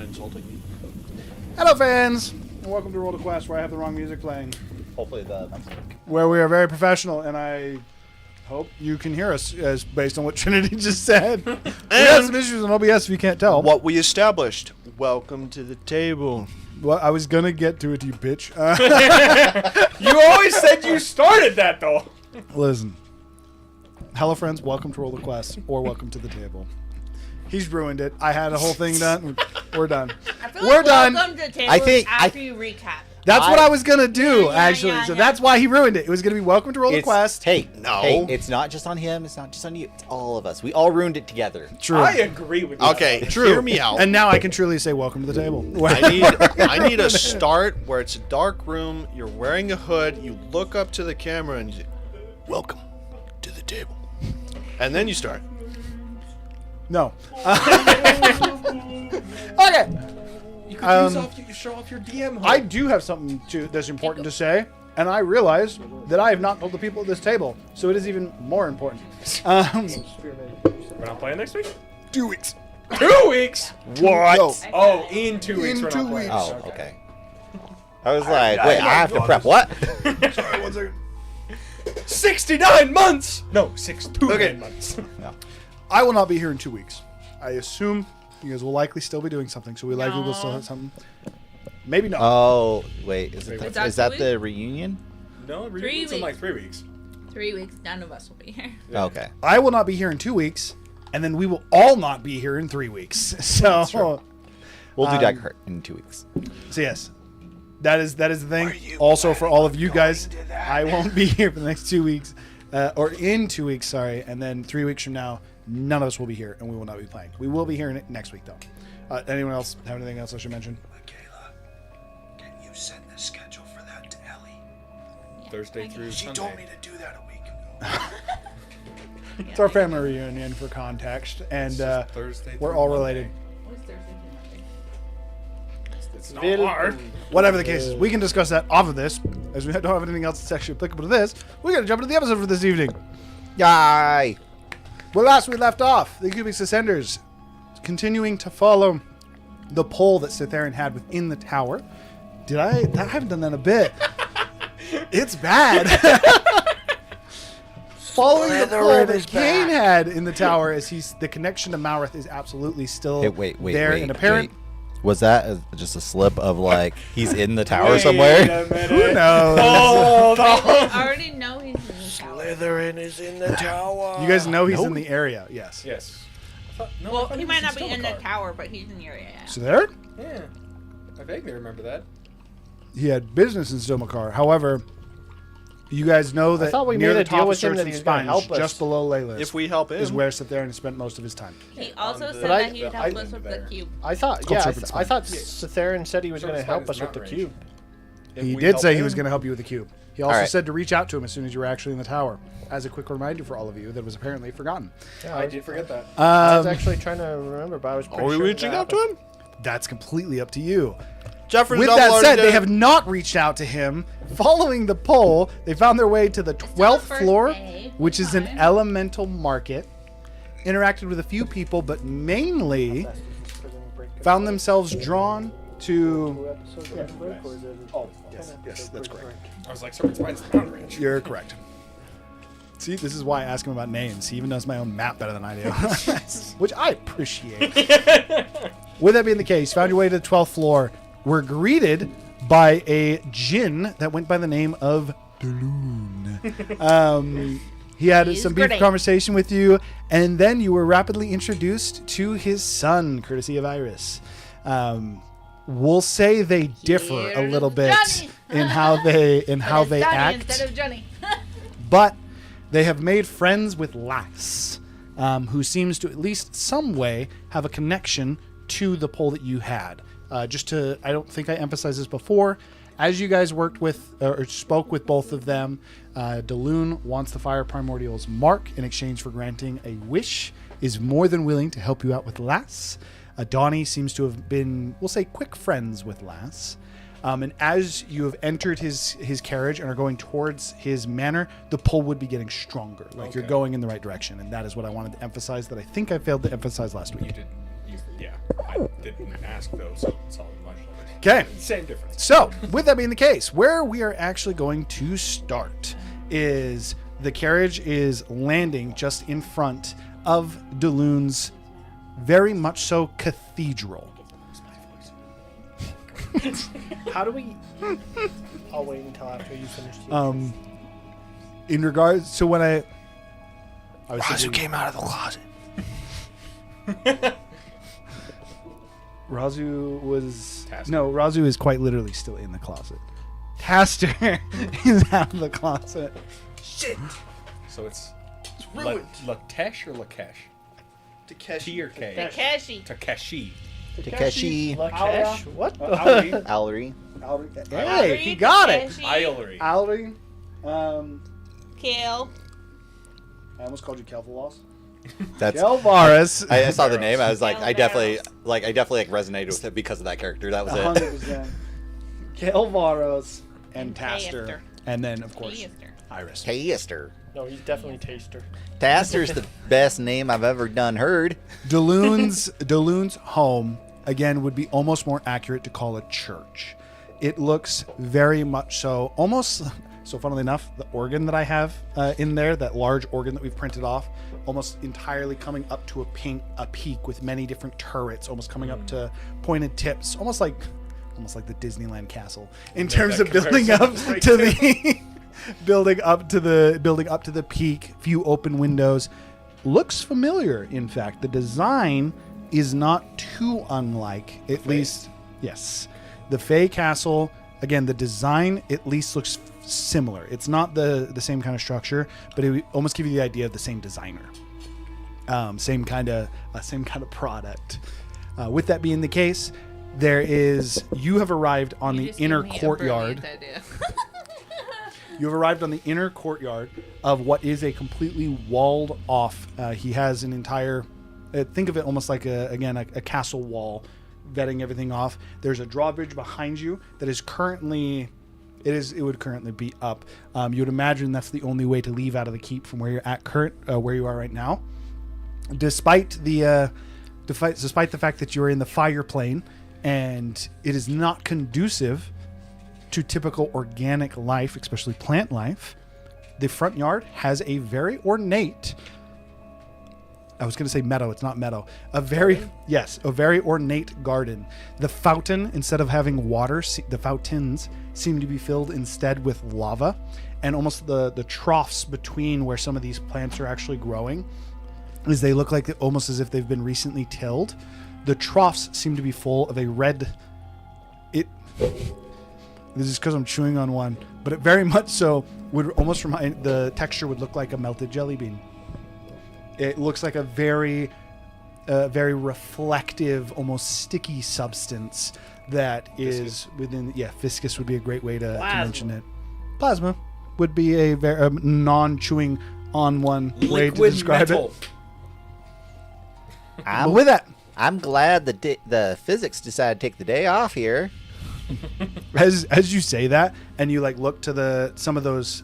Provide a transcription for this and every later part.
not insulting you. Hello, fans, and welcome to Roll to Quest, where I have the wrong music playing. Hopefully the Where we are very professional, and I hope you can hear us, as based on what Trinity just said. We have some issues on OBS if you can't tell. What we established. Welcome to the table. Well, I was gonna get to it, you bitch. You always said you started that, though. Listen. Hello, friends. Welcome to Roll the Quest, or welcome to the table. He's ruined it. I had a whole thing done. We're done. I feel We're like done. welcome to the table I think- after you recap. That's what I was gonna do, Yeah, actually. yeah, So yeah. that's why he ruined it. It was gonna be welcome to Roll the Quest. Hey, No. Hey, it's not just on him. It's not just on you. It's all of us. We all ruined it together. True. I agree with you. Okay, True. hear me out. And now I can truly say welcome to the table. I need a start where it's a dark room, you're wearing a hood, you look up to the camera and you say, welcome to the table. And then you start. No. Okay. You could show off your DM. I do have something that's important to say, and I realize that I have not told the people at this table, so it is even more important. We're not playing next week? 2 weeks. 2 weeks? What? No. Oh, in 2 weeks. In we're 2 not playing. weeks. Oh, okay. I was like, wait, I have to prep what? Sorry, 1 second. 69 months! No, 62 Okay. months. I will not be here in 2 weeks. I assume you guys will likely still be doing something, so we likely will still have something. Maybe not. Oh, wait, Is that is that 2 the reunion? No, 3 reunion's in weeks. like 3 weeks. 3 weeks, none of us will be here. Oh, okay. I will not be here in 2 weeks, and then we will all not be here in 3 weeks. So, We'll do that in 2 weeks. so yes, that is the thing. Also, for all of you guys, I won't be here for the next 2 weeks, or in 2 weeks, sorry, and then 3 weeks from now, none of us will be here, and we will not be playing. We will be here next week, though. Anyone else have anything else I should mention? Michaela, can you send the schedule for that to Ellie? Thursday through She Sunday. told me to do that a week ago. It's our family reunion for context, and Thursday we're through all Monday. related. What's Thursday through Monday? It's not hard. Whatever the case is, we can discuss that off of this, as we don't have anything else that's actually applicable to this. We gotta jump into the episode for this evening. Yay! Well, last we left off, the Cubix Ascenders continuing to follow the pole that Cytherin had within the tower. I haven't done that in a bit. It's bad. Following the pole that Kane had in the tower, as the connection to Malrith is absolutely still Wait, there and apparent. wait. Was that just a slip of like he's in the tower Wait somewhere? a minute. Who knows? Hold on. I already know he's in the tower. Slytherin is in the tower. You guys know he's in the area, yes. Yes. I Well, thought he was might in not be in the Stilgar. tower, but he's in the area. Yeah. Cytherin? Yeah. I vaguely remember that. He had business in Stilmakar. However, you guys know that thought we near made the a top deal of with him that Circe's he was gonna Sponge, help us. just below Layla's, If we help him. is where Cytherin spent most of his time. He also on the- said I- that he'd help island us with there. the cube. I thought, called yeah, Serpent's I thought Spine. Cytherin said he was going to Serpent's help Spine us is with the mountain cube. If He we did help say he him- was going to help you with the cube. He also Alright. said to reach out to him as soon as you were actually in the tower. As a quick reminder for all of you that was apparently forgotten. Yeah, I did forget that. I was actually trying to remember, but I was pretty Are we sure reaching that out to happened. him? That's completely up to you. Jeffrey's With that said, they downloaded have not reached out to him. Following the poll, they found their way to the still 12th the first floor, day. which is an Fine. elemental market. Interacted with a few people, but mainly found themselves drawn to... Oh, yes, that's correct. I was like, Serpent's Spine's the mountain range. You're correct. See, this is why I ask him about names. He even knows my own map better than I do, which I appreciate. With that being the case, found your way to the 12th floor. Were greeted by a djinn that went by the name of Daloon. He had He's some brief great. conversation with you, and then you were rapidly introduced to his son, courtesy of Iris. We'll say they differ a Here's little bit Johnny. in how they But it's Johnny act. instead of Johnny. But they have made friends with Lass, who seems to at least some way have a connection to the pole that you had. I don't think I emphasized this before. As you guys worked with or spoke with both of them, Daloon wants the Fire Primordial's mark in exchange for granting a wish, is more than willing to help you out with Lass. Donnie seems to have been, we'll say, quick friends with Lass. And as you have entered his carriage and are going towards his manor, the pull would be getting stronger. Like you're going in the right direction. And that is what I wanted to emphasize that I think I failed to emphasize last week. Yeah, I didn't ask though, so it's all much like Okay. same difference. So, with that being the case, where we are actually going to start is the carriage is landing just in front of Daloon's very much so cathedral. How do we? I'll wait until after you finish. In regards to when I was Razu thinking- came out of the closet. Razu was Tasker. no. Razu is quite literally still in the closet. Taster is out of the closet. So it's ruined. Lakesh or Lakesh? T or K? Takeshi. Takeshi. Takeshi. Lakesh? What? Alri. Hey, he got it. Iolary. Alri. Kill. I almost called you Kelvalos. That's. Kelvaris. I saw the name. I was like, Kel I definitely resonated with it because of that character. That was it. 100%. Kelvaros and And Taster. Taster. And then, of course, Taster. Iris. Taster. No, he's definitely Taster. Taster's the best name I've ever done heard. Daloon's home, again, would be almost more accurate to call a church. It looks very much so, almost, so funnily enough, the organ that I have in there, that large organ that we've printed off, almost entirely coming up to a peak with many different turrets, almost coming up to pointed tips, almost like the Disneyland castle in terms that of building up comparison to the building up to the peak, few open windows. Looks familiar, in fact. The design is not too unlike, at least, yes. The Fey Castle, again, the design at least looks similar. It's not the same kind of structure, but it would almost give you the idea of the same designer. Same kind of product. With that being the case, you have arrived on the just inner gave me a courtyard. brilliant idea. You have arrived on the inner courtyard of what is a completely walled off. He has an entire, think of it almost like a castle wall, vetting everything off. There's a drawbridge behind you that is currently, it would currently be up. You would imagine that's the only way to leave out of the keep from where you're at where you are right now. Despite the fact that you're in the fire plane and it is not conducive to typical organic life, especially plant life, the front yard has a very ornate, I was going to say meadow, it's not meadow, a very ornate garden. The fountain, instead of having water, the fountains seem to be filled instead with lava, and almost the troughs between where some of these plants are actually growing, is they look like almost as if they've been recently tilled. The troughs seem to be full of a red, this is because I'm chewing on one, but it very much so would almost remind, the texture would look like a melted jelly bean. It looks like a very reflective, almost sticky substance that is within, viscous would be a great way to mention it. Plasma would be a very non-chewing on one way to describe it. But with that, I'm glad the physics decided to take the day off here. as you say that, and you look to some of those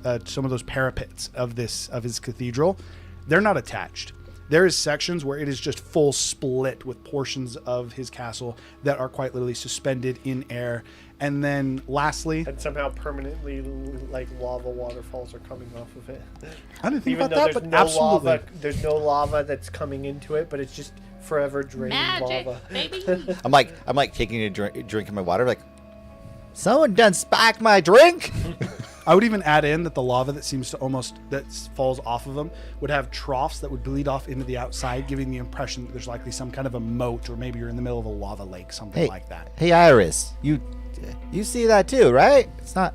parapets of his cathedral, they're not attached. There is sections where it is just full split with portions of his castle that are quite literally suspended in air. And then lastly, And somehow permanently, lava waterfalls are coming off of it. I didn't think Even about though that, there's but no absolutely. lava, there's no lava that's coming into it, but it's just forever draining Magic, lava. baby. I'm like taking a drink of my water, like, someone done spiked my drink. I would even add in that the lava that falls off of them would have troughs that would bleed off into the outside, giving the impression that there's likely some kind of a moat, or maybe you're in the middle of a lava lake, something like that. Hey, Iris, you see that too, right? It's not.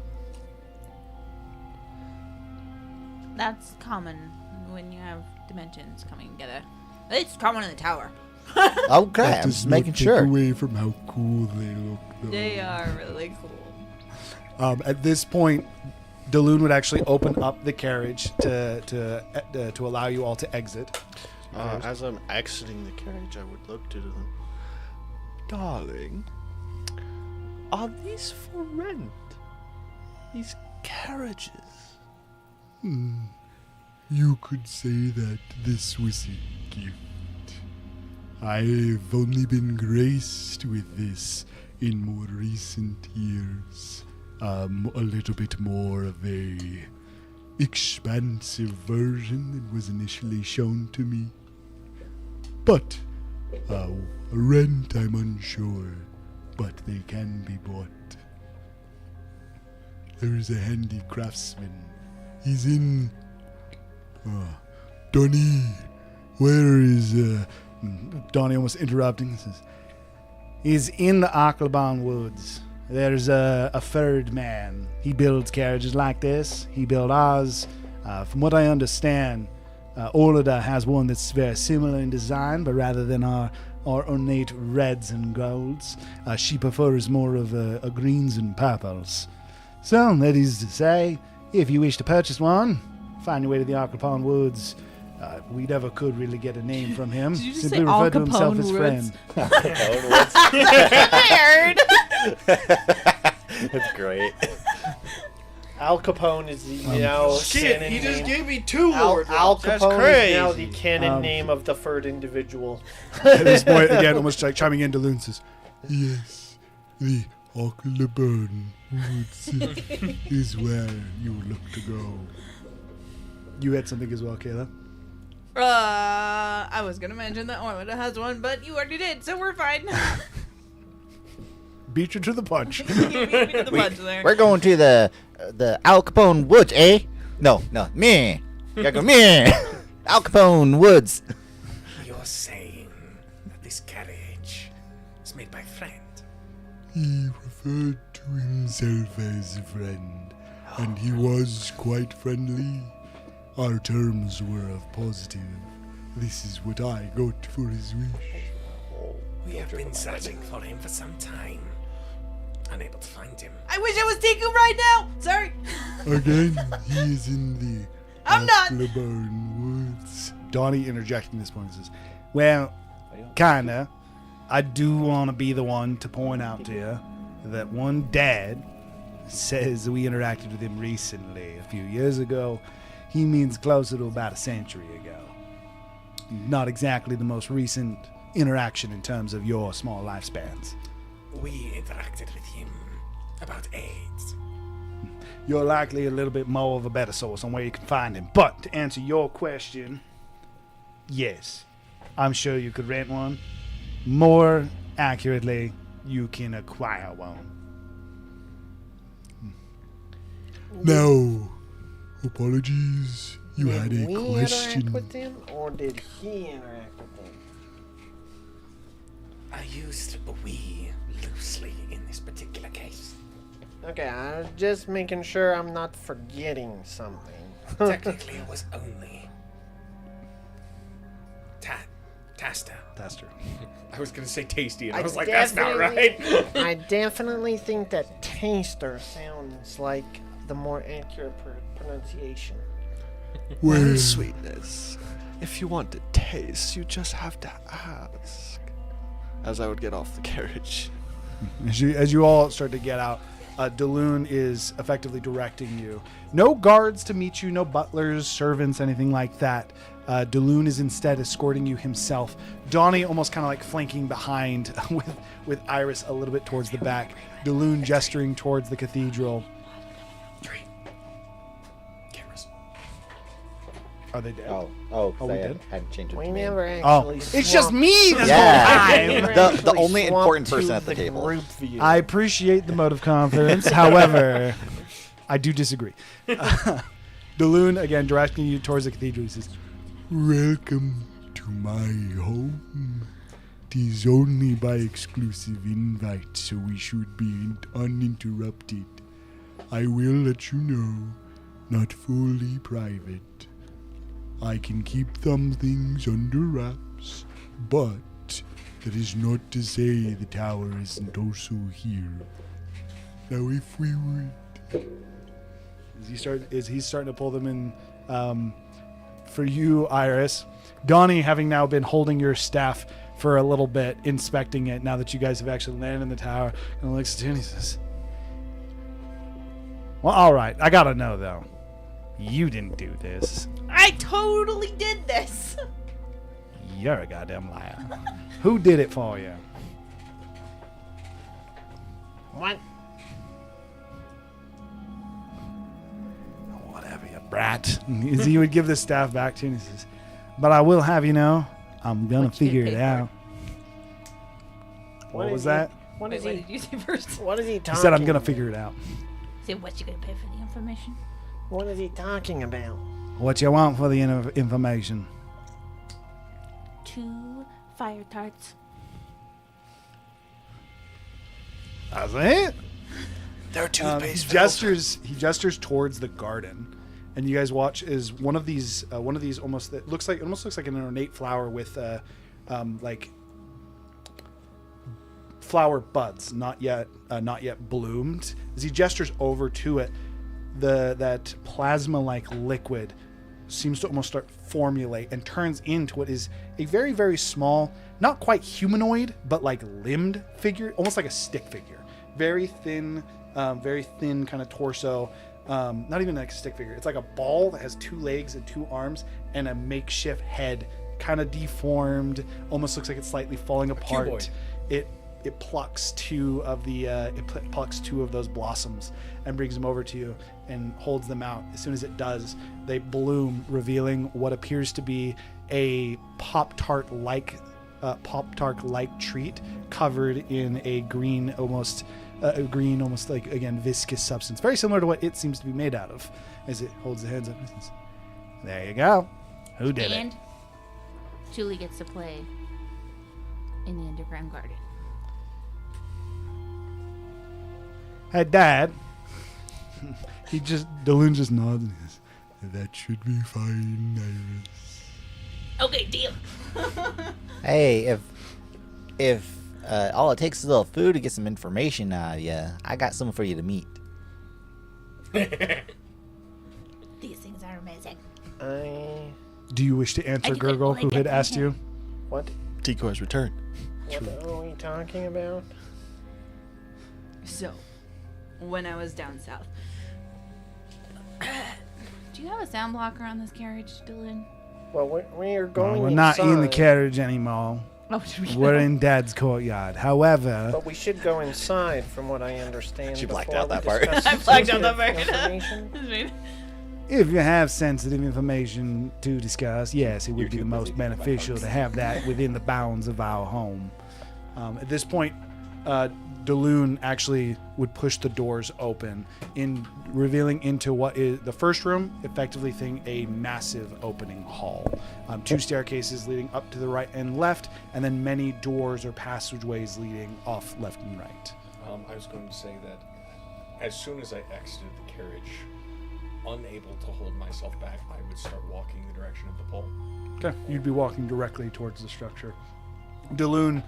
That's common when you have dimensions coming together. It's common in the tower. Okay, I'm just making sure. Away from how cool they look, though. They are really cool. At this point, Daloon would actually open up the carriage to allow you all to exit. As I'm exiting the carriage, I would look to them. Darling, are these for rent? These carriages? You could say that this was a gift. I've only been graced with this in more recent years. A little bit more of a expansive version than was initially shown to me. But rent I'm unsure, but they can be bought. There is a handy craftsman. He's in... Donnie, where is... Donnie almost interrupting. Says, he's in the Arklebon Woods. There's a third man. He builds carriages like this. He built ours. From what I understand, Orlada has one that's very similar in design, but rather than our ornate reds and golds, she prefers more of a greens and purples. So, that is to say, if you wish to purchase one, find your way to the Arklebon Woods. We never could really get a name from him. Did you just Simply say referred to Al himself Capone as Woods? friend. That's great. Al Capone is the now Shit, canon he just name. gave me 2 Al word Al drops. That's Capone is now the crazy. canon name of the third individual. At this point, again, almost like chiming in, Daloon says, Yes, the Auckleburn Woods is where you look to go. you had something as well, Kayla. I was gonna mention that Orlando has one, but you already did, so we're fine. Beat you to the punch. You beat me to the punch there. We're going to the Al Capone Woods, eh? No, me. You gotta go, me. Al Capone Woods. You're saying that this carriage is made by a friend? He referred to himself as a friend, and he was quite friendly. Our terms were of positive. This is what I got for his wish. We have been searching for him for some time. Unable to find him. I wish I was Tiku right now. Sorry. Again, he is in the I'm not. Auckleburn Woods. Donnie interjecting this point says, well, kinda. I do want to be the one to point out to you that one dad says we interacted with him recently, a few years ago. He means closer to about a century ago. Not exactly the most recent interaction in terms of your small lifespans. We interacted with him about AIDS. You're likely a little bit more of a better source on where you can find him. But to answer your question, yes, I'm sure you could rent one. More accurately, you can acquire one. Now, apologies. You Did had a we question. interact with him, or did he interact with him? I used we loosely in this particular case. Okay, I was just making sure I'm not forgetting something. Technically, it was only Tasta. Taster. I was gonna say tasty, and I I was like, that's not right. I definitely think that taster sounds like the more accurate pronunciation. Well, Sweetness. If you want to taste, you just have to ask. As I would get off the carriage. As you all start to get out, Daloon is effectively directing you. No guards to meet you, no butlers, servants, anything like that. Daloon is instead escorting you himself. Donnie almost kind of like flanking behind with Iris a little bit towards the back. Daloon gesturing towards the cathedral. Cameras. Are they dead? Oh, Oh, I we did? hadn't changed it. We to me. never Oh, actually. it's just me this Yeah. whole time. The only important person at the table. Group view. I appreciate the vote of confidence. However, I do disagree. Daloon, again, directing you towards the cathedral, he says, welcome to my home. 'Tis only by exclusive invite, so we should be uninterrupted. I will let you know, not fully private. I can keep some things under wraps, but that is not to say the tower isn't also here. Now, if we would... Is he starting to pull them in? For you, Iris, Donnie, having now been holding your staff for a little bit, inspecting it, now that you guys have actually landed in the tower, and looks at you and he says, well, all right, I gotta know, though. You didn't do this. I totally did this. You're a goddamn liar. Who did it for you? What? Whatever, you brat. As he would give the staff back to you, and he says, but I will have you know, I'm going to What you figure get it paid out. What What is was he- that? What Wait, is what he? did you say first? What is he He talking? said, I'm going to about? figure it out. Say what you gonna pay for the information? What is he talking about? What you want for the information? 2 fire tarts. That's it? They're toothpaste. He gestures towards the garden, and you guys watch as one of these almost that looks like an ornate flower with like flower buds not yet bloomed. As he gestures over to it, that plasma like liquid seems to almost start formulate and turns into what is a very, very small, not quite humanoid, but like limbed figure, almost like a stick figure. Very thin kind of torso. Not even like a stick figure. It's like a ball that has 2 legs and 2 arms and a makeshift head, kind of deformed. Almost looks like it's slightly falling apart. cuboid. It plucks 2 of those blossoms and brings them over to you and holds them out. As soon as it does, they bloom, revealing what appears to be a Pop-Tart like treat covered in a green, almost like, again, viscous substance, very similar to what it seems to be made out of. As it holds the hands up, and says, there you go. Who did it? And Julie gets to play in the underground garden. Hey, Dad. Daloon just nods and he says, That should be fine, Iris. Okay, deal. Hey, if all it takes is a little food to get some information out of you, I got something for you to meet. These things are amazing. do you wish to answer I Gurgle, who had asked you? What? Tico has returned. What are we talking about? So, when I was down south, do you have a sound blocker on this carriage, Dylan? Well, we're going We're not in the inside, carriage anymore. Oh, did we? We're in Dad's courtyard. However, But we should go inside, from what I understand. She blacked before out we that part. discuss I blacked out that sensitive part. information. if you have sensitive information to discuss, yes, it would be the most beneficial to have that within the bounds of our home. At this point, Daloon actually would push the doors open, in revealing into what is the first room, effectively a massive opening hall. 2 staircases leading up to the right and left, and then many doors or passageways leading off left and right. I was going to say that as soon as I exited the carriage, unable to hold myself back, I would start walking the direction of the pole. Okay, you'd be walking directly towards the structure. Daloon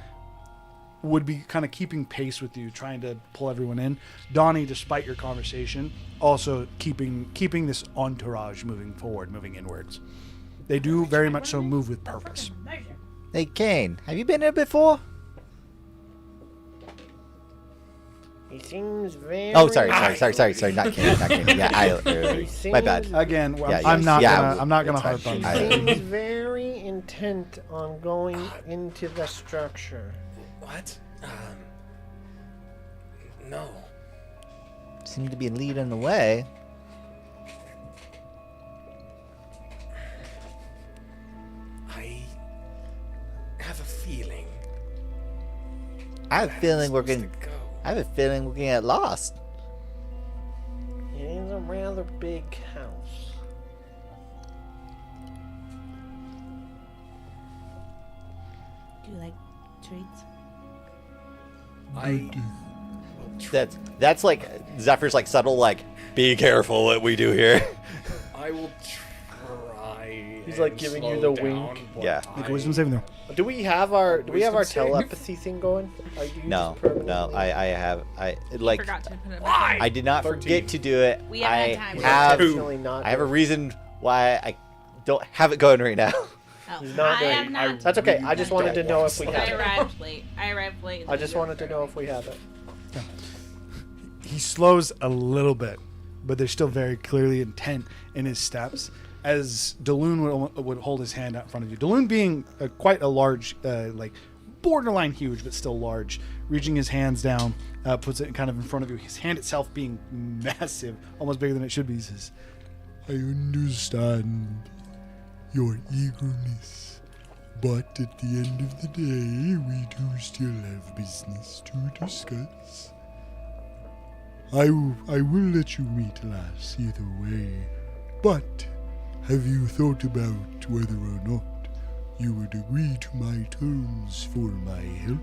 would be kind of keeping pace with you, trying to pull everyone in. Donnie, despite your conversation, also keeping this entourage moving forward, moving inwards. They do very much so move with purpose. Hey, Kane, have you been here before? He seems very. Oh, sorry, not Kane, not Kane. Yeah, He my bad. seems- Again, Yeah, I'm not yeah. gonna harp on He that. seems very intent on going into the structure. What? No. Seem to be leading the way. I have a feeling. I have a feeling we're supposed going. to go. I have a feeling we're gonna get lost. It is a rather big house. Do you like treats? I That's like Zephyr's like subtle like. Be careful what we do here. I will try. He's, and like, giving you slow the down, wink. but Yeah. Make a wisdom saving throw. Do we have our Wisdom save. telepathy thing going? Are you No, just permanently- no, I like. Forgot to put it Why? back. I did not 13. forget to do it. We I haven't had time. have. Definitely not. I have a reason why I don't have it going right now. Oh, He's not I doing- am not. That's okay. I just wanted to know if we I have it. arrived late. I just wanted to know if we have it. He slows a little bit, but they're still very clearly intent in his steps. as Daloon would hold his hand out in front of you. Daloon being quite a large, like borderline huge, but still large, reaching his hands down, puts it kind of in front of you. His hand itself being massive, almost bigger than it should be. He says, I understand your eagerness, but at the end of the day, we do still have business to discuss. I will let you meet Lass either way, but have you thought about whether or not you would agree to my terms for my help?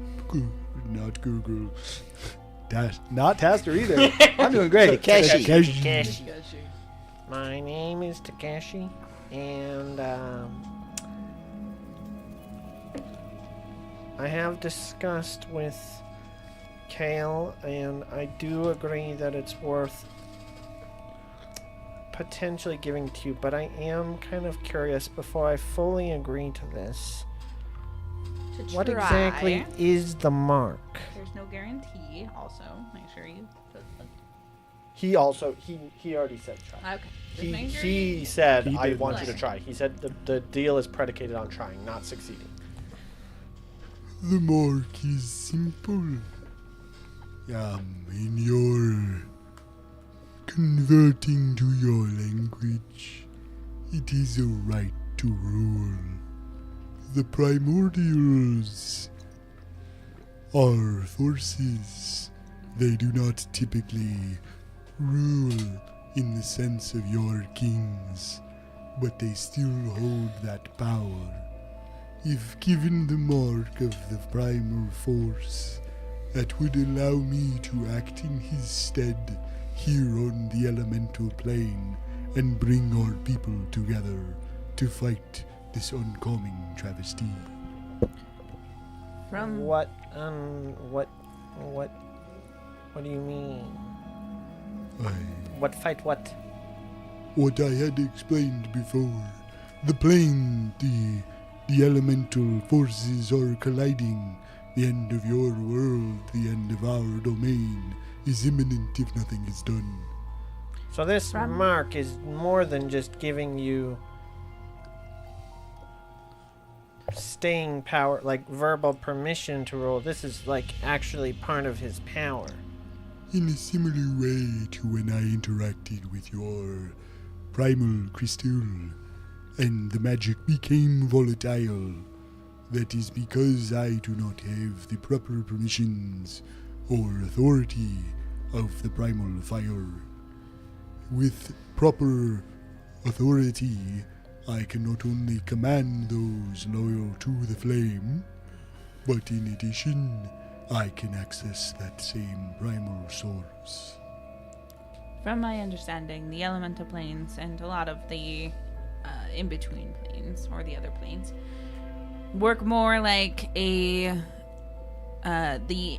Not Google. not Taster either. I'm doing great. Takeshi. My name is Takeshi, and I have discussed with Kale, and I do agree that it's worth potentially giving to you, but I am kind of curious before I fully agree to this. To What try. exactly is the mark? There's no guarantee. Also, make sure you. He already said try. Okay. Just making sure He said, He I did want not. you to try. He said the deal is predicated on trying, not succeeding. The mark is simple. In your converting to your language, it is a right to rule. The primordials are forces. They do not typically rule in the sense of your kings, but they still hold that power. If given the mark of the primal force, that would allow me to act in his stead here on the elemental plane and bring our people together to fight this oncoming travesty. From What do you mean? What fight what? What I had explained before. The plane, the elemental forces are colliding. The end of your world, the end of our domain, is imminent if nothing is done. So this From- mark is more than just giving you staying power, like verbal permission to rule. This is like actually part of his power. In a similar way to when I interacted with your primal crystal, and the magic became volatile. That is because I do not have the proper permissions or authority of the primal fire. With proper authority, I can not only command those loyal to the flame, but in addition, I can access that same primal source. From my understanding, the elemental planes and a lot of the in-between planes, or the other planes, work more like a the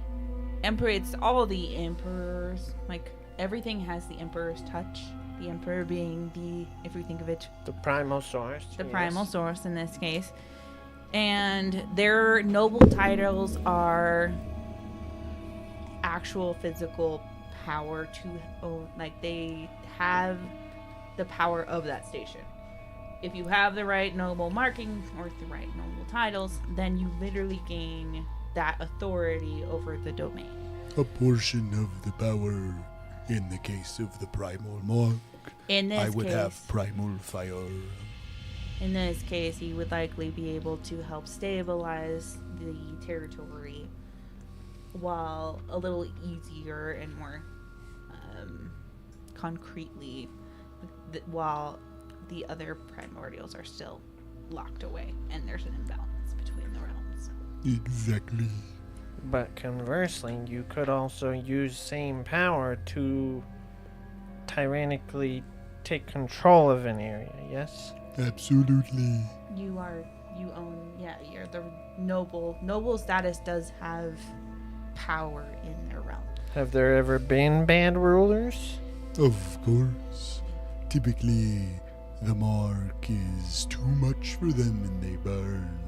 emperor. It's all the emperors. Like everything has the emperor's touch. The emperor being the, if we think of it, The primal source. the yes. primal source in this case, and their noble titles are actual physical power to, like they have the power of that station. If you have the right noble markings or the right noble titles, then you literally gain that authority over the domain. A portion of the power in the case of the primal mark. In this I would case, have primal fire. in this case, he would likely be able to help stabilize the territory, while a little easier and more concretely, while the other primordials are still locked away, and there's an imbalance between the realms. Exactly. But conversely, you could also use same power to tyrannically take control of an area, yes? Absolutely. You own, you're the noble. Noble status does have power in their realm. Have there ever been bad rulers? Of course. Typically, the mark is too much for them and they burn.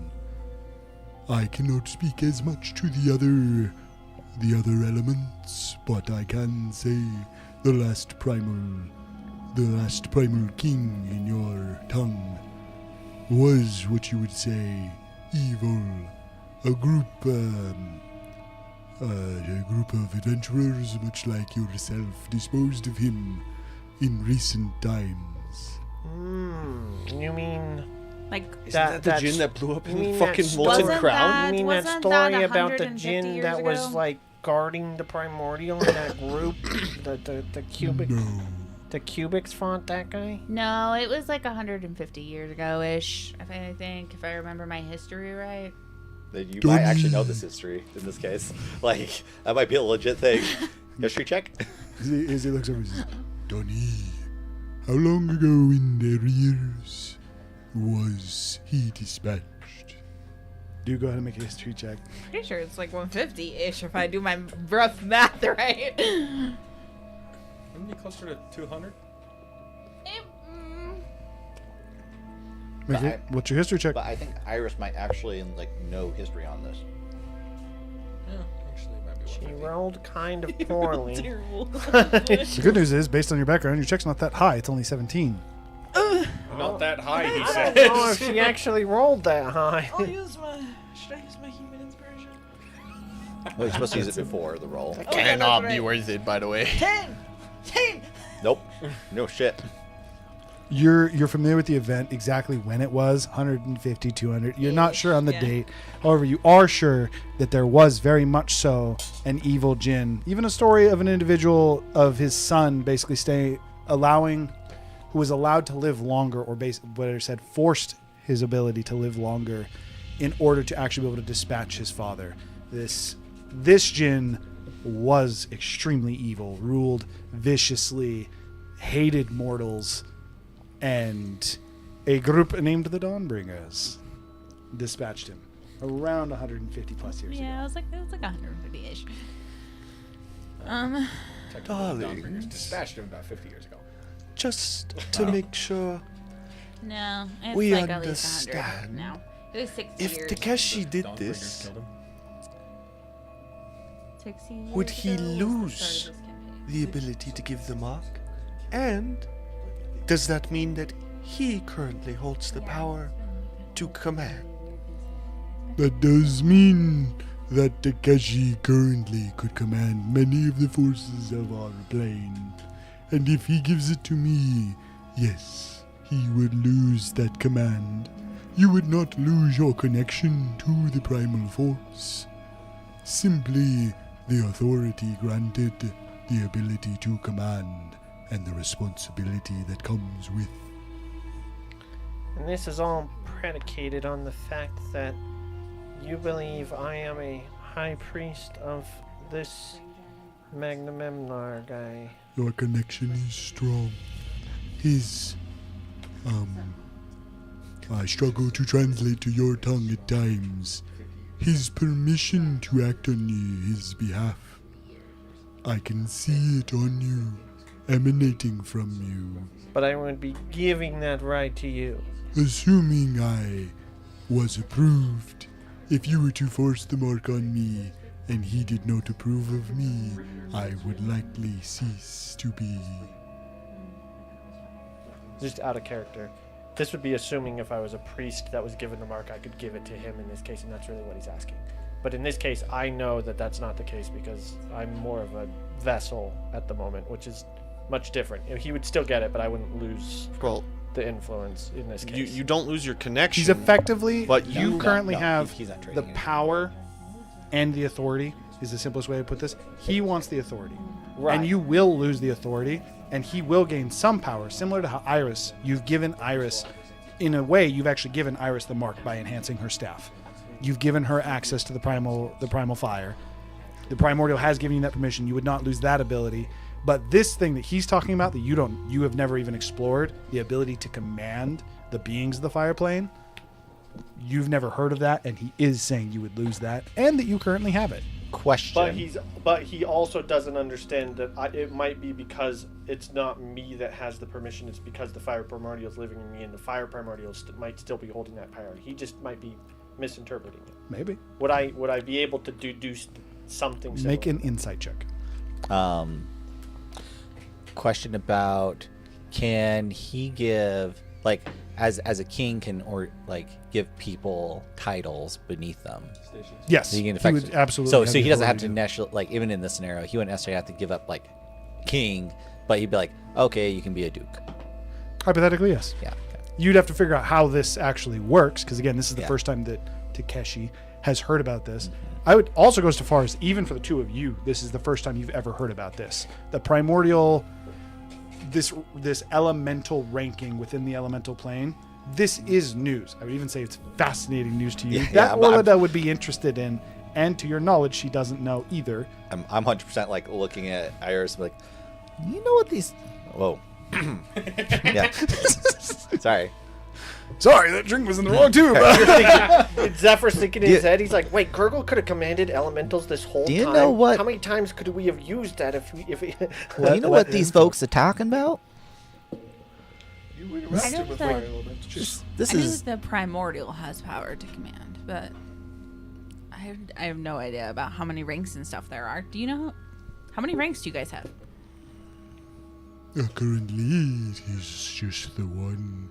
I cannot speak as much to the other elements, but I can say the last primal the last primal king in your tongue was what you would say evil. A group of adventurers, much like yourself, disposed of him in recent times. You mean Like, Isn't that the djinn that blew up you in mean the that fucking story- molten Wasn't crown? that- you mean that wasn't story that about the 150 djinn years that was ago? like guarding the primordial in that group? the cubic No. the Cubix font, that guy? no, it was like 150 years ago-ish, I think, if I remember my history right. Then you might actually know this history in this case. Like, that might be a legit thing. History check? As he looks over and says, Donnie, how long ago in their years was he dispatched? Do go ahead and make a history check. Pretty sure it's like 150-ish if I do my rough math right. Wouldn't it be closer to 200? Make it, what's your history check? But I think Iris might actually like know history on this. Yeah, actually, it might be She 150. rolled kind of poorly. Terrible. The good news is, based on your background, your check's not that high. It's only 17. Not that high, he I says. don't know if she actually rolled that high. Should I use my human inspiration? Well, you're supposed to use it before the roll. Cannot be worth it, by the way. 10! Nope. No shit. You're familiar with the event, exactly when it was, 150, 200. You're not sure on the Yeah. date. However, you are sure that there was very much so an evil djinn. Even a story of an individual of his son basically who was allowed to live longer, or better said, forced his ability to live longer in order to actually be able to dispatch his father. This djinn was extremely evil, ruled viciously, hated mortals, and a group named the Dawnbringers dispatched him around 150 plus years Yeah, ago. it was like 150-ish. Technically, the Dawnbringers dispatched him about 50 years ago. Just to make sure, No, it's We like at least 100 understand. now. It was 60 if years. Takeshi The did Dawnbringers this, killed him. 60 would years he ago was the lose start of this campaign. the ability to give the mark? And does that mean that he currently holds the power to command? That does mean that Takeshi currently could command many of the forces of our plane. And if he gives it to me, yes, he would lose that command. You would not lose your connection to the primal force. Simply the authority granted, the ability to command, and the responsibility that comes with. And this is all predicated on the fact that you believe I am a high priest of this Magnamemnar guy. Your connection is strong. His, I struggle to translate to your tongue at times. His permission to act on his behalf. I can see it on you, emanating from you. But I would be giving that right to you. Assuming I was approved, if you were to force the mark on me and he did not approve of me, I would likely cease to be. Just out of character. This would be assuming if I was a priest that was given the mark, I could give it to him in this case, and that's really what he's asking. But in this case, I know that that's not the case because I'm more of a vessel at the moment, which is much different. He would still get it, but I wouldn't lose Well, the influence in this case. you don't lose your connection. He's effectively, But you you- currently no, have he's not the trading it. power and the authority, is the simplest way to put this. He wants the authority. Right. And you will lose the authority, and he will gain some power, similar to how Iris, you've given Iris, in a way, you've actually given Iris the mark by enhancing her staff. You've given her access to the primal fire. The primordial has given you that permission. You would not lose that ability. But this thing that he's talking about that you have never even explored, the ability to command the beings of the fire plane, you've never heard of that, and he is saying you would lose that, and that you currently have it. Question. But he also doesn't understand that it might be because it's not me that has the permission. It's because the fire primordial is living in me, and the fire primordial might still be holding that power. He just might be misinterpreting it. Maybe. Would I be able to do something similar? Make an insight check. Question about can he give like as a king can or like give people titles beneath them? Yes, So he can would effectively absolutely. So have so the he doesn't have authority to necessarily like even in this scenario he wouldn't necessarily have to give up like king, but he'd be like, okay, you can be a duke. Hypothetically, yes. Yeah. Okay. You'd have to figure out how this actually works, because again, this is the Yeah. first time that Takeshi has heard about this. I would also go so far as even for the two of you, this is the first time you've ever heard about this. The primordial, this elemental ranking within the elemental plane. This is news. I would even say it's fascinating news to you. Yeah, that yeah, Orlada would be interested in, and to your knowledge, she doesn't know either. I'm 100% like looking at Iris like, you know what these? Whoa. Yeah. Sorry. Sorry, that drink was in the wrong tube. Zephyr's thinking in his head. He's like, "Wait, Gurgle could have commanded elementals this whole Do you time. know what- How many times could we have used that if we?" Do you know what these folks are talking about? You were I arrested know with that- fire elements. This I is knew the primordial has power to command, but I have no idea about how many ranks and stuff there are. Do you know how many ranks do you guys have? Currently, it is just the one.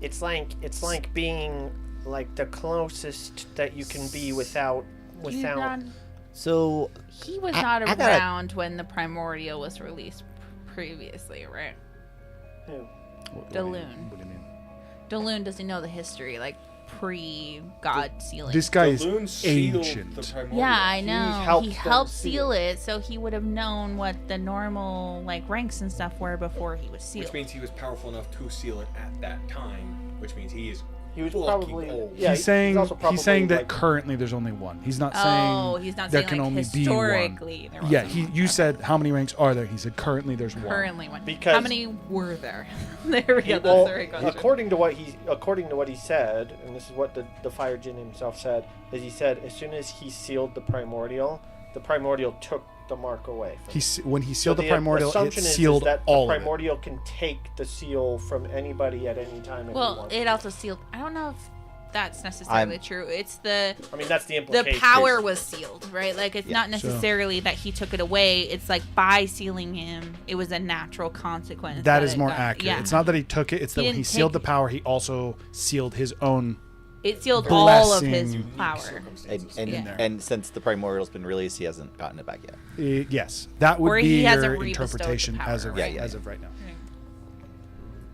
It's like being like the closest that you can be without. so. He was I- not I gotta- around when the primordial was released previously, right? Daloon. What do you mean? Daloon doesn't know the history, like pre-God sealing. This guy is Daloon sealed ancient. the primordial. Yeah, I He know. helped He them helped seal seal it, so he would have known what the normal like ranks and stuff were before he was sealed. Which means he was powerful enough to seal it at that time. Which means he is. He was fucking probably old. yeah. he's saying also probably, he's saying that like, currently there's only one. He's not Oh, saying he's not there saying can like only be one. historically there Yeah, wasn't one. you Okay. said how many ranks are there? He said currently there's one. Currently one. Because- how many were there? There we go. Well, That's the right question. according to what he said, and this is what the fire djinn himself said, is he said as soon as he sealed the primordial took the mark away. From When he sealed So the primordial, it assumption is sealed that all the of it. primordial can take the seal from anybody at any time. If he Well, wants. it also sealed. I don't know if that's necessarily true. It's I mean, that's the the implication. power was sealed, right? Like it's Yeah. not necessarily that he took it away. It's like by sealing him, it was a natural consequence. That is it more got- accurate. Yeah. It's not that he took it. It's that He when he didn't sealed the take- power, he also sealed his own. It sealed all of his blessing. power. And, Yeah. and since the primordial's been released, he hasn't gotten it back yet. Yes, that would Or be he hasn't your rebestowed the interpretation as power, of right? as of right now.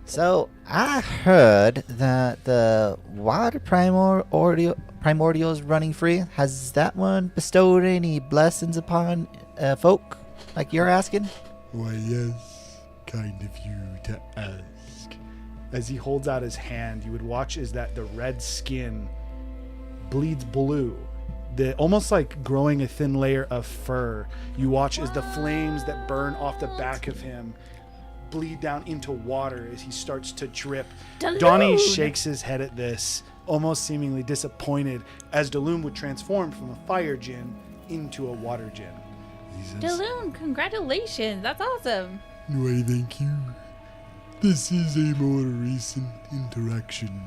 So I heard that the water primordial is running free. Has that one bestowed any blessings upon folk, like you're asking? Why, yes, kind of you to ask. As he holds out his hand, you would watch as that the red skin bleeds blue. The almost like growing a thin layer of fur. You watch as the flames that burn off the back of him bleed down into water as he starts to drip. Donnie shakes his head at this, almost seemingly disappointed, as Daloon would transform from a fire djinn into a water djinn. Daloon, congratulations! That's awesome. Why, thank you. This is a more recent interaction.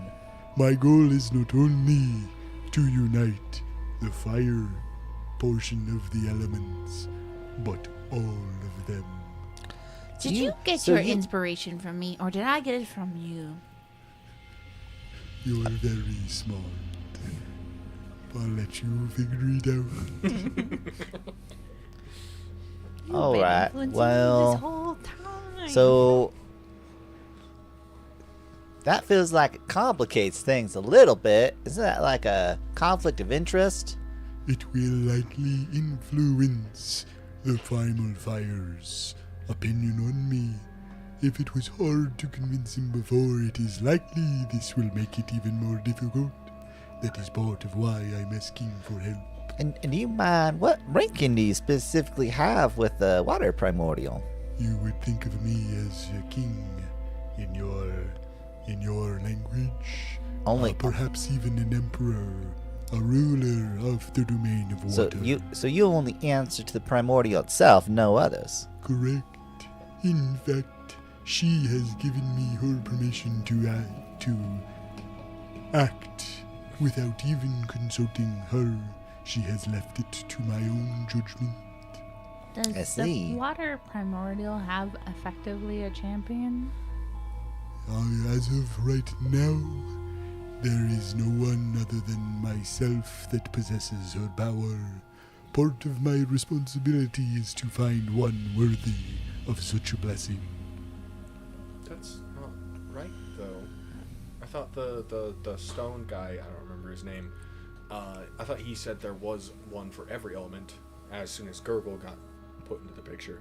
My goal is not only to unite the fire portion of the elements, but all of them. Did you get so your you- inspiration from me, or did I get it from you? You're very smart. I'll let you figure it out. You've All been right, influencing me well, this whole time. So that feels like it complicates things a little bit. Isn't that like a conflict of interest? It will likely influence the primal fire's opinion on me. If it was hard to convince him before, it is likely this will make it even more difficult. That is part of why I'm asking for help. And do you mind, what ranking do you specifically have with the water primordial? You would think of me as a king in your language. Only Perhaps even an emperor, a ruler of the domain of so water. you only answer to the primordial itself, no others. Correct. In fact, she has given me her permission to act without even consulting her. She has left it to my own judgment. Does I the see. water primordial have effectively a champion? As of right now, there is no one other than myself that possesses her power. Part of my responsibility is to find one worthy of such a blessing. That's not right, though. I thought the stone guy, I don't remember his name, I thought he said there was one for every element as soon as Gurgle got put into the picture.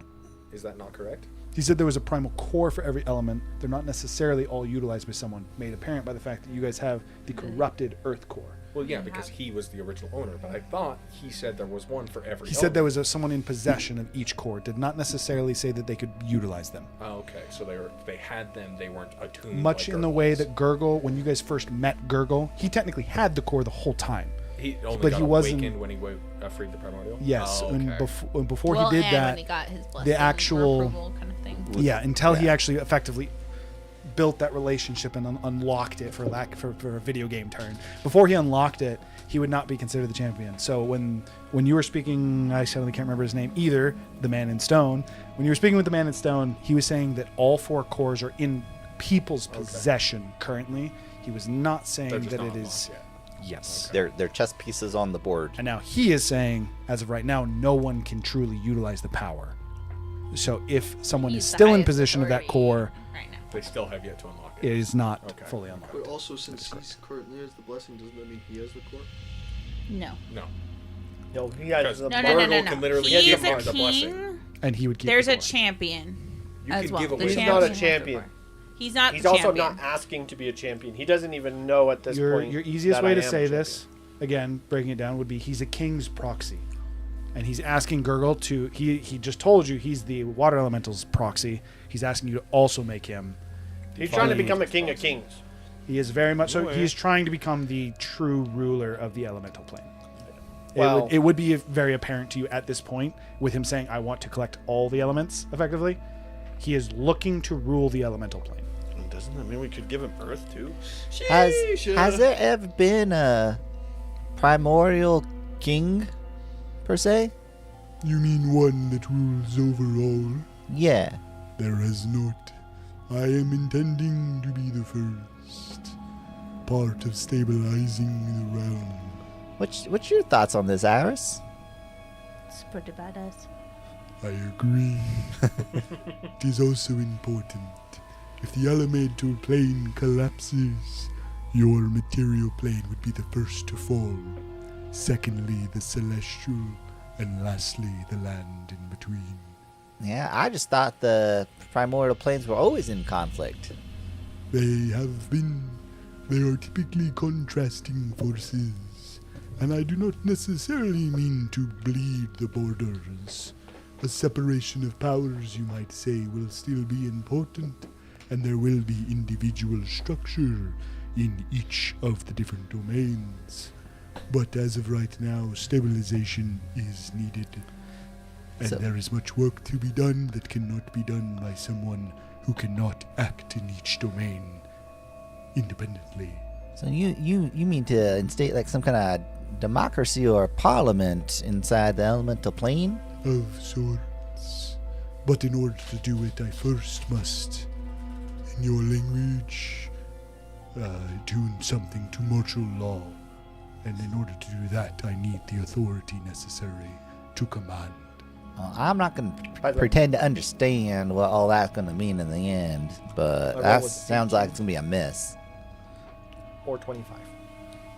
Is that not correct? He said there was a primal core for every element. They're not necessarily all utilized by someone, made apparent by the fact that you guys have the corrupted earth core. Well, yeah, because he was the original owner, but I thought he said there was one for every He said there element. was someone in possession of each core. Did not necessarily say that they could utilize them. Oh, okay, so they had them, they weren't attuned. Much like in the Gurgle way was. that Gurgle, when you guys first met Gurgle, he technically had the core the whole time. He only but got he wasn't- awakened when he freed the primordial? Yes, Oh, and okay. before well, he did and that, when he got his blessing or actual- approval kind of thing. yeah, until he Yeah. actually effectively built that relationship and unlocked it for a video game term. Before he unlocked it, he would not be considered the champion. So when you were speaking, I suddenly can't remember his name either, the Man in Stone. When you were speaking with the Man in Stone, he was saying that all 4 cores are in people's possession currently. He was not saying They're just that not it is. unlocked Yes. They're chess pieces on the board. And now he is saying, as of right now, no one can truly utilize the power. So if someone He's is the still in highest possession of that authority core, right now. They still have yet to unlock it it. is not Okay. fully unlocked. But also, since he's currently has the blessing, doesn't that mean he has the core? No. No. No, he has Because the No, Gurgle no, no, no, can no. literally He give is a him the blessing. king. And he would keep There's the a core. champion You as can well. give The away He's the not a champion has the champion. core. He's not He's the also champion. not asking to be a champion. He doesn't even know at this Your point. easiest that way I to am a say champion. this, again, breaking it down, would be he's a king's proxy. And he's asking Gurgle to, he just told you he's the water elemental's proxy. He's asking you to also make him. He's trying to the- become a king of kings. He is very much so. No way. He's trying to become the true ruler of the elemental plane. Well- it would be very apparent to you at this point with him saying, I want to collect all the elements, effectively. He is looking to rule the elemental plane. And doesn't that mean we could give him Earth too? Has there ever been a primordial king, per se? You mean one that rules over all? Yeah. There has not. I am intending to be the first. Part of stabilizing the realm. What's your thoughts on this, Iris? It's pretty badass. I agree. It is also important. If the elemental plane collapses, your material plane would be the first to fall. Secondly, the celestial, and lastly, the land in between. Yeah, I just thought the primordial planes were always in conflict. They have been. They are typically contrasting forces, and I do not necessarily mean to bleed the borders. A separation of powers, you might say, will still be important, and there will be individual structure in each of the different domains. But as of right now, stabilization is needed. And So- there is much work to be done that cannot be done by someone who cannot act in each domain independently. So you mean to instate like some kind of democracy or parliament inside the elemental plane? Of sorts. But in order to do it, I first must, in your language, tune something to martial law. And in order to do that, I need the authority necessary to command. I'm not going By to the way- pretend to understand what all that's going to mean in the end, but roll that with sounds like it's going to be a miss. Or 25.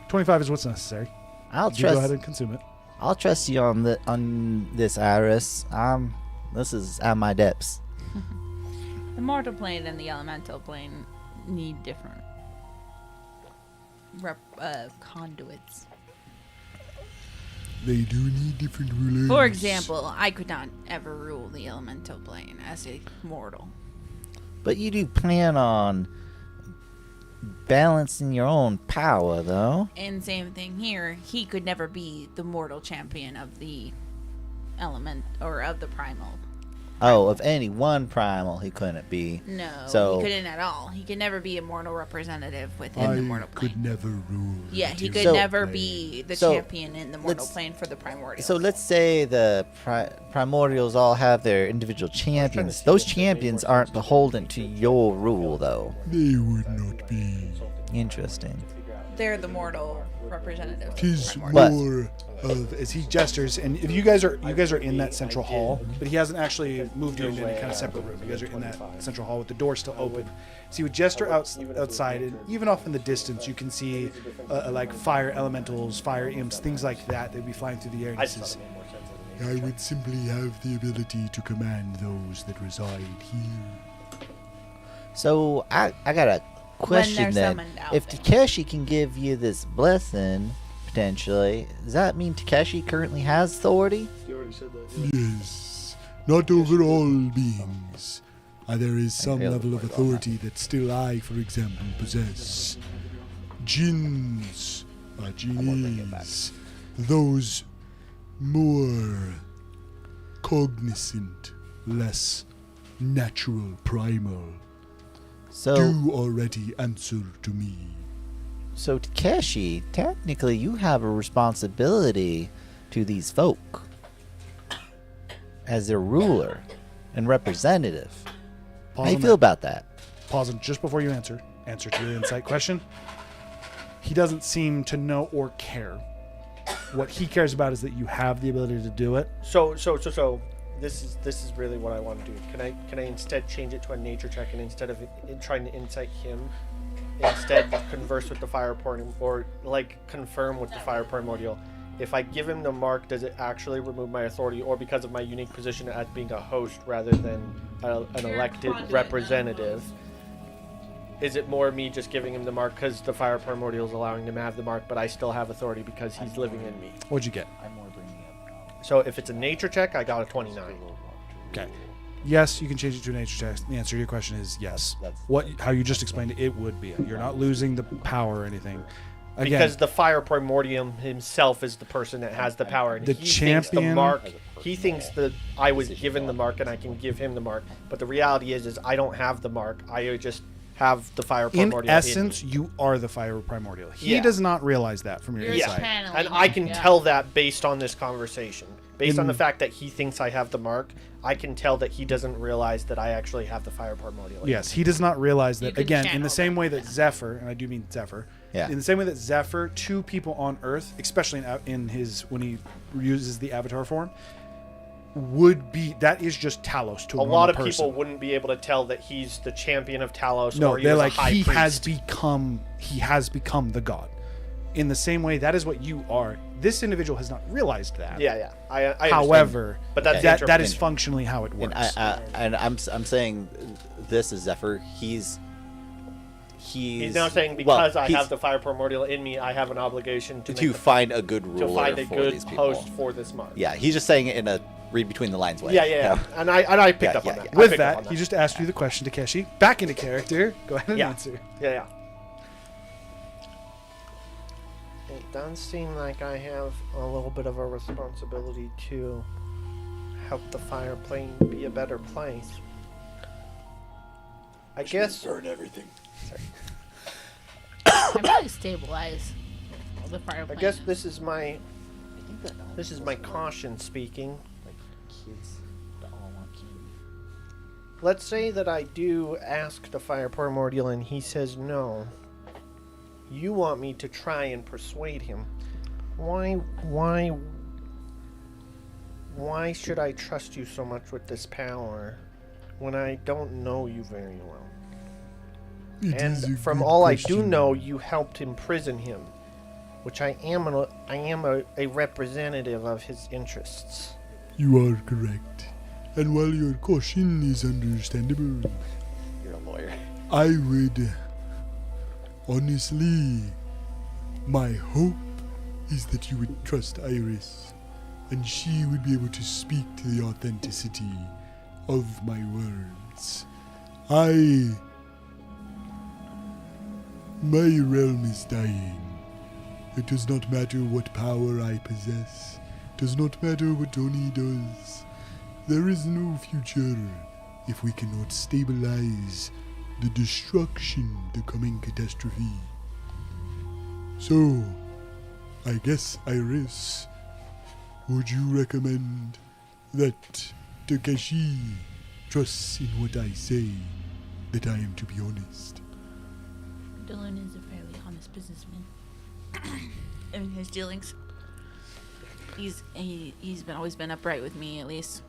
25 is what's necessary. I'll You go ahead trust. and consume it. I'll trust you on this, Iris. This is at my depths. The mortal plane and the elemental plane need different conduits. They do need different rulers. For example, I could not ever rule the elemental plane as a mortal. But you do plan on balancing your own power, though. And same thing here, he could never be the mortal champion of the element or of the primal. Oh, of any one primal, he couldn't be. No, So- he couldn't at all. He could never be a mortal representative within the I mortal plane. could never rule. Yeah, he the could So- never be the So, champion in the mortal let's- plane for the primordials. So let's say the primordials all have their individual champions. Those champions aren't beholden to your rule, though. They would not be. Interesting. they're the mortal representatives. of the Tis primordials. more Of as he gestures, and if you guys are in that central hall, but he hasn't actually moved you into any kind of separate room. You guys are in that central hall with the door still open. So you would gesture outside, and even off in the distance, you can see like fire elementals, fire imps, things like that. They'd be flying through the air. And I this just is- thought it made more sense than I would simply have the ability to command those that reside here. So I got a question they're then. summoned out If there. Takeshi can give you this blessing, potentially, does that mean Takeshi currently has authority? You already said that. Yes, not over all beings. There is some feel level of it. authority that still I, for example, possess. Jinns, genies, those more cognizant, less natural primal, So, do already answer to me. so Takeshi, technically, you have a responsibility to these folk as their ruler and representative. How Pause do you on feel that. about that? Pause on just before you answer to the insight question. He doesn't seem to know or care. What he cares about is that you have the ability to do it. So this is really what I want to do. Can I instead change it to a nature check, and instead of trying to insight him, instead converse with the fire primordial, or like confirm with the fire primordial? If I give him the mark, does it actually remove my authority, or because of my unique position as being a host rather than an elected representative? Is it more me just giving him the mark because the fire primordial is allowing him to have the mark, but I still have authority because he's living in me? What'd you get? So if it's a nature check, I got a 29. Okay. Yes, you can change it to a nature check. The answer to your question is yes. How you just explained it, it would be. You're not losing the power or anything. Again, Because the fire primordial himself is the person that has the power. And The he thinks the champion- mark. He thinks that I was given the mark and I can give him the mark. But the reality is I don't have the mark. I just have the fire in primordial. essence, me. you are the fire primordial. He Yeah. does not realize that from your You're insight. channeling And I him, can yeah. tell that based on this conversation. Based on the In- fact that he thinks I have the mark, I can tell that he doesn't realize that I actually have the fire primordial. in Yes, he does not realize You that. can Again, in channel the same that, way that yeah. Zephyr, and I do mean Zephyr, Yeah. in the same way that Zephyr, two people on Earth, especially in his when he uses the avatar form, would be that is just Talos to a A lot of normal person. people wouldn't be able to tell that he's the champion of Talos. No, or he they're was like a high he priest. has become the god. In the same way, that is what you are. This individual has not realized that. Yeah. I understand. However, but that's the that is interpretation. functionally how it And works. I'm saying this is Zephyr. He's now saying well, because I he's- have the fire primordial in me, I have an obligation to, to make find a good to ruler find a for good these people. host for this mark. Yeah, he's just saying it in a read between the lines way. Yeah. And I picked Yeah, up on yeah, that. yeah. I With picked up that, on he just asked you the question, Takeshi. Back into character. Go ahead and Yeah. answer. Yeah. It does seem like I have a little bit of a responsibility to help the fire plane be a better place. I guess. burn everything. I probably stabilize the fire I plane. guess this is my caution speaking. Let's say that I do ask the fire primordial and he says no. You want me to try and persuade him. Why should I trust you so much with this power when I don't know you very well? It is a And from good all I do question. know, you helped imprison him, which I am a representative of his interests. You are correct. And while your caution is understandable, You're a lawyer. I would honestly, my hope is that you would trust Iris, and she would be able to speak to the authenticity of my words. My realm is dying. It does not matter what power I possess. Does not matter what Oni does. there is no future if we cannot stabilize the destruction, the coming catastrophe. So, I guess, Iris, would you recommend that Takeshi trusts in what I say, that I am to be honest? Dylan is a fairly honest businessman. In his dealings. He's always been upright with me, at least.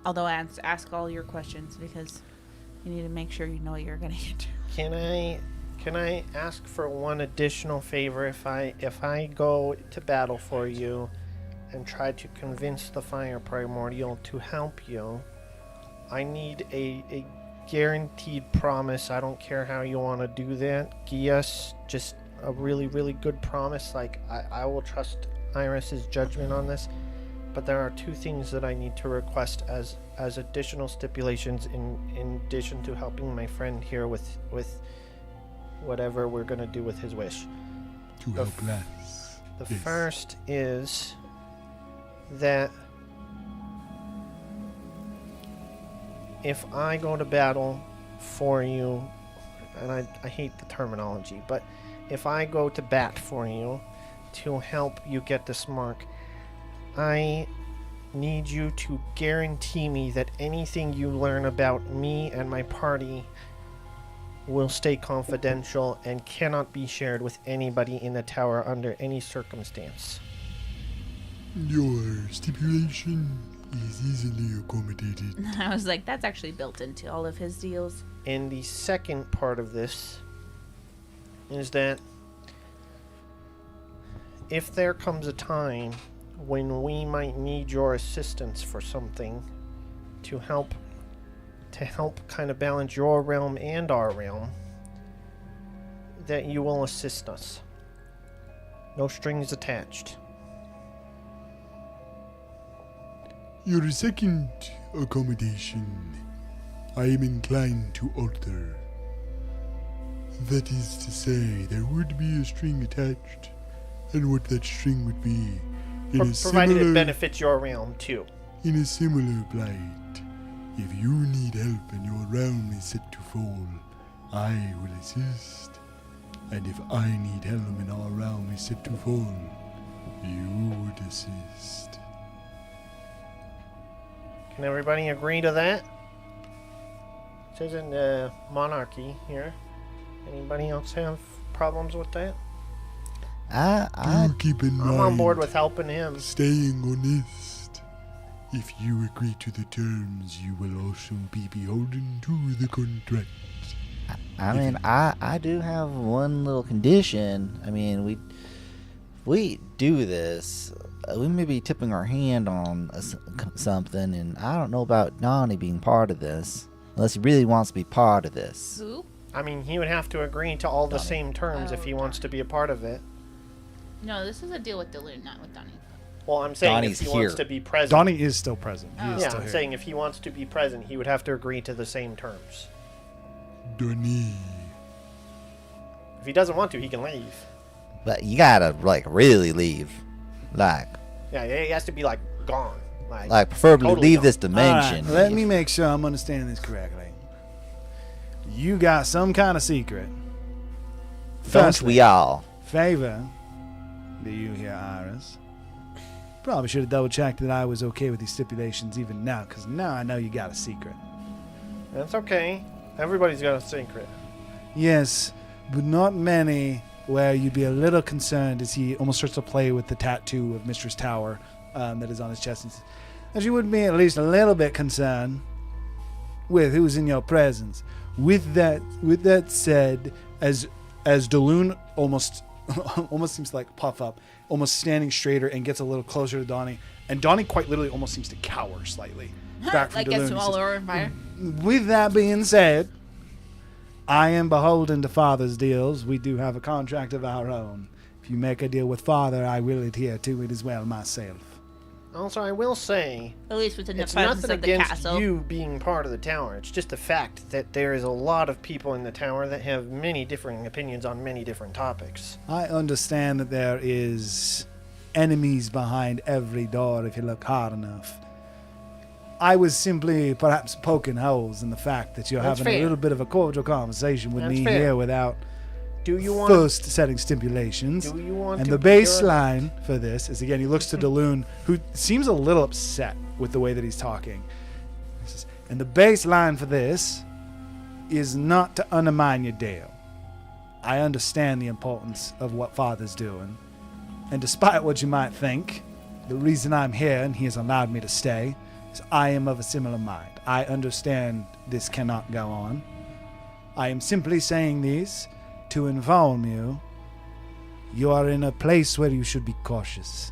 Although I ask all your questions because you need to make sure you know what you're gonna get. Can I ask for one additional favor if I go to battle for you and try to convince the Fire Primordial to help you? I need a guaranteed promise. I don't care how you want to do that. Gias, just a really, really good promise. Like, I will trust Iris's judgment on this. But there are two things that I need to request as additional stipulations in addition to helping my friend here with whatever we're going to do with his wish. To help us. The Yes. first is that if I go to battle for you, and I hate the terminology, but if I go to bat for you to help you get this mark, I need you to guarantee me that anything you learn about me and my party will stay confidential and cannot be shared with anybody in the tower under any circumstance. Your stipulation is easily accommodated. I was like, that's actually built into all of his deals. And the second part of this is that if there comes a time when we might need your assistance for something to help kind of balance your realm and our realm, that you will assist us. No strings attached. Your second accommodation, I am inclined to alter. That is to say, there would be a string attached, and what that string would be, Provided it benefits your realm too. in a similar plight. If you need help and your realm is set to fall, I will assist. And if I need help and our realm is set to fall, you would assist. Can everybody agree to that? It says in the monarchy here. Anybody else have problems with that? I Do keep in mind, I'm on board with helping him. staying honest. If you agree to the terms, you will also be beholden to the contract. I mean, I do have one little condition. I mean, we do this. We may be tipping our hand on something, and I don't know about Donnie being part of this, unless he really wants to be part of this. Who? I mean, he would have to agree to all the Donnie. same terms if he wants to be a part of it. No, this is a deal with Dylan, not with Donnie. Well, I'm saying Donnie's if he wants here. to be present. Donnie is still present. He is Yeah, still I'm here. saying if he wants to be present, he would have to agree to the same terms. Donnie. If he doesn't want to, he can leave. But you gotta, like, really leave. Like Yeah, he has to be, like, gone. preferably Totally leave gone. this All dimension. right, let me make sure I'm understanding this correctly. You got some kind of secret. Don't Firstly, we all? favor, do you hear, Iris? Probably should have double checked that I was okay with these stipulations even now, because now I know you got a secret. That's okay. Everybody's got a secret. Yes, but not many where you'd be a little concerned as he almost starts to play with the tattoo of Mistress Tower that is on his chest. He says, as you would be at least a little bit concerned with who's in your presence. With that said, as Daloon almost seems to like puff up, almost standing straighter and gets a little closer to Donnie, and Donnie quite literally almost seems to cower slightly back from Like Daloon. gets He him all says, over fire. with that being said, I am beholden to Father's deals. We do have a contract of our own. If you make a deal with Father, I will adhere to it as well myself. Also, I will say, At least within the it's presence nothing of the against castle. you being part of the tower. It's just the fact that there is a lot of people in the tower that have many differing opinions on many different topics. I understand that there is enemies behind every door if you look hard enough. I was simply perhaps poking holes in the fact that you're That's having a fair. little bit of a cordial conversation with That's me fair. here without Do you want? first setting stipulations. Do you want? And to the be your- baseline for this is, again, he looks to Daloon, who seems a little upset with the way that he's talking. He says, and the baseline for this is not to undermine your deal. I understand the importance of what Father's doing. And despite what you might think, the reason I'm here and he has allowed me to stay is I am of a similar mind. I understand this cannot go on. I am simply saying these to inform you, you are in a place where you should be cautious.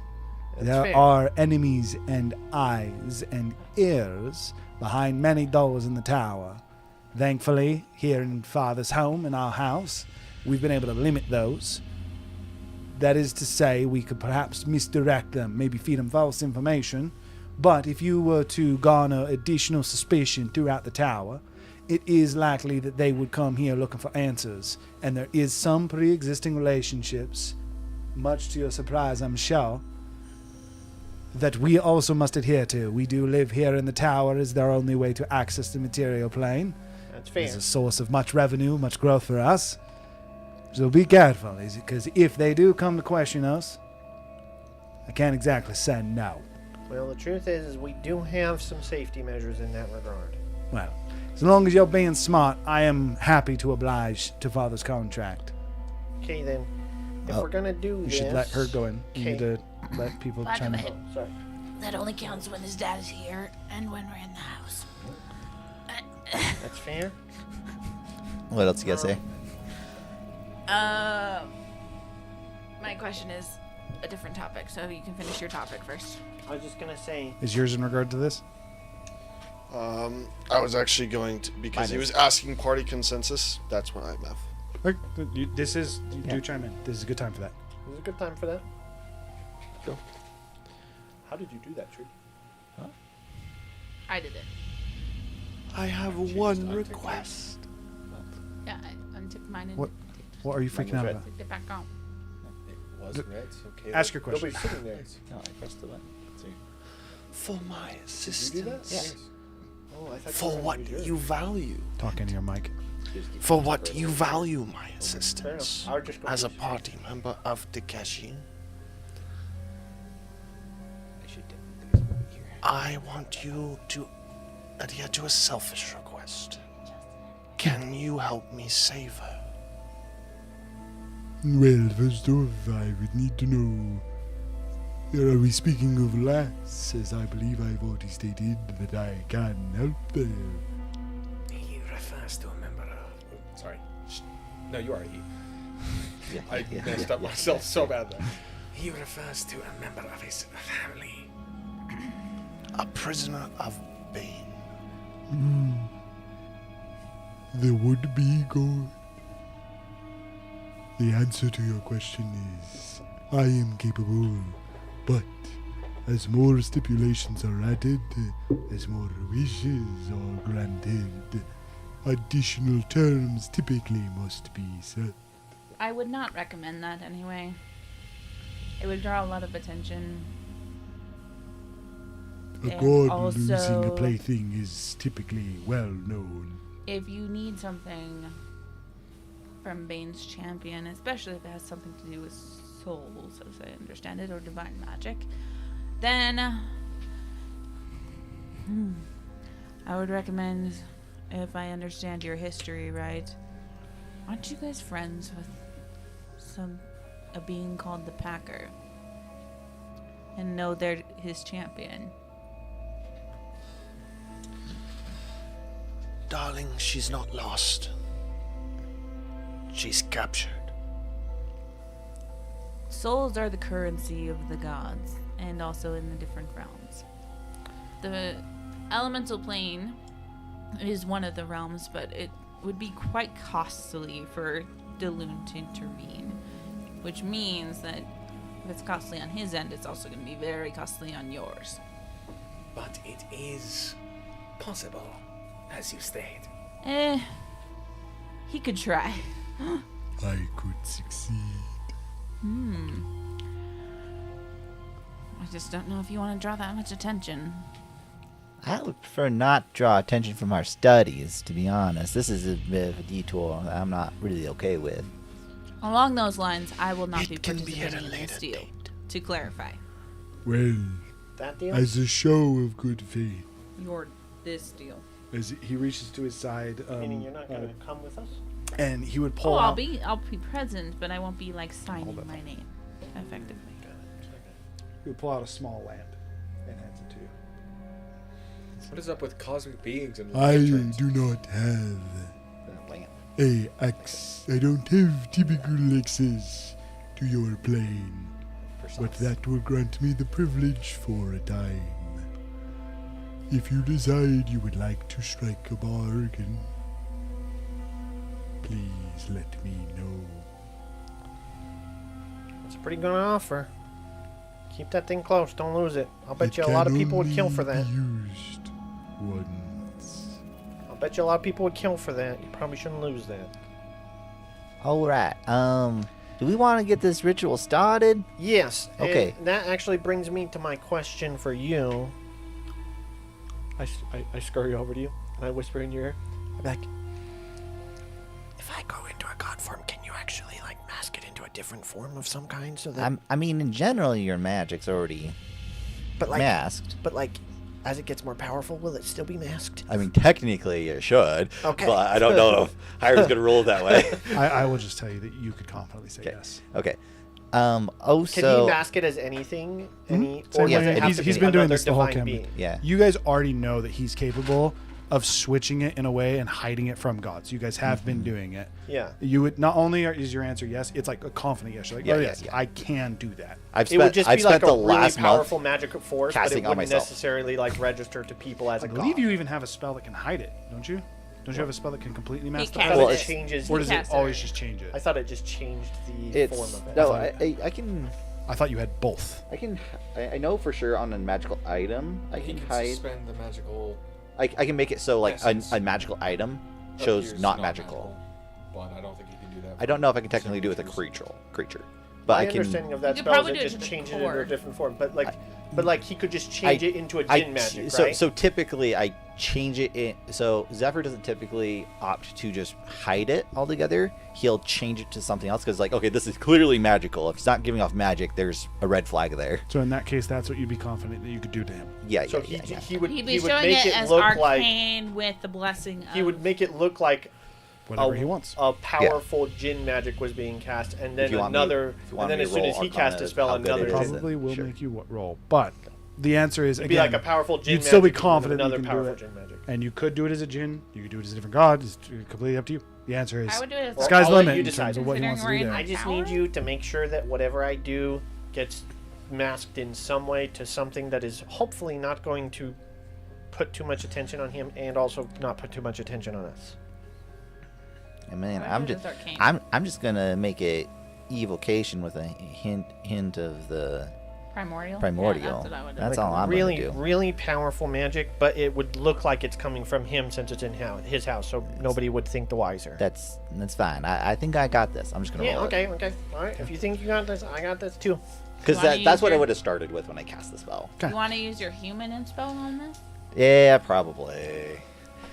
That's There fair. are enemies and eyes and ears behind many doors in the tower. Thankfully, here in Father's home, in our house, we've been able to limit those. That is to say, we could perhaps misdirect them, maybe feed them false information. But if you were to garner additional suspicion throughout the tower, it is likely that they would come here looking for answers. And there is some pre-existing relationships, much to your surprise, I'm sure, that we also must adhere to. We do live here in the tower as their only way to access the material plane. That's fair. It's a source of much revenue, much growth for us. So be careful, because if they do come to question us, I can't exactly say no. Well, the truth is we do have some safety measures in that regard. Well, as long as you're being smart, I am happy to oblige to Father's contract. Okay, then. If Oh. we're gonna do You this, should let her go in. You need Okay. to let people By the chime in. way, Oh, sorry. that only counts when his dad is here and when we're in the house. That's fair. What else you gotta say? My question is a different topic, so you can finish your topic first. I was just gonna say. Is yours in regard to this? I was actually going to, because he was asking party consensus. That's what I meant. Look, this is. You Yeah. do chime in. This is a good time for that. This is a good time for that. Go. How did you do that, Tree? I did it. I have one request. Yeah, I untipped mine and What? What are you freaking out about? tipped it back on. It was red, so okay. Ask your question. Nobody's sitting there. No, I pressed the button. See. For my Did you do that? assistance. Yes. Oh, I thought For were what gonna use you yours. value. Talk into your mic. For what you value my Fair assistance. enough. I would just go As a first. party member of Takeshi, I should definitely do this here. I want you to adhere to a selfish request. Can you help me save her? Well, first off, I would need to know. Are we speaking of Lass? As I believe I've already stated that I can help there. He refers to a member of. Sorry. No, you are he. Yeah, I yeah, messed yeah, up yeah. myself so bad there. He refers to a member of his family. A prisoner of Bane. The would be good. The answer to your question is I am capable, but as more stipulations are added, as more wishes are granted, additional terms typically must be set. I would not recommend that anyway. It would draw a lot of attention. A And god losing a also- plaything is typically well known. If you need something from Bane's champion, especially if it has something to do with souls, as I understand it, or divine magic, then I would recommend, if I understand your history right, aren't you guys friends with a being called the Packer? And know they're his champion. Darling, she's not lost. She's captured. Souls are the currency of the gods, and also in the different realms. The elemental plane is one of the realms, but it would be quite costly for Daloon to intervene, which means that if it's costly on his end, it's also going to be very costly on yours. But it is possible, as you state. He could try. I could succeed. I just don't know if you want to draw that much attention. I would prefer not draw attention from our studies, to be honest. This is a bit of a detour I'm not really okay with. Along those lines, I will not be It can be at a participating in later this deal. date. To clarify, Well, That deal? as a show of good faith, this deal. As he reaches to his side, Meaning you're not going to come with us? and he would pull Oh, out. I'll be present, but I won't be like signing my name, effectively. He would pull out a small lamp and hands it to you. What is up with cosmic beings and I lanterns? do not have Lamp. I don't have typical access to your plane, but that will grant me the privilege for a time. If you decide you would like to strike a bargain, please let me know. It's a pretty good offer. Keep that thing close. Don't lose it. I'll bet It you a lot of can people would kill only for that. be used once. I'll bet you a lot of people would kill for that. You probably shouldn't lose that. All right. Do we want to get this ritual started? Yes. Okay. And that actually brings me to my question for you. I scurry over to you and I whisper in your ear. I'm like, if I go into a god form, can you actually like mask it into a different form of some kind so that? I mean, in general, your magic's already But like, masked. but like, as it gets more powerful, will it still be masked? I mean, technically you should. Okay. But I don't know if Hiram's going to rule it that way. I will just tell you that you could confidently say yes. Okay. Can So he mask it as anything? Any? Same Or way. does it have He's- to he's be been doing another this the whole divine campaign. being? yeah. You guys already know that he's capable of switching it in a way and hiding it from gods. You guys have been doing it. Yeah. You would not only is your answer yes, it's like a confident yes. You're like, Yeah, oh yeah, yes, yeah. I can do that. I've It would spent, just I've be spent like a the really last powerful month magic force, but it casting on wouldn't myself. necessarily like register to people as I a believe god. you even have a spell that can hide it, don't you? Don't you have a spell that can completely mask the can't. I spell? thought Well, it it's- changes. Or does it cast it always already. just change it? I thought it just changed the form It's of it. no, thought- I can I thought you had both. I know for sure on a magical item I He can can hide. suspend the magical. I can make it so like Essence. a magical item shows appears not magical. But I don't think he can do that. I don't know if I can technically do it with a creature, but My I can. understanding of that You could spell is probably it do it just to the changes it into core. a different form. But like he could just change it into a I- djinn magic, so, right? So typically I change it in. So Zephyr doesn't typically opt to just hide it altogether. He'll change it to something else because like, okay, this is clearly magical. If it's not giving off magic, there's a red flag there. So in that case, that's what you'd be confident that you could do to him. Yeah, So yeah, yeah. he would He'd be he would showing make it it as look like arcane with the blessing of... he would make it look like Whatever he wants. a powerful djinn magic was being cast, and then If you want me- another, if you and want then me as to soon roll as he Arcana cast a as spell, how good another it is, djinn. then Probably will sure. make you roll, but the answer is It'd again, be like a powerful djinn you'd magic. still be and then confident you another can do powerful it. djinn magic. and you could do it as a djinn. You could do it as a different god. It's completely up to you. The answer is I would do it as Well, sky's I'll the let limit you in decide. terms of what he wants to do Considering we're there. in I just Tower? need you to make sure that whatever I do gets masked in some way to something that is hopefully not going to put too much attention on him, and also not put too much attention on us. I mean, I I'm would do just it as arcane. I'm just gonna make it evocation with a hint of the Primordial? primordial. Yeah, that's what I would do. That's Like all I'm really, gonna do. really powerful magic, but it would look like it's coming from him since it's in his house, so nobody would think the wiser. That's fine. I think I got this. I'm just gonna Yeah, roll okay. All right. If you think you got this, I got this too. Because You wanna that's use what I your- would have started with when I cast the spell. You want to use your human inspo on this? Yeah, probably.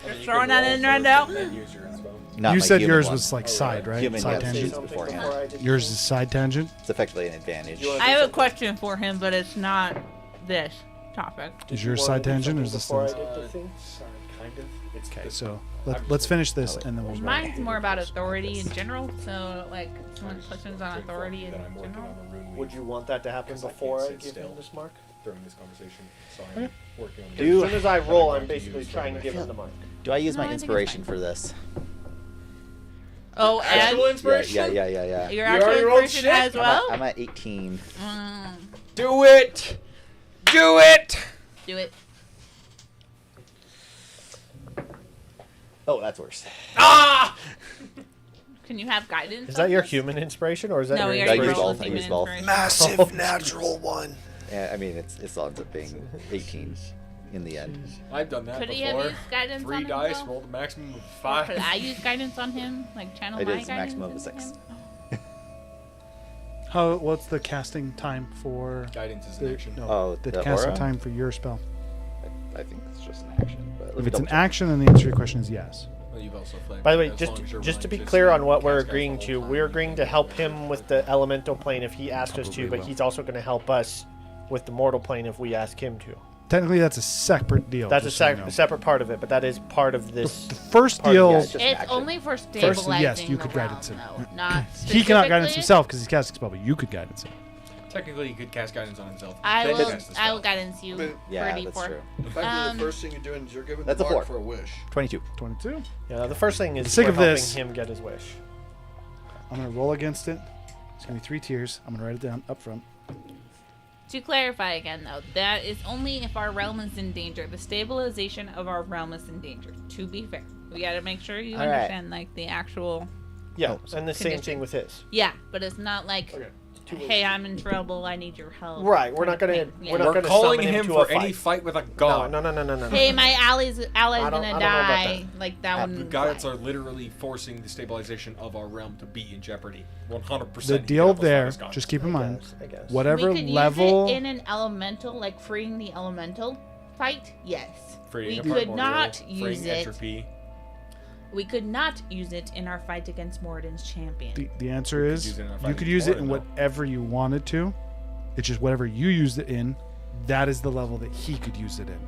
Just throwing that in right now. And use your inspo. Not You my said human yours one. was like side, right? Human, Side yeah, Say tangent. something. something before I did Yours you- is side tangent. It's effectively an advantage. You wanna I do have a something question for him, but it's not this topic. Is you yours wanna side do tangent or something is this before I thing? did the thing? Kind of. It's Okay, it's- so let's finish this and then we'll roll. Mine's more about authority in general, so like someone questions on authority in that I'm working general. on the rune Would you want that to happen 'Cause I can't before I sit give still. him this mark? during this conversation, so I'm working on. As soon as I roll, I'm basically trying to give him the mark. Do I use No, I my think it's inspiration fine. for this? Oh, Actual and inspiration. Yeah. your You actual already rolled inspiration shit? as well. I'm at 18. Mm, Do it. Do it. do it. Oh, that's worse. Ah! Can you have guidance? Is that on your this? human inspiration, or is that No, your we I already use rolled both, I human use both. inspiration. Massive natural one. Yeah, I mean, it ends up being 18 in the end. I've done that Could he before. have used guidance 3 on dice, himself? rolled a maximum of Or 5. could I use guidance on him? Like channel It my is a guidance maximum of into 6. him? What's the casting time for Guidance is the, an action. no, Oh, the the casting aura? time for your spell? I think it's just an action. But If it's an action, then the answer to your question is yes. Well, you've also flagged By the way, as long as you're just to be willing clear on stay what we're cast guys agreeing the to, whole we're time. agreeing to help him with the elemental plane if he asked us to, Probably but will. he's also going to help us with the mortal plane if we ask him to. Technically, that's a separate deal. That's a just so you know. separate part of it, but that is part of this. The first part of deal, the Just It's action. only for yes, stabilizing you the could realm, guidance him. though, not he cannot guidance specifically. himself because he's casting spell, but you could guidance him. Technically, he could cast guidance on himself. I Then will. cast the I spell. will guidance you. But- Yeah, for that's D4. true. Effectively, Um, the first thing you're doing is you're giving That's the a mark four. for a wish. 22. 22. Yeah, the first thing is For the sake we're of helping this- him get his wish. I'm going to roll against it. It's going to be 3 tiers. I'm going to write it down up front. To clarify again, though, that is only if our realm is in danger. The stabilization of our realm is in danger. To be fair, we got to make sure you All right. understand like the actual. Yeah, and the same Condition. thing with his. Yeah, but it's not like, Okay. hey, I'm in trouble. I need your help. Right, we're kind not of gonna. thing. We're Yeah. not We're gonna calling summon him to for a any fight with a No, god. no. Hey, my ally's I gonna don't know about die. Like that one. The gods are literally forcing the stabilization of our realm to be in jeopardy. 100%. The He can deal help us fight there, his gods. just keep in mind, I guess. whatever we could level. use it in an elemental, like freeing the elemental fight. Yes. Freeing a we could primordial, not freeing use it. entropy. We could not use it in our fight against Moradin's champion. The answer is use it in our you fight could use it in against Moradin, whatever you wanted to. It's just whatever you used it in, that is the level that he could use it in.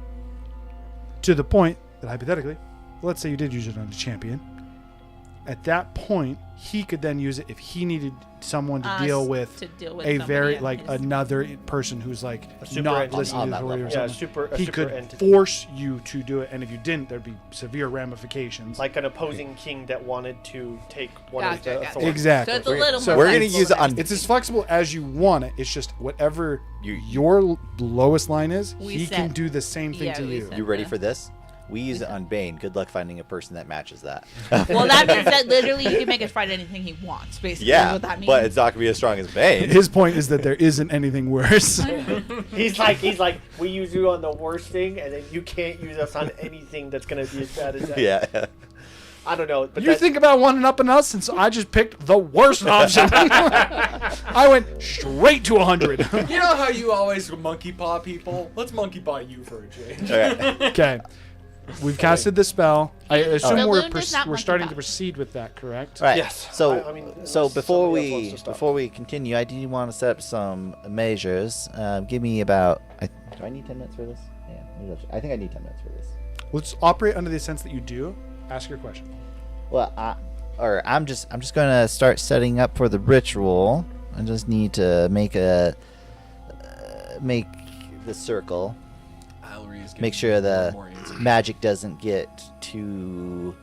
To the point that hypothetically, let's say you did use it on a champion. At that point, he could then use it if he needed someone to Us deal with to deal with a somebody very in like his- another person who's like A super not entity. listening On to that the story or level. Yeah, something. a He super could entity. force you to do it, and if you didn't, there'd be severe ramifications. Like an opposing king that wanted to take one Gotcha, of the gotcha. authorities. Exactly. So it's a little So more. We're gonna flexible use it than- on. It's as flexible as you want it. It's just whatever You- your lowest line is, We he can said- do the same thing yeah, to we you. said- You ready for this? We use it on Bane. Good luck finding a person that matches that. Well, that means that literally you can make us fight anything he wants. Basically, is yeah, what that means. but it's not gonna be as strong as Bane. His point is that there isn't anything worse. He's like, we use you on the worst thing, and then you can't use us on anything that's gonna be as bad as that. yeah. I don't know, but You think about one upping us, and so I just picked the worst option. I went straight to 100. You know how you always monkey paw people? Let's monkey paw you for a change. Okay. Okay. We've casted the spell. I assume The we're loon does not we're monkey starting paw. to proceed with that, correct? Right. Yes. So, I mean, so unless before somebody else wants we to stop. before we continue, I do want to set up some measures. Give me about. Do I need 10 minutes for this? Yeah. maybe I think I need 10 minutes for this. Let's operate under the sense that you do. Ask your question. Well, I'm just gonna start setting up for the ritual. I just need to make the circle. Make sure the magic doesn't get too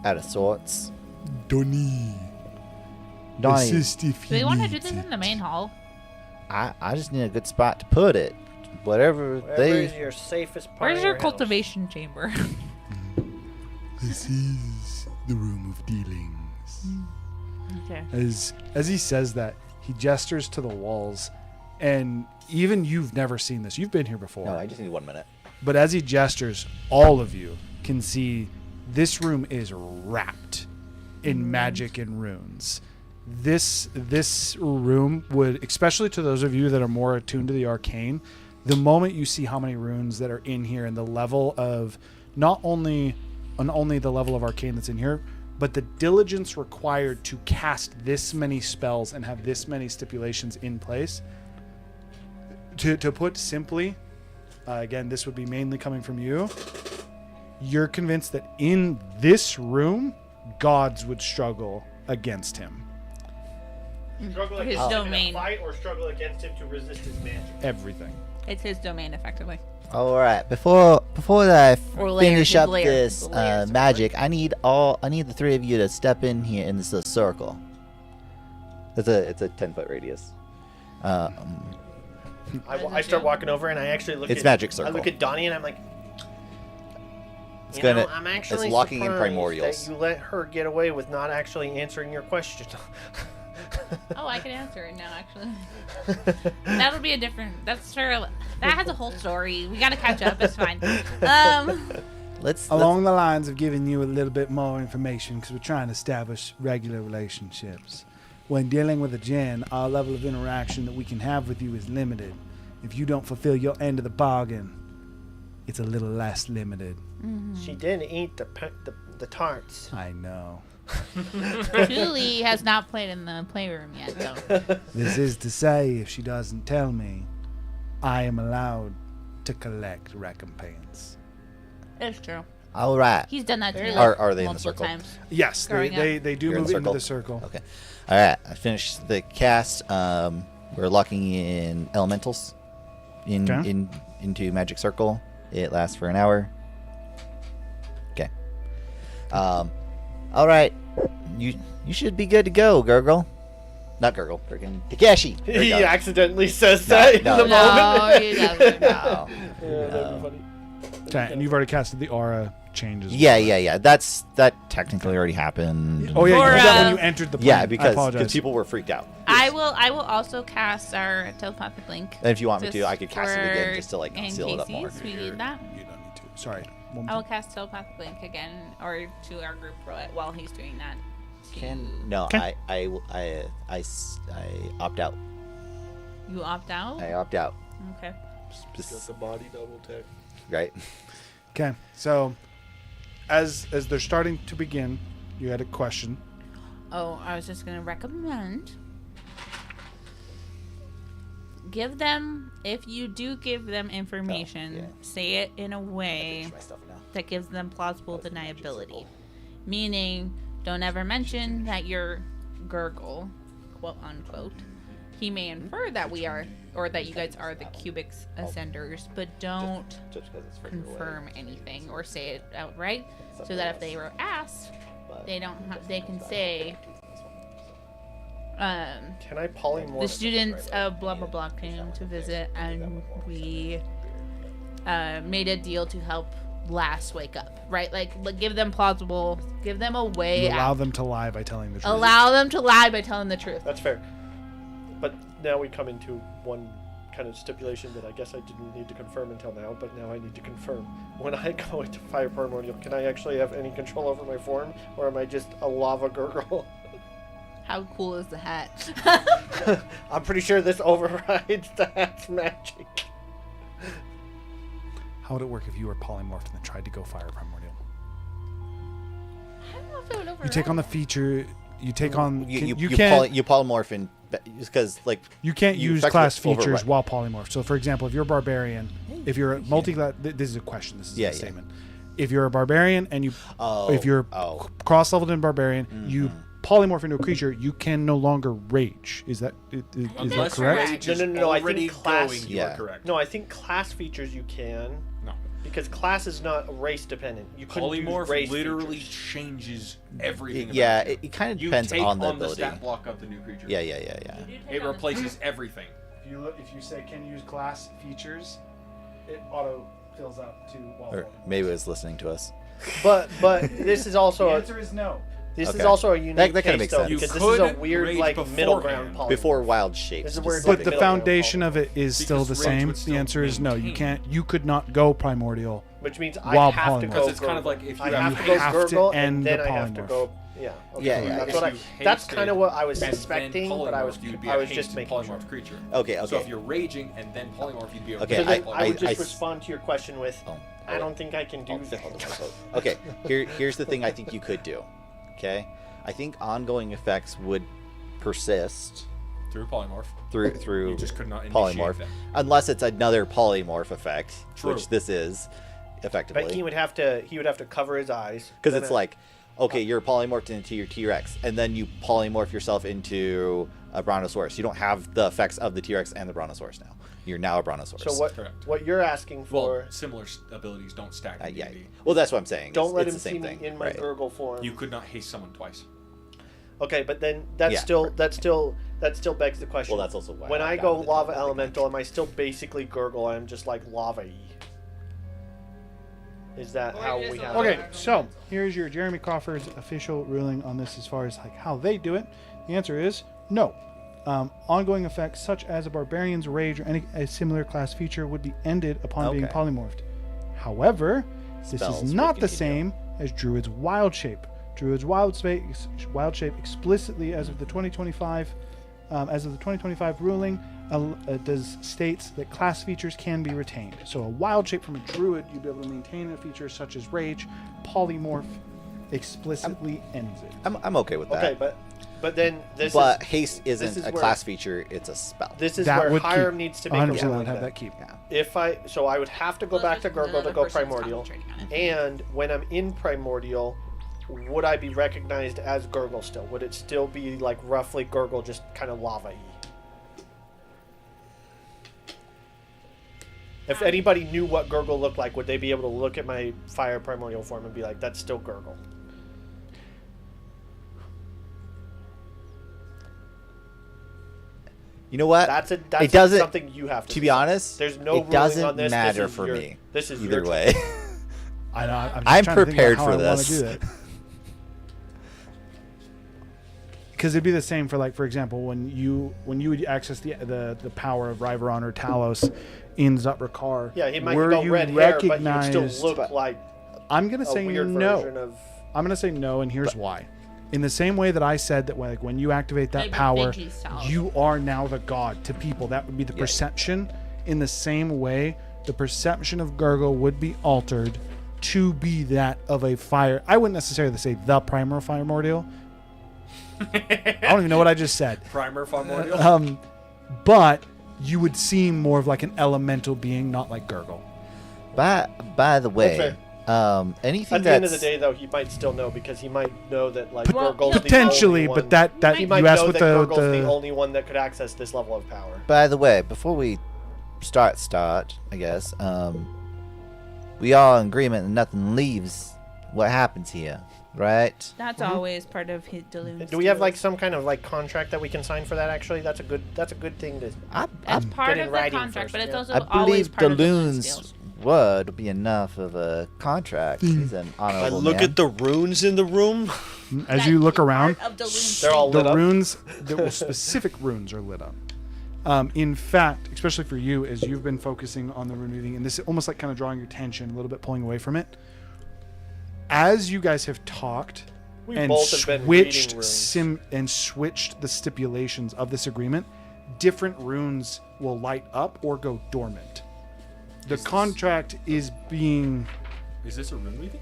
out of sorts. Donnie, Donnie, assist if Do we you want to need do this it. in the main hall? I just need a good spot to put it. Whatever Wherever they. is your safest part Where's of your house. cultivation chamber? This is the room of dealings. Okay. As he says that, he gestures to the walls, and even you've never seen this. You've been here before. No, I just need 1 minute. But as he gestures, all of you can see this room is wrapped in magic and runes. This room would, especially to those of you that are more attuned to the arcane, the moment you see how many runes that are in here and the level of not only the level of arcane that's in here, but the diligence required to cast this many spells and have this many stipulations in place. To put simply, again, this would be mainly coming from you. You're convinced that in this room, gods would struggle against him. Struggle His against him in a domain. fight or struggle against him to resist his magic. Everything. It's his domain, effectively. All right. Before I Or layer, finish his up layer, this the layers, magic, I need the three of you to step in here in this little circle. It's a 10-foot radius. I start walking over and I actually look It's at magic I circle. look at Donnie and I'm like, It's you gonna- know, I'm actually it's locking in surprised primordials. that you let her get away with not actually answering your question. Oh, I can answer it now, actually. That'll be a different. That's sure. That has a whole story. We gotta catch up. It's fine. Let's Along the lines of giving you a little bit more information, because we're trying to establish regular relationships. When dealing with a djinn, our level of interaction that we can have with you is limited. If you don't fulfill your end of the bargain, it's a little less limited. She didn't eat the tarts. I know. Julie has not played in the playroom yet, though. This is to say, if she doesn't tell me, I am allowed to collect recompense. It's true. All right. He's done that to me Are they in the multiple circle? times. Yes, Growing they do You're in move the into circle? the circle. Okay. All right. I finished the cast. We're locking in elementals Okay. into magic circle. It lasts for an hour. Okay. All right. You should be good to go, Gurgle. Not Gurgle. Freaking Takeshi. There He you go. accidentally says that in no, the no. moment. he doesn't. No. Yeah, that'd be funny. Okay, and you've already casted the aura changes. Yeah. That technically already happened. Oh yeah, you Or, did that when uh, you entered the plane. Yeah, I because apologize. people were freaked out. I will also cast our telepathic link. And if you want me just to, I could cast it again for just to like in seal it up more. cases we need that. You don't need to. Sorry. One I will more. cast telepathic link again, or to our group while he's doing that. No, Okay. I opt out. You opt out. I opt out. Okay. Got the body double tech. Right. Okay, so as they're starting to begin, you had a question. Oh, I was just gonna recommend. Give them, if you do give them information, yeah. say it in a way My stuff now. that gives them plausible deniability. Meaning, don't ever mention that you're Gurgle, quote unquote. He may infer that we are, or that you guys are the Cubix Ascenders, but don't Just because it's further away. confirm anything or say it outright, so that if they were asked, they don't they can say, Can I polymorph? the students of blah blah blah came to visit, and we made a deal to help Lass wake up, right? Like give them plausible, give them a way You allow out. them to lie by telling the truth. Allow them to lie by telling the truth. That's fair. But now we come into one kind of stipulation that I guess I didn't need to confirm until now, but now I need to confirm. When I go into fire primordial, can I actually have any control over my form, or am I just a lava gurgle? How cool is the hat? I'm pretty sure this overrides the hat's magic. How would it work if you were polymorphed and then tried to go fire primordial? I don't know if it would You take on the feature. You take on. You can't. you polymorph in because like You can't you use effectively class features override. while polymorph. So, for example, if you're a barbarian, if you're a multi-class, this is a question. This is Yeah, a yeah. statement. If you're a barbarian and you, Oh, if you're oh. cross-leveled in barbarian, you polymorph into a creature, you can no longer rage. Is that Unless correct? rage No, is no, no, I already think class- going, you Yeah. are correct. No, I think class features you can, No. because class is not race dependent. You couldn't use Polymorph race literally features. changes everything. yeah, about you. it kind of You depends take on the the ability. stat block of the new creature. Yeah. It replaces everything. If you say can use class features, it auto fills up to wall. Or maybe it was listening to us. But this is also a, is no. this is Okay. also a unique That kinda case makes though, sense. because You this is a could weird rage like middle beforehand. ground polymorph. Before wild shapes. This is where But the middle foundation ground of it is still Because the rage same. would The still answer is no. You maintain. can't. You could not go primordial. which means While I have to polymorph. go. Because it's kind of gurgle. like if you I have have to to go have to gurgle end and then the I have to polymorph. go. Yeah. Okay. Yeah, That's if what I. you That's hasted kind of what I was and then suspecting, but I was polymorphed, you'd be I a was just hasted making sure. polymorphed creature. Okay. So if Okay. you're raging and then polymorph, you'd be a Okay, So raging then I- I would just I s- respond to your question with, Oh. I don't think I can do that. Okay. Here's the thing. I think you could do. Okay. I think ongoing effects would persist through polymorph. through You just could not initiate polymorph, them. unless it's another polymorph effect, True. which this is, effectively. But he would have to cover his eyes Because Then it's I- like, okay, you're polymorphed into your T-Rex, and then you polymorph yourself into a Brontosaurus. You don't have the effects of the T-Rex and the Brontosaurus now. You're now a Brontosaurus. So Correct. what you're asking for? Well, similar abilities don't stack. In Yeah. D&D. Well, that's what I'm saying. don't let it's him the same see thing. me in my right. gurgle form. You could not haste someone twice. Okay, but then that Yeah. still begs the question. Well, that's also why when I I got go the lava topic. elemental, am I still basically gurgle? I'm just like lava-y. Is that how we have Okay, it? so here's your Jeremy Crawford's official ruling on this as far as like how they do it. The answer is no. Ongoing effects such as a barbarian's rage or any a similar class feature would be ended upon being Okay. polymorphed. However, this Spells is would not the continue. same as Druid's wild shape. Druid's wild shape explicitly as of the 2025 as of the 2025 ruling, does states that class features can be retained. So a wild shape from a druid, you'd be able to maintain a feature such as rage. Polymorph explicitly ends it. I'm okay with that. Okay, but then But haste isn't is a where- class feature; it's a spell. this is That where would Hiram keep. needs to make 100% a would ruling. have then. that keep. So I would have to go Well, back to there's Gurgle to another go person's primordial. concentrating on it. And when I'm in primordial, would I be recognized as Gurgle still? Would it still be like roughly Gurgle, just kind of lava-y? If anybody knew what Gurgle looked like, would they be able to look at my fire primordial form and be like, that's still Gurgle? You know what? That's it doesn't. something you have to To be decide. honest, There's no it ruling doesn't on this. matter This is for your- me. This is Either your way. I know. I'm I'm trying to think prepared about for how I wanna this. do that. Because it'd be the same for, like, for example, when you would access the power of Riveron or Talos in Zutrakar. Yeah, he might were go you red hair, but he would recognized- still look like I'm gonna a say weird no. version of. I'm gonna say no, and here's why. In the same way that I said that when you activate that Maybe power, Veggie style. you are now the god to people. That would be the perception. In the same way, the perception of Gurgle would be altered to be that of a fire. I wouldn't necessarily say the primordial. I don't even know what I just said. Primer primordial. But you would seem more of like an elemental being, not like Gurgle. By the way, anything At the end of that's the day, though, he might still know because he might know that like Well, Gurgle's the Potentially, only but one. that He you might asked know with that Gurgle's the only one that could access this level of power. by the way, before we start, I guess, we all in agreement that nothing leaves what happens here, right? That's always part of his delusions. Do we have like some kind of like contract that we can sign for that? Actually, that's a good thing to. That's part in of the writing contract, first, but it's yeah. also I always believe part of the Daloon's skills. word would be enough of a contract. He's an I honorable look man. at the runes in the room. As That you look is part around, of delusions. They're all lit the up. runes, specific runes are lit up. In fact, especially for you, as you've been focusing on the rune reading, and this is almost like kind of drawing your attention, a little bit pulling away from it. As you guys have talked We and both have been reading runes. switched the stipulations of this agreement, different runes will light up or go dormant. The contract is being Is this a rune weaving?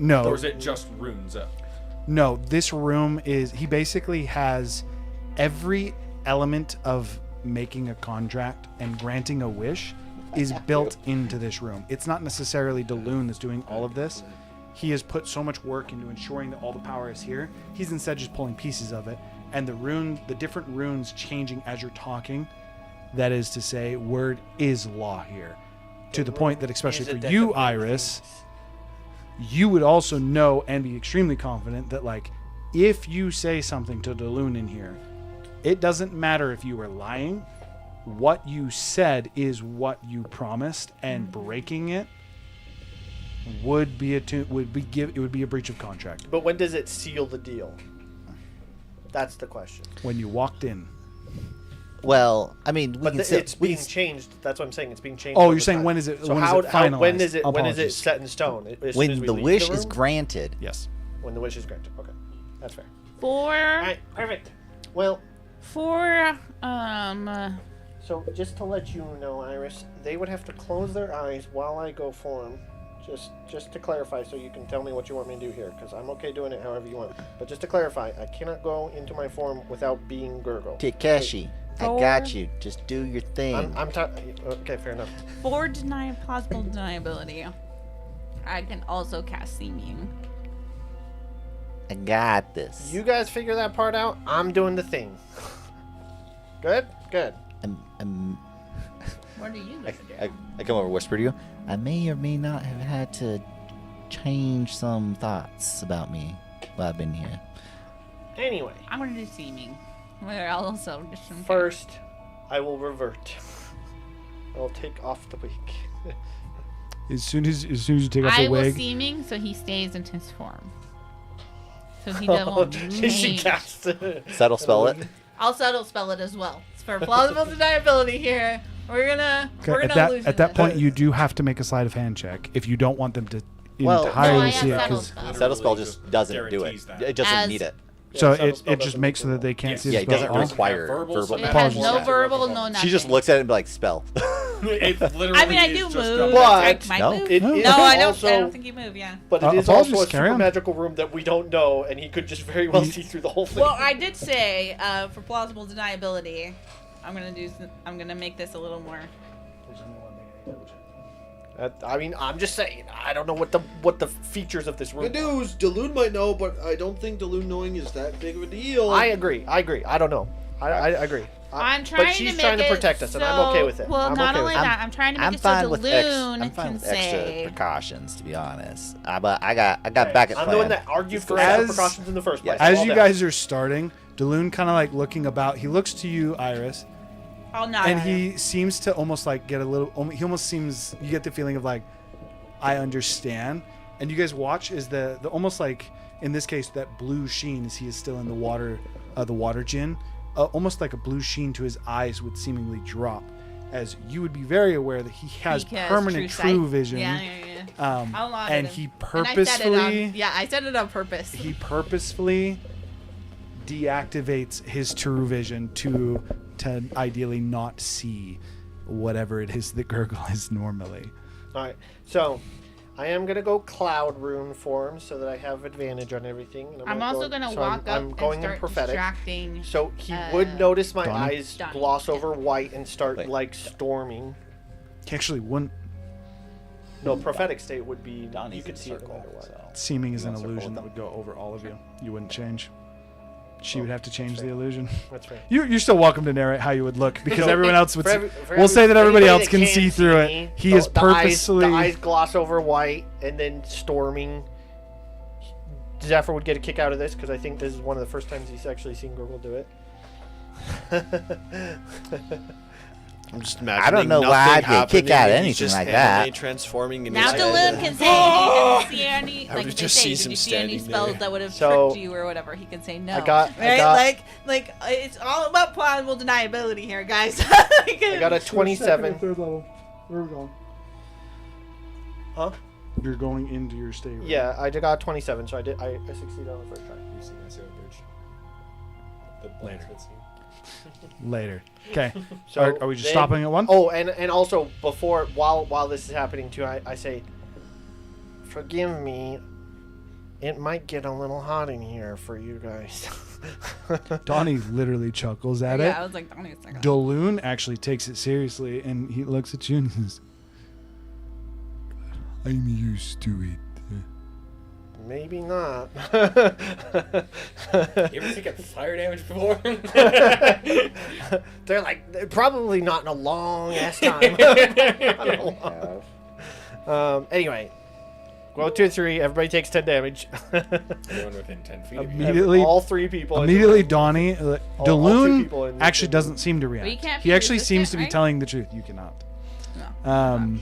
no. Or is it just runes up? No, this room is. He basically has every element of making a contract and granting a wish is built into this room. It's not necessarily Daloon that's doing all of this. He has put so much work into ensuring that all the power is here. He's instead just pulling pieces of it, and the different runes changing as you're talking. That is to say, word is law here, to the point that especially Is it for that you, the- Iris, you would also know and be extremely confident that, like, if you say something to Daloon in here, it doesn't matter if you were lying. What you said is what you promised, and breaking it would be it would be a breach of contract. But when does it seal the deal? That's the question. When you walked in. Well, I mean, we But can still, it's we being can, changed. That's what I'm saying. It's being changed. Oh, all you're the saying time. when is it- So when is how, it when finalized? is it? When is it Apologies. set in stone? As soon as when we the leave wish the is room? granted. Yes. When the wish is granted. Okay, that's fair. For All right, perfect. Well, so just to let you know, Iris, they would have to close their eyes while I go form. Just to clarify, so you can tell me what you want me to do here, because I'm okay doing it however you want. But just to clarify, I cannot go into my form without being Gurgle. Takeshi, I got you. Just do your thing. Okay, fair enough. for plausible deniability, I can also cast Seeming. I got this. You guys figure that part out. I'm doing the thing. Good. What are you gonna do? I come over and whisper to you. I may or may not have had to change some thoughts about me while I've been here. Anyway, I'm gonna do Seeming. We're also just first, I will revert. I will take off the wig. As soon as you take off I the will wig, Seeming so he stays in his form. So he doesn't she change. casts Settle spell it. I'll subtle spell it as well. It's for plausible deniability here. We're gonna lose at that this. point, you do have to make a sleight of hand check if you don't want them to Well, entirely No, I see it. have Because settle spell. Settle spell just doesn't do it. guarantees that. It doesn't As- need it. So subtle it spell just doesn't makes so that verbal. they can't Yes. see Yeah, the it doesn't spell. require verbal, verbal. so It that has Apologies. no Yeah. verbal, no nothing. She just looks at it and be like, spell. It literally I mean, I is do just move. a- But- My No. move? It No. is No, I don't. also, I don't think you move. Yeah. But it is apologies, also a carry super on. magical room that we don't know, and he could just very well see through the whole thing. Well, I did say for plausible deniability, I'm gonna make this a little more. I mean, I'm just saying. I don't know what the features of this room. Good news, Daloon might know, but I don't think Daloon knowing is that big of a deal. I agree. I don't know. I agree. I'm trying but she's to make trying to it protect us, and I'm so- okay with it. Well, I'm not okay only with it. that, I'm trying to make I'm it so fine with Daloon I'm fine can with extra say. precautions, to be honest. But I got backup I'm plan. the one that argued for As- extra precautions in the first place. As All you down. guys are starting, Daloon kind of like looking about. He looks to you, Iris, Oh no. and he seems to almost like get a little. He almost seems. You get the feeling of like, I understand. And you guys watch is the almost like in this case that blue sheen as he is still in the water gin, almost like a blue sheen to his eyes would seemingly drop, as you would be very aware that he has permanent true vision. Yeah. I'll nod And at he him. And I said it purposefully. I said it on purpose. He purposefully deactivates his true vision to ideally not see whatever it is that Gurgle is normally. All right. So, I am gonna go cloud rune form so that I have advantage on everything. And I'm also gonna so walk I'm up going and in start prophetic. distracting. So he would notice my Donnie? eyes Donnie, gloss yeah. over white and start Wait. like storming. He actually wouldn't. No, prophetic state would be Donnie's you could in see it no circle, matter what. so. Seeming is You an wanna circle illusion with that them? would go over all of you. You wouldn't change. She would have to change the illusion. That's fair. You're still welcome to narrate how you would look because So, everyone else would. for We'll say that everybody anybody else can see through me, it. He the- is the eyes- purposely. the eyes gloss over white and then storming. Zephyr would get a kick out of this because I think this is one of the first times he's actually seen Gurgle do it. I'm just imagining. I don't know why nothing I'd get a kick happening, out of and he's anything just like anime that. transforming in Now his Daloon head. can say if he can see any, I like would if they just say, see did him you see any standing spells there. that would have So, tricked you or whatever? He can say no. I got- Right? Like it's all about plausible deniability here, guys. I got a 27. Third level. Where are we going? Huh? You're going into your state. Right? Yeah, I got a 27, so I succeeded on the first try. You've seen that Sailor Bridge. The Later. that scene. Later. Okay. So Are we just then- stopping at one? Oh, and also while this is happening too, I say, forgive me. It might get a little hot in here for you guys. Donnie literally chuckles at yeah, it. I was like, don't even second. Daloon actually takes it seriously and he looks at you and he says, I'm used to it. Maybe not. You ever taken fire damage before? They're like, probably not in a long ass time. Not a long- Anyway, go 2 and 3. Everybody takes 10 damage. Everyone within 10 feet of you. Immediately- all 3 people. immediately Donnie, all 2 Daloon people in the actually room. doesn't seem to you react. can't He be actually seems to be resistant, right? telling the truth. You cannot. No.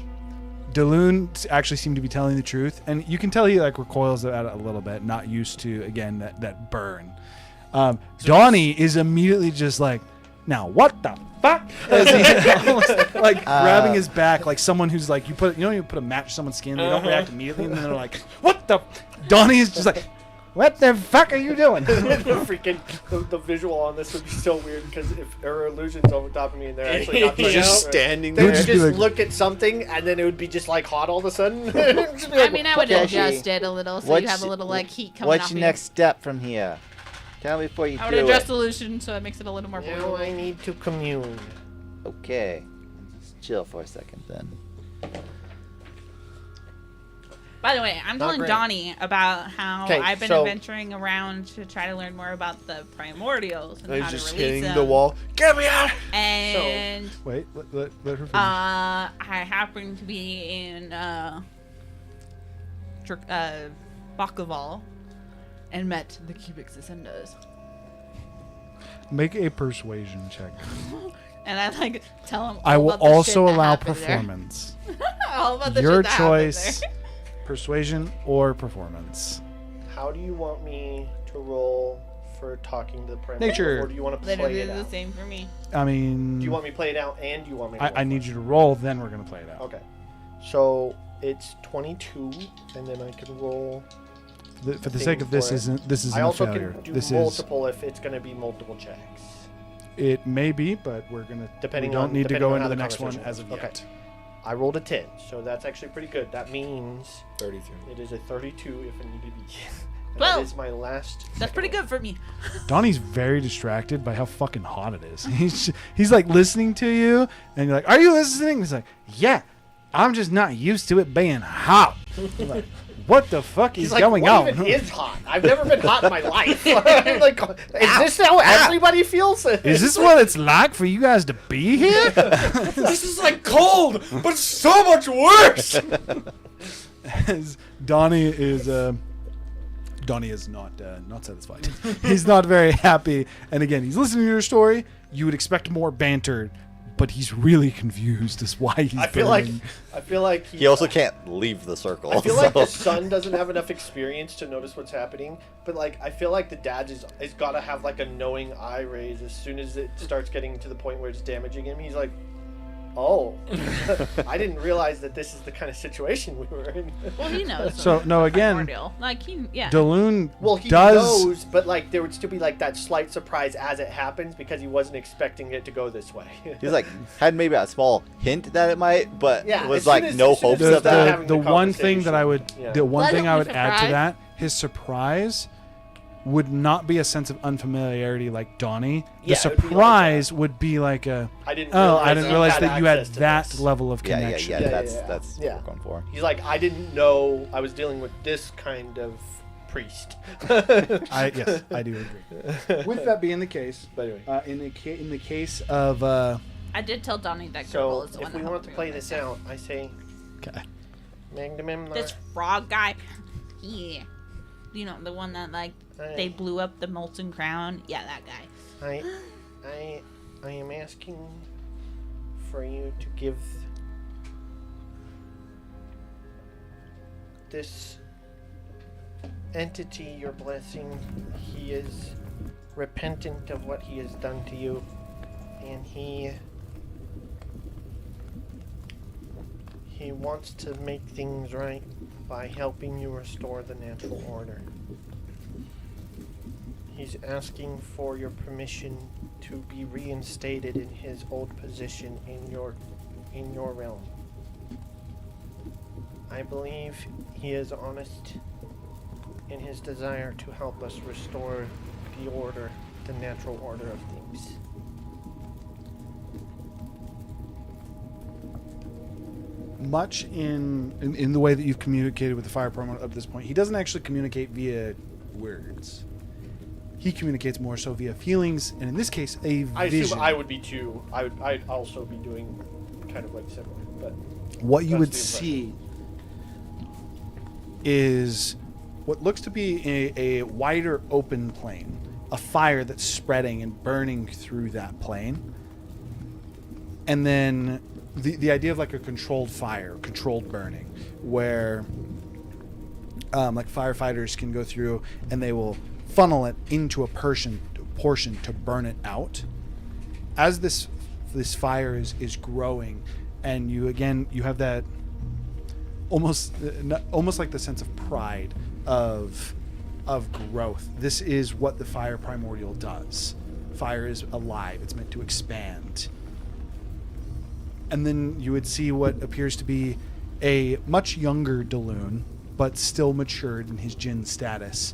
Daloon actually seemed to be telling the truth, and you can tell he like recoils at it a little bit, not used to again that burn. Donnie is immediately just like, now what the fuck? As he almost, like grabbing his back, like someone who's like you put a match to someone's skin, they don't react immediately, and then they're like, what the? Donnie is just like, what the fuck are you doing? the visual on this would be so weird because if there are illusions over top of me and they're actually not He's trying just to- standing They Would would there. just be just like- look at something and then it would be just like hot all of a sudden. Just be I like, mean, I would Okay. adjust it a little so you have a little like heat coming What's off your you. next step from here? Tell me before you I do would adjust it. the illusion so it makes it a little more now believable. I need to commune. Okay. Just chill for a second then. By the way, I'm Not telling great. Donnie about how 'Kay, I've been so- adventuring around to try to learn more about the primordials and He's how to just release hitting them. the wall. Get me out! And Wait, let her finish. I happened to be in Bakuval and met the Cubix Ascenders. Make a persuasion check. And I like tell him. I all will about the shit also that allow happened there. performance. All about the Your shit that happened choice, there. persuasion or performance. How do you want me to roll for talking to the primary? Nature. Or do you want to play Literally it the out? same for me. I mean, Do you want me to play it out and do you want me to roll I need first? you to roll, then we're gonna play it out. Okay. So it's 22 and then I can roll for the sake of this, this isn't I also a failure. can do This multiple if it's going to be multiple checks. It may be, but we're gonna. Depending we don't on- need to depending go on into how the the next one conversation as of goes. Okay. yet. I rolled a 10, so that's actually pretty good. That means 32. it is a 32 if it need to be. And Well, that is my last. That's pretty good for me. Donnie's very distracted by how fucking hot it is. He's like listening to you, and you're like, "Are you listening?" He's like, "Yeah, I'm just not used to it being hot." I'm like, what the fuck is He's like, going what on? even is hot? I've never been hot in my life. I'm like, is this how everybody feels? Is this what it's like for you guys to be here? This is like cold, but so much worse. As Donnie is not satisfied. He's not very happy. And again, he's listening to your story. You would expect more banter, but he's really confused as why he's. I feel like He also can't leave the circle. I feel like so- the son doesn't have enough experience to notice what's happening, but like I feel like the dad is got to have like a knowing eye raise as soon as it starts getting to the point where it's damaging him. He's like, "Oh, I didn't realize that this is the kind of situation we were in." Well, he knows. So, no, again, Primordial. Like yeah. Daloon Well, he does. knows, but like there would still be like that slight surprise as it happens because he wasn't expecting it to go this way. He's like, had maybe a small hint that it might, but Yeah, was as soon like as- no as soon as hopes we of start that. having The the one thing that I would, Yeah. the one thing I would Pleasantly add to surprised. that, his surprise would not be a sense of unfamiliarity like Donnie. The Yeah, it would be like surprise would be like a, I didn't. I didn't realize that you had access to that this. level of Yeah, connection. yeah. Yeah, That's yeah. that's Yeah. what we're going for. He's like, I didn't know I was dealing with this kind of priest. Yes, I do agree. With that being the case, But anyway. in the case of I did tell Donnie that Gurgle So is the one if we that want helped to me play with this it. out, I say, okay. Magnum. This frog guy. Yeah. You know, the one that like they blew up the molten crown. Yeah, that guy. I am asking for you to give this entity your blessing. He is repentant of what he has done to you, and he wants to make things right by helping you restore the natural order. He's asking for your permission to be reinstated in his old position in your realm. I believe he is honest in his desire to help us restore the order, the natural order of things. Much in the way that you've communicated with the fire promo up to this point, he doesn't actually communicate via words. He communicates more so via feelings, and in this case, a I vision. assume I would be too. I'd also be doing kind of like similar, but What you that's would the see is what looks to be a wider open plain, a fire that's spreading and burning through that plain, and then the idea of like a controlled fire, controlled burning, where like firefighters can go through and they will funnel it into a portion to burn it out. As this fire is growing, and you have that almost like the sense of pride of growth. This is what the fire primordial does. Fire is alive. It's meant to expand. And then you would see what appears to be a much younger Daloon, but still matured in his Jinn status,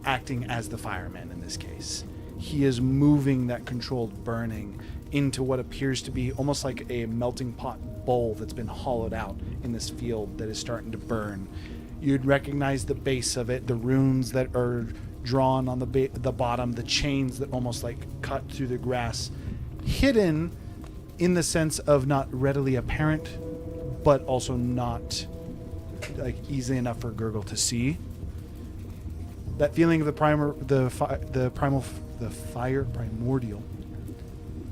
acting as the fireman in this case. He is moving that controlled burning into what appears to be almost like a melting pot bowl that's been hollowed out in this field that is starting to burn. You'd recognize the base of it, the runes that are drawn on the bottom, the chains that almost like cut through the grass, hidden in the sense of not readily apparent, but also not like easy enough for Gurgle to see. That feeling of the fire primordial,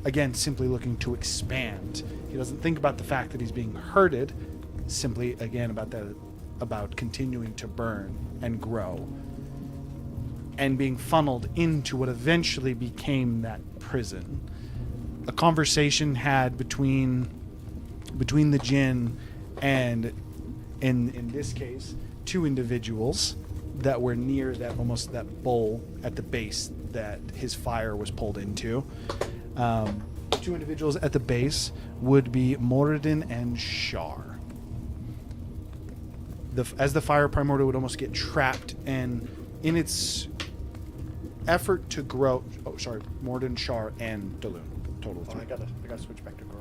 again, simply looking to expand. He doesn't think about the fact that he's being herded, simply again about continuing to burn and grow, and being funneled into what eventually became that prison. A conversation had between the Jinn and, in this case, two individuals that were near that almost that bowl at the base that his fire was pulled into. The two individuals at the base would be Moradin and Shar. As the fire primordial would almost get trapped, and in its effort to grow, Moradin, Shar, and Daloon. Total Oh, three. I gotta switch back to grow.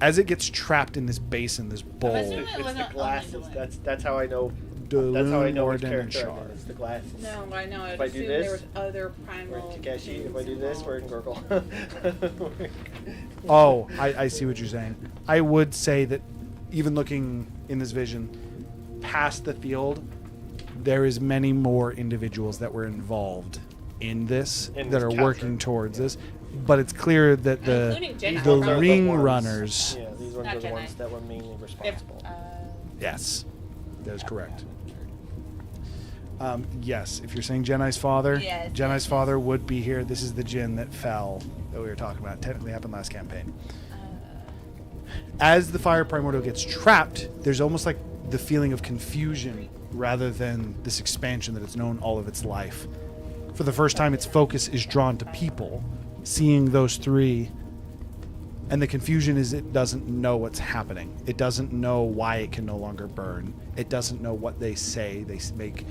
As it gets trapped in this basin, this bowl, assuming- It's It was the not glasses. only That's how I know. Daloon, That's how I know which Moradin, and character I'm Shar. in. It's the glasses. No, I know. If I I do assumed this, there was other We're primal. in Takeshi. If I do things this, we're in involved. Gurgle. Oh, I see what you're saying. I would say that even looking in this vision, past the field, there is many more individuals that were involved in this In that this are capture. working towards this. But it's clear that Including Jedi. the These ones are the ring ones- runners. Yeah, these ones Not are the Jedi. ones that were mainly If, responsible. Yes, that is correct. Yes, if you're saying Jedi's father, Yes, Jedi's yes, father would be here. This is the Jinn that fell that we were talking about. Technically happened last campaign. As the fire primordial gets trapped, there's almost like the feeling of confusion rather than this expansion that it's known all of its life. For the first time, its focus is drawn to people, seeing those three. And the confusion is it doesn't know what's happening. It doesn't know why it can no longer burn. It doesn't know what they say. They make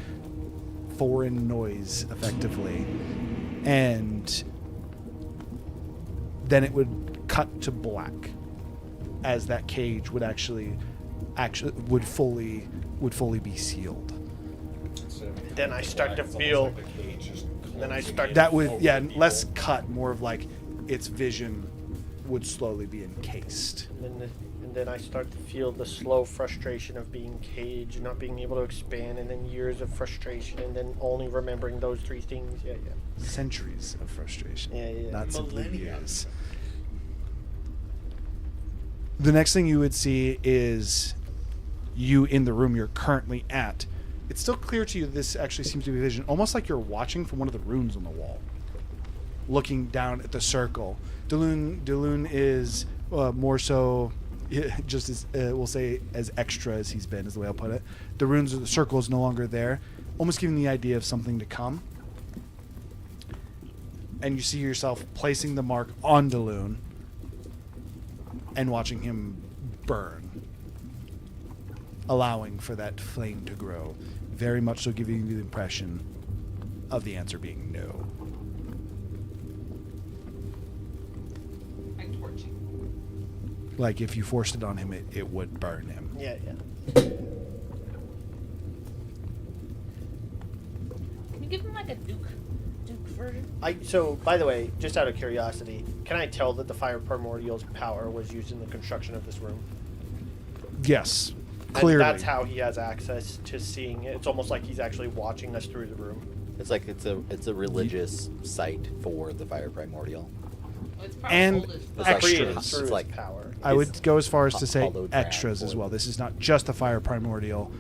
foreign noise, effectively. And then it would cut to black as that cage would actually would fully be sealed. Then I start to feel. Then I start. That would, yeah, less cut, more of like its vision would slowly be encased. And then I start to feel the slow frustration of being caged, not being able to expand, and then years of frustration, and then only remembering those three things. Yeah, yeah. Centuries of frustration. Yeah. Not simply Millennia. years. The next thing you would see is you in the room you're currently at. It's still clear to you this actually seems to be a vision, almost like you're watching from one of the runes on the wall, looking down at the circle. Daloon is more so, just as we'll say, as extra as he's been, is the way I'll put it. The runes of the circle is no longer there, almost giving the idea of something to come. And you see yourself placing the mark on Daloon and watching him burn, allowing for that flame to grow, very much so giving you the impression of the answer being no. I'm torching. Like if you forced it on him, it would burn him. Yeah. Can you give him like a Duke version? So, by the way, just out of curiosity, can I tell that the fire primordial's power was used in the construction of this room? Yes, And clearly. that's how he has access to seeing it. It's almost like he's actually watching us through the room. It's like it's a religious site for the fire primordial. Well, it's probably And old as It's fuck. like- Created it's through his like- power. I would go as far as to say Hollow drag extras as for well. it. This is not just the fire primordial.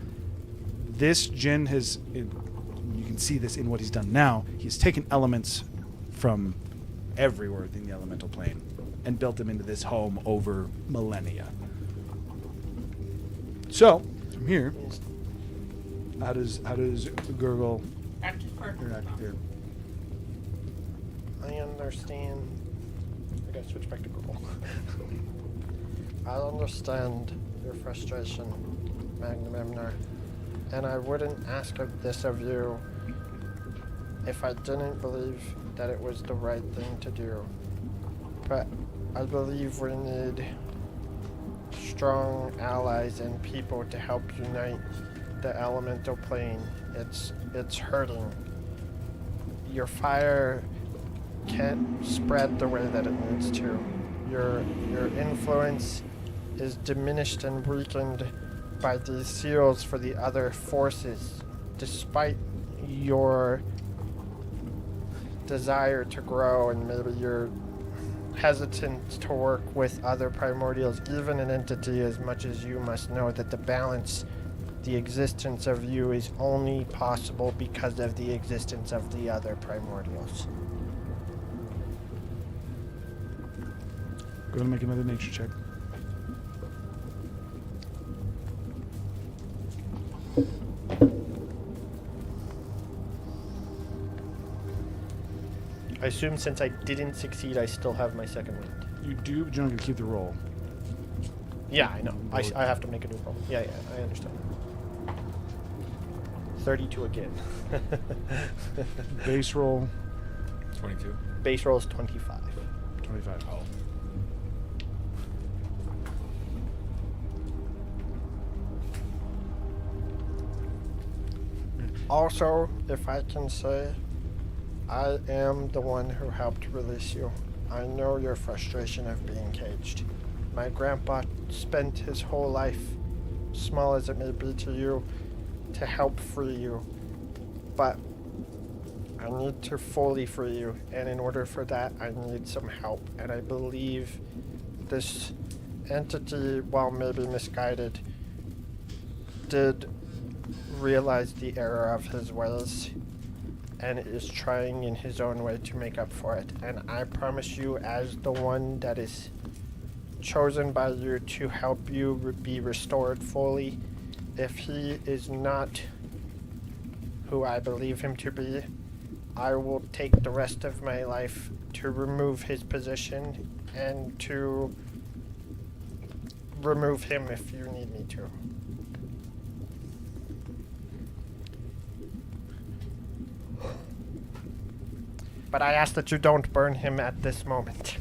This Jinn has, you can see this in what he's done now. He's taken elements from everywhere in the elemental plane and built them into this home over millennia. So, from here, how does Gurgle Act as part of interact it. here? I understand. I gotta switch back to Google. I understand your frustration, Magnamemner, and I wouldn't ask of this of you if I didn't believe that it was the right thing to do. But I believe we need strong allies and people to help unite the elemental plane. It's hurting. Your fire can't spread the way that it needs to. Your influence is diminished and weakened by these seals for the other forces, despite your desire to grow and maybe your hesitant to work with other primordials, even an entity as much as you must know that the balance, the existence of you is only possible because of the existence of the other primordials. Go ahead and make another nature check. I assume since I didn't succeed, I still have my second wind. You do, but you're not going to keep the roll. Yeah, I know. I have to make a new roll. Yeah, I understand. 32 again. Base roll, 22. Base roll is 25. 25. Oh. Also, if I can say, I am the one who helped release you. I know your frustration of being caged. My grandpa spent his whole life, small as it may be to you, to help free you. But I need to fully free you, and in order for that, I need some help. And I believe this entity, while maybe misguided, did realize the error of his ways and is trying in his own way to make up for it. And I promise you, as the one that is chosen by you to help you be restored fully, if he is not who I believe him to be, I will take the rest of my life to remove his position and to remove him if you need me to. But I ask that you don't burn him at this moment.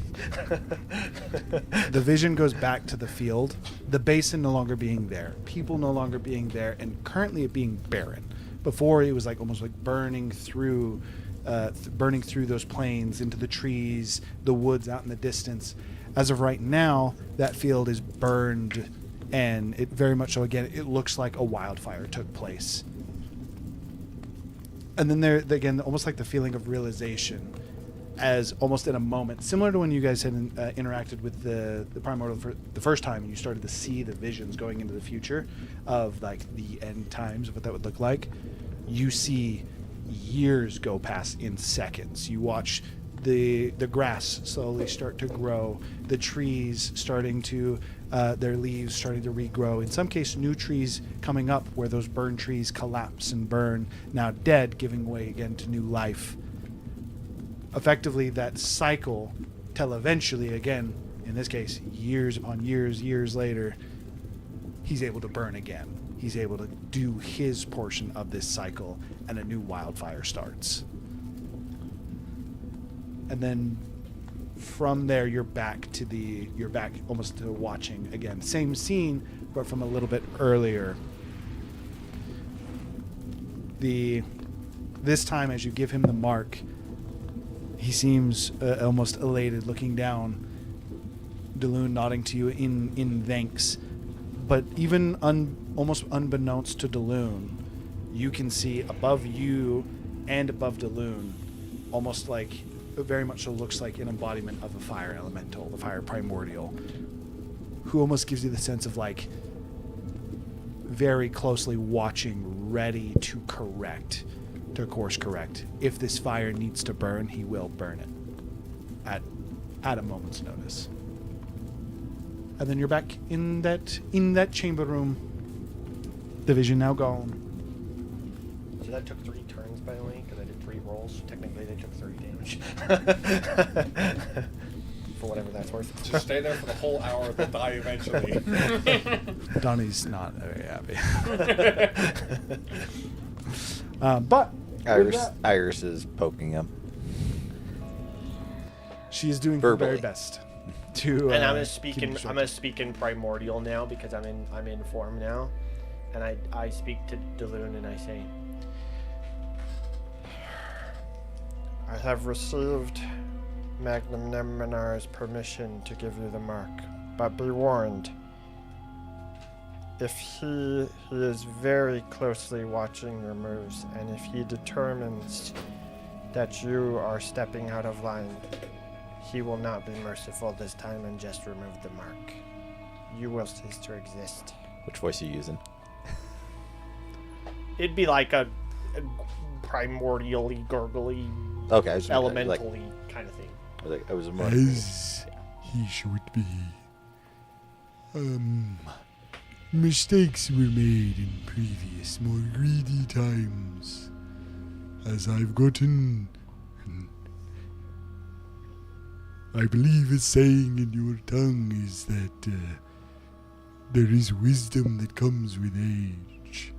The vision goes back to the field, the basin no longer being there, people no longer being there, and currently it being barren. Before it was like almost like burning through those plains into the trees, the woods out in the distance. As of right now, that field is burned, and it very much so, again, it looks like a wildfire took place. And then there, again, almost like the feeling of realization, as almost in a moment, similar to when you guys had interacted with the primordial for the first time, and you started to see the visions going into the future of like the end times of what that would look like. You see years go past in seconds. You watch the grass slowly start to grow, the trees starting to their leaves starting to regrow. In some cases, new trees coming up where those burned trees collapse and burn, now dead, giving way again to new life. Effectively, that cycle till eventually, again, in this case, years upon years, years later, he's able to burn again. He's able to do his portion of this cycle, and a new wildfire starts. And then from there, you're back almost to watching again. Same scene, but from a little bit earlier. This time, as you give him the mark, he seems almost elated, looking down. Daloon nodding to you in thanks. But even almost unbeknownst to Daloon, you can see above you and above Daloon, almost like, very much so looks like an embodiment of a fire elemental, the fire primordial, who almost gives you the sense of like very closely watching, ready to course correct. If this fire needs to burn, he will burn it at a moment's notice. And then you're back in that chamber room. The vision now gone. So that took 3 turns, by the way, because I did 3 rolls. Technically, they took 30 damage. For whatever that's worth. Just stay there for the whole hour, they'll die eventually. Donnie's not very happy. But Iris is poking him. She is doing her Verbally. very best to. And I'm keep it short. gonna speak in primordial now because I'm in form now, and I speak to Daloon and I say, I have received Magnum Neminar's permission to give you the mark, but be warned. If he is very closely watching your moves, and if he determines that you are stepping out of line, he will not be merciful this time and just remove the mark. You will cease to exist. Which voice are you using? It'd be like a primordially, gurgly, Okay, I was elementally kind of thing. I was more. As he should be. Mistakes were made in previous, more greedy times. As I've gotten I believe a saying in your tongue is that there is wisdom that comes with age.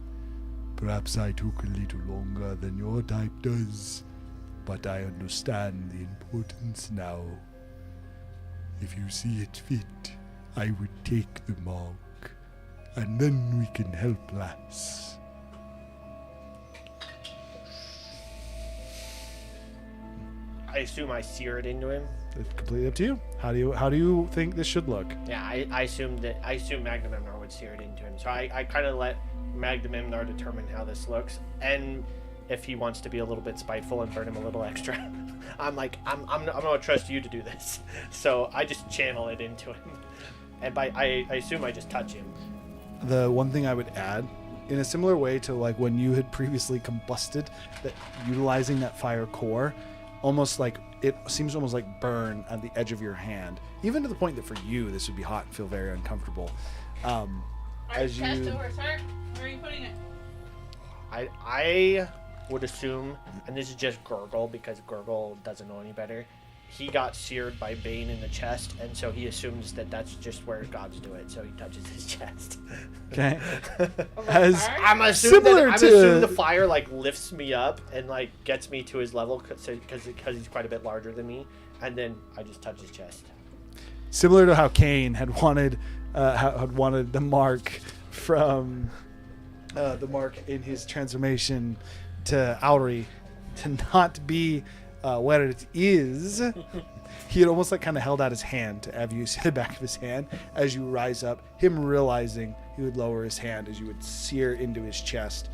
Perhaps I took a little longer than your type does, but I understand the importance now. If you see it fit, I would take the mark, and then we can help Lass. I assume I sear it into him. It's completely up to you. How do you think this should look? Yeah, I assume Magnum Emnar would sear it into him. So I kind of let Magnum Emnar determine how this looks, and if he wants to be a little bit spiteful and burn him a little extra, I'm gonna trust you to do this. So I just channel it into him, and I assume I just touch him. The one thing I would add, in a similar way to like when you had previously combusted, that utilizing that fire core, almost like it seems almost like burn at the edge of your hand, even to the point that for you this would be hot and feel very uncomfortable. As you over, sir. Where are you putting it? I would assume, and this is just Gurgle because Gurgle doesn't know any better, he got seared by Bane in the chest, and so he assumes that that's just where gods do it, so he touches his chest. okay, as I'm assuming similar to the fire like lifts me up and like gets me to his level because he's quite a bit larger than me, and then I just touch his chest. Similar to how Cain had wanted the mark from the mark in his transformation to Auri to not be what it is. He had almost like kind of held out his hand to have you see the back of his hand as you rise up. Him realizing he would lower his hand as you would sear into his chest.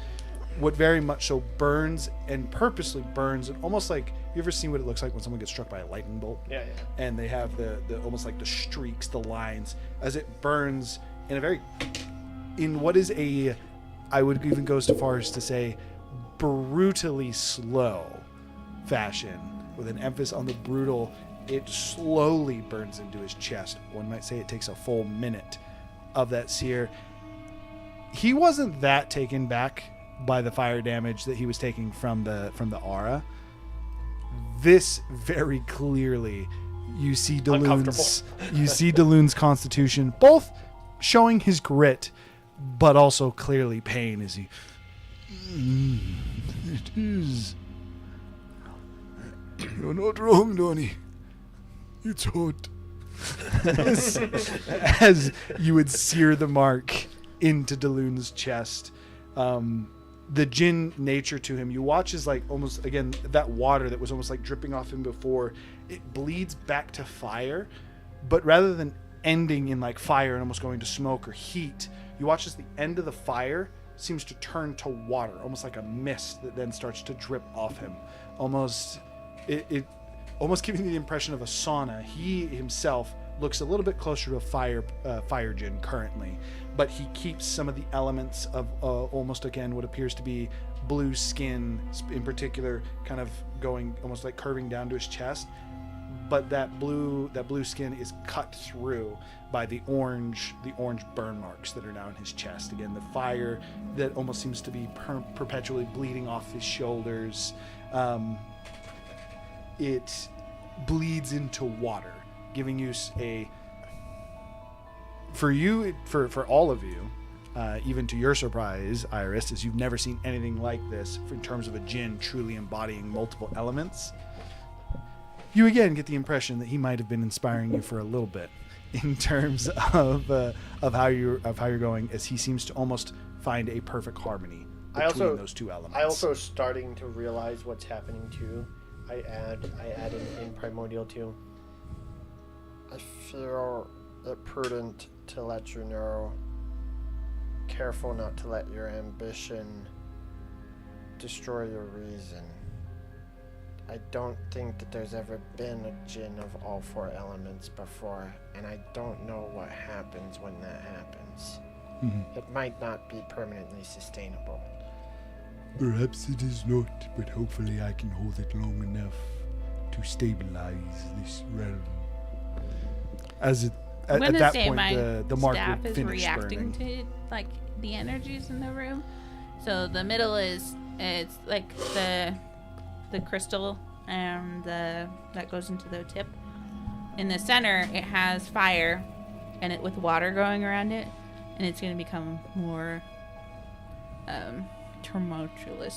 What very much so burns and purposely burns, and almost like, you ever seen what it looks like when someone gets struck by a lightning bolt? Yeah. And they have the almost like the streaks, the lines, as it burns in what is a, I would even go so far as to say, brutally slow fashion, with an emphasis on the brutal. It slowly burns into his chest. One might say it takes a full minute of that sear. He wasn't that taken back by the fire damage that he was taking from the aura. This very clearly, you see Daloon's constitution both showing his grit, but also clearly pain as he. It is. You're not wrong, Donnie. It's hot. as you would sear the mark into Daloon's chest. The Jinn nature to him, you watch as like almost, again, that water that was almost like dripping off him before, it bleeds back to fire, but rather than ending in like fire and almost going to smoke or heat, you watch as the end of the fire seems to turn to water, almost like a mist that then starts to drip off him. Almost giving you the impression of a sauna. He himself looks a little bit closer to a fire djinn currently, but he keeps some of the elements of almost, again, what appears to be blue skin in particular, kind of going almost like curving down to his chest, but that blue skin is cut through by the orange burn marks that are now in his chest. Again, the fire that almost seems to be perpetually bleeding off his shoulders. It bleeds into water, giving you for all of you, even to your surprise, Iris, as you've never seen anything like this in terms of a djinn truly embodying multiple elements. You again get the impression that he might have been inspiring you for a little bit in terms of how you're going, as he seems to almost find a perfect harmony between those two elements. I also starting to realize what's happening too. I add in Primordial too. I feel it prudent to let you know. Careful not to let your ambition destroy your reason. I don't think that there's ever been a djinn of all four elements before, and I don't know what happens when that happens. Mm-hmm. It might not be permanently sustainable. Perhaps it is not, but hopefully I can hold it long enough to stabilize this realm. As it, at I'm gonna that say point, my the mark staff would is finish reacting burning. to like the energies in the room. So the middle it's like the crystal that goes into the tip. in the center, it has fire, and it with water going around it, and it's going to become more tumultuous,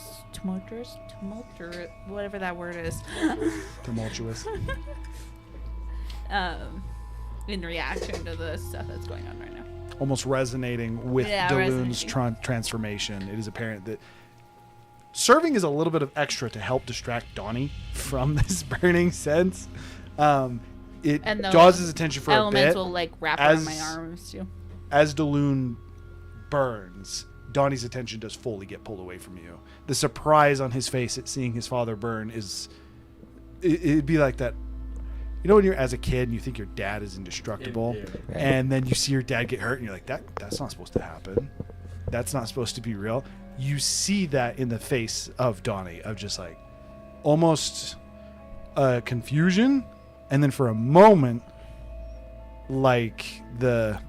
whatever that word is. Tumultuous. In reaction to the stuff that's going on right now. Almost resonating with Daloon's transformation. It is apparent that serving is a little bit of extra to help distract Donnie from this burning sense. It draws his attention for a bit. Elements will like wrap around my arms too. As Daloon burns, Donnie's attention does fully get pulled away from you. The surprise on his face at seeing his father burn is... It'd be like that... You know when you're as a kid and you think your dad is indestructible, and then you see your dad get hurt and you're like, that's not supposed to happen. That's not supposed to be real. You see that in the face of Donnie, of just like almost confusion, and then for a moment, like the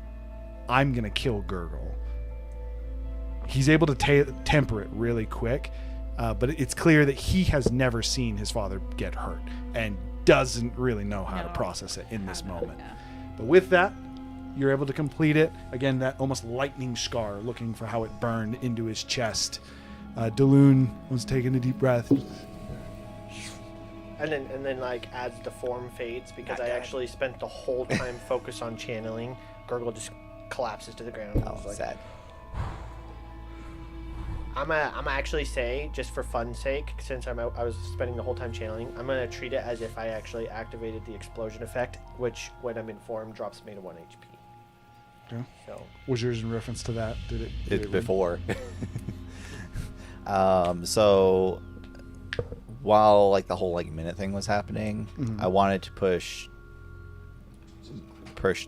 I'm gonna kill Gurgle. He's able to temper it really quick, but it's clear that he has never seen his father get hurt and doesn't really know how to process it in this moment. Yeah. But with that, you're able to complete it. Again, that almost lightning scar, looking for how it burned into his chest. Daloon was taking a deep breath. And then like as the form fades, because I actually spent the whole time focused on channeling, Gurgle just collapses to the ground. Oh, Like, sad. I'm actually say, just for fun's sake, since I was spending the whole time channeling, I'm gonna treat it as if I actually activated the explosion effect, which when I'm informed drops me to 1 HP. Okay. So Was yours in reference to that? Did It's before. So while like the whole like minute thing was happening, I wanted to push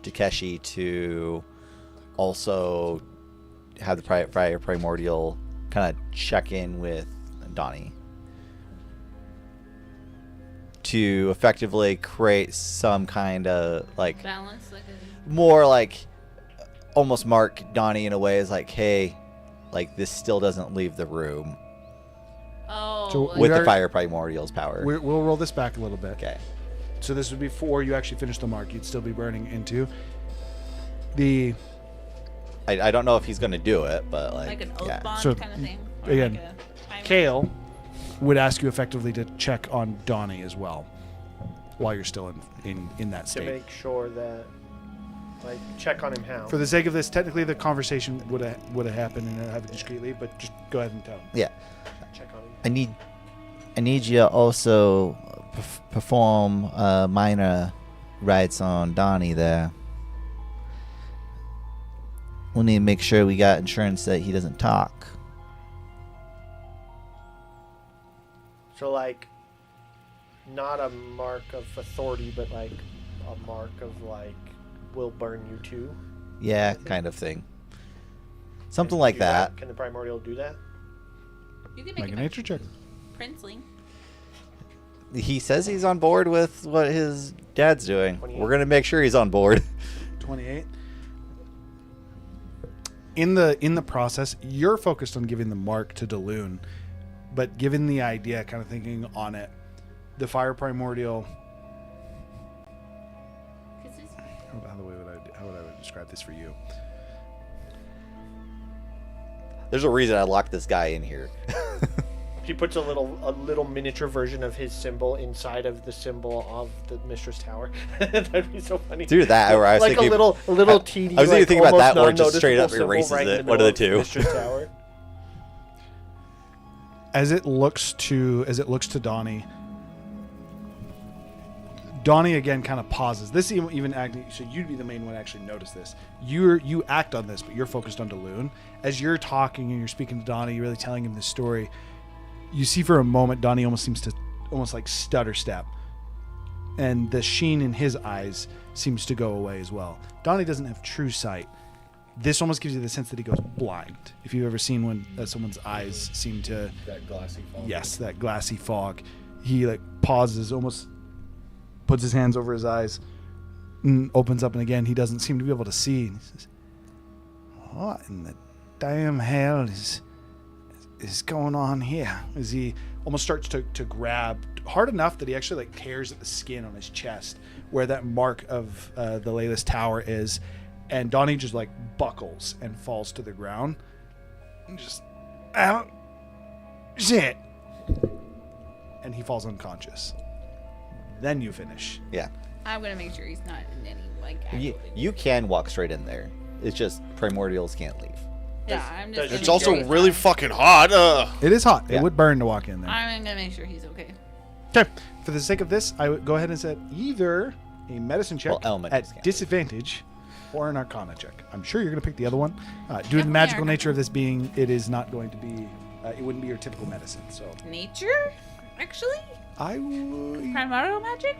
Takeshi to also have the fire primordial kind of check in with Donnie to effectively create some kind of like Balance, like more like almost mark Donnie in a way as like, hey, like this still doesn't leave the room So with we the are- fire primordial's power. We'll roll this back a little bit. Okay. So this would be before you actually finish the mark. You'd still be burning into the... I don't know if he's gonna do it, but like an oath yeah. bond So, kind of thing. Or again, like a timer. Kale would ask you effectively to check on Donnie as well while you're still in that to state. make sure that, like, check on him how. For the sake of this, technically the conversation would have happened and have it discreetly, but just go ahead and tell. Yeah. check on him. I need you to also perform minor rites on Donnie there. We need to make sure we got insurance that he doesn't talk. So like, not a mark of authority, but like a mark of like, will burn you too. Yeah, Kind of thing. Something Can like do that. Can the primordial do that? You can Make make a nature check. Princely. He says he's on board with what his dad's doing. 28. We're gonna make sure he's on board. 28. In the process, you're focused on giving the mark to Daloon, but given the idea, kind of thinking on it, the fire primordial. How would I describe this for you? There's a reason I locked this guy in here. He puts a little miniature version of his symbol inside of the symbol of the Mistress Tower. That'd be so funny. Dude, that or I was like thinking, a little teeny. I was either like, thinking about almost that or just straight up non-noticeable erases symbol right in it. the One of the middle two. Mistress Tower. As it looks to Donnie. Donnie again kind of pauses. This even acting, so you'd be the main one to actually notice this. You act on this, but you're focused on Daloon. As you're talking and you're speaking to Donnie, you're really telling him this story. You see for a moment Donnie almost seems to like stutter step, and the sheen in his eyes seems to go away as well. Donnie doesn't have true sight. This almost gives you the sense that he goes blind. If you've ever seen when someone's eyes seem to That glassy fog. Yes, that glassy fog. He like pauses, almost puts his hands over his eyes, and opens up, and again he doesn't seem to be able to see. And he says, "What in the damn hell is is going on here? As he almost starts to grab hard enough that he actually like tears at the skin on his chest where that mark of the Layla's tower is, and Donnie just like buckles and falls to the ground. And just out, shit, and he falls unconscious. Then you finish. Yeah. I'm gonna make sure he's not in any like. You can walk straight in there. It's just primordials can't leave. Yeah, I'm just. It's It's gonna also make sure he's really fine. fucking hot. It is hot. Yeah. It would burn to walk in there. I'm gonna make sure he's okay. Okay. For the sake of this, I would go ahead and set either a medicine check Well, elementals at can't. disadvantage or an arcana check. I'm sure you're going to pick the other one. Due to the Definitely magical arcana. nature of this being, it is not going to be, it wouldn't be your typical medicine. So Nature, actually, I would. primordial magic.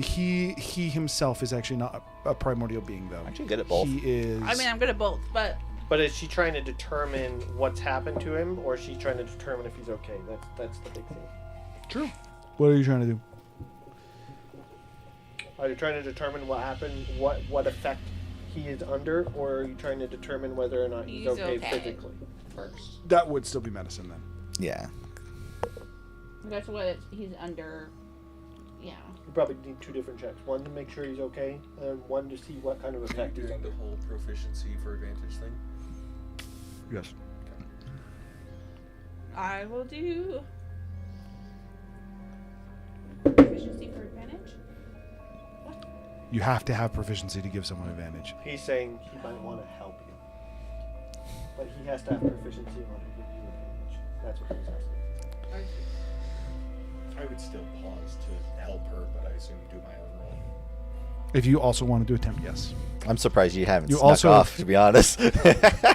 He himself is actually not a primordial being, though. Aren't you good at both? He is. I mean, I'm good at both, but But is she trying to determine what's happened to him, or is she trying to determine if he's okay? That's the big thing. True. What are you trying to do? Are you trying to determine what happened, what effect he is under, or are you trying to determine whether or not he's okay physically first? That would still be medicine then. Yeah. that's what he's under. Yeah. You probably need two different checks. One to make sure he's okay, and one to see what kind of effect he's Doing under. the whole proficiency for advantage thing. Yes. I will do proficiency for advantage. You have to have proficiency to give someone advantage. He's saying he might want to help you, but he has to have proficiency in order to give you advantage. That's what he's asking. I would still pause to help her, but I assume do my own roll. If you also want to do attempt, yes. I'm surprised you haven't You snuck also- off, to be honest.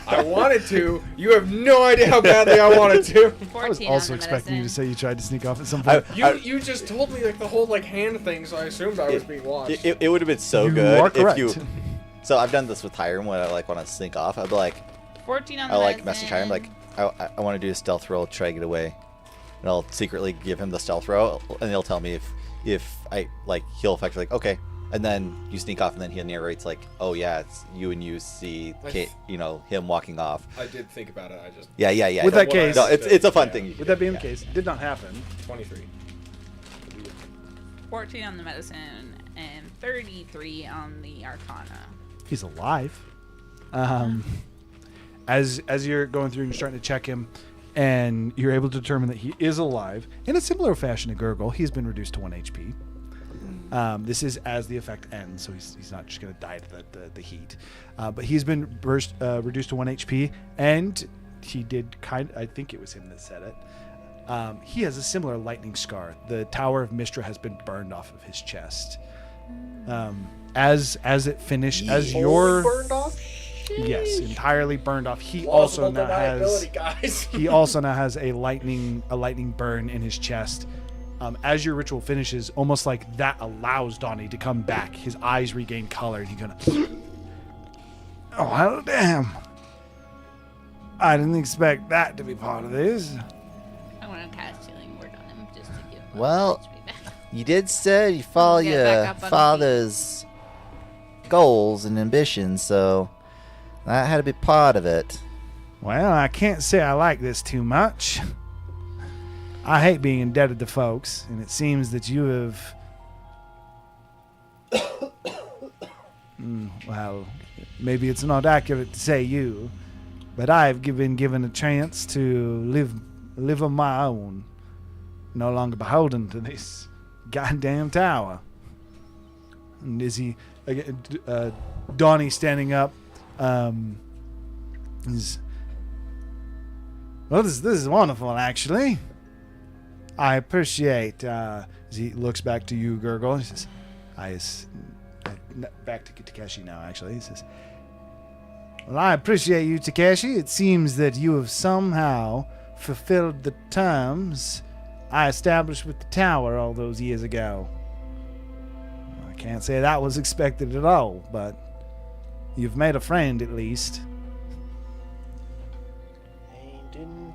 I wanted to. You have no idea how badly I wanted to. 14 I was on also the expecting you to medicine. say you tried to sneak off at some I- point. You just told me like the whole like hand thing, so I assumed I was being watched. It would have been so You good are if correct. you. So I've done this with Hiram when I like want to sneak off. I'd be like, 14 on the I'll medicine. like message Hiram like, I want to do a stealth roll, try to get away, and I'll secretly give him the stealth roll, and he'll tell me if I like he'll effectively like okay, and then you sneak off, and then he narrates like, oh yeah, it's you and you see him walking off. I did think about it. I just Yeah. With that What I case- No, it's a fun yeah. thing. You can With that do, being yeah. the case, it did not happen. 23. 14 on the medicine and 33 on the arcana. He's alive. As you're going through and you're starting to check him, and you're able to determine that he is alive in a similar fashion to Gurgle, he's been reduced to 1 HP. This is as the effect ends, so he's not just going to die to the heat. But he's been reduced to 1 HP, and he did I think it was him that said it. He has a similar lightning scar. The Tower of Mistra has been burned off of his chest. As it finished, as your burned off. yes, entirely burned off. He Plausible also now has deniability, guys. he also now has a lightning burn in his chest. As your ritual finishes, almost like that allows Donnie to come back. His eyes regain color, and he's gonna. Oh well, damn! I didn't expect that to be part of this. I want to cast healing word on him just to give him Well, HP back. You did say you follow Get back your up on his father's goals and ambitions, so that had to be part of it. Well, I can't say I like this too much. I hate being indebted to folks, and it seems that you have. Well, maybe it's not accurate to say you, but I've been given a chance to live on my own, no longer beholden to this goddamn tower. And is he, Donnie standing up, is. Well, this is wonderful, actually. I appreciate. As he looks back to you, Gurgle. He says, back to Takeshi now. Actually, he says, "Well, I appreciate you, Takeshi. It seems that you have somehow fulfilled the terms I established with the tower all those years ago. I can't say that was expected at all, but you've made a friend at least." I didn't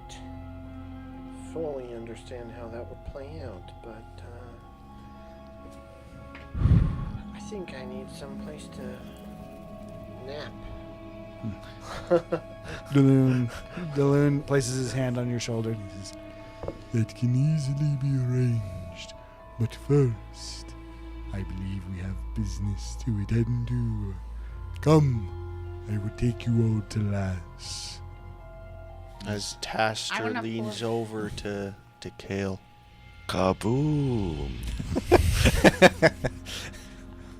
fully understand how that would play out, but I think I need some place to nap Daloon places his hand on your shoulder and he says, That can easily be arranged. But first, I believe we have business to attend to. Come, I will take you all to Lass. As I Taster wanna leans pour- over to Kale. Kaboom.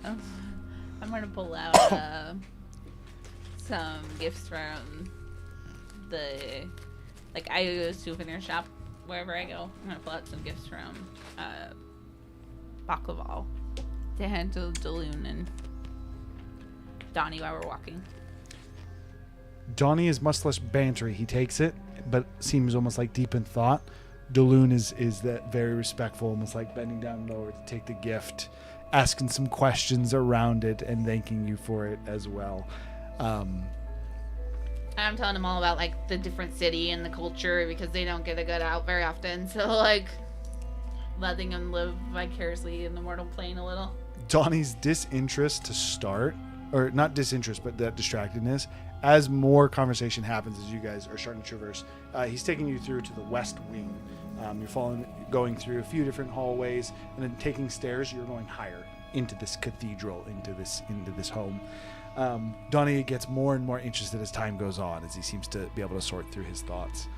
I'm gonna pull out some gifts from the, like, I go to a souvenir shop wherever I go. I'm gonna pull out some gifts from Baklaval to hand to Daloon and Donnie while we're walking. Donnie is much less bantery. He takes it, but seems almost like deep in thought. Daloon is that very respectful, almost like bending down lower to take the gift, asking some questions around it, and thanking you for it as well. I'm telling them all about, like, the different city and the culture because they don't get to go out very often. So, like, letting them live vicariously in the mortal plane a little. Donnie's disinterest to start, or not disinterest, but that distractedness, as more conversation happens as you guys are starting to traverse, he's taking you through to the west wing. You're going through a few different hallways, and then taking stairs. You're going higher into this cathedral, into this home. Donnie gets more and more interested as time goes on, as he seems to be able to sort through his thoughts.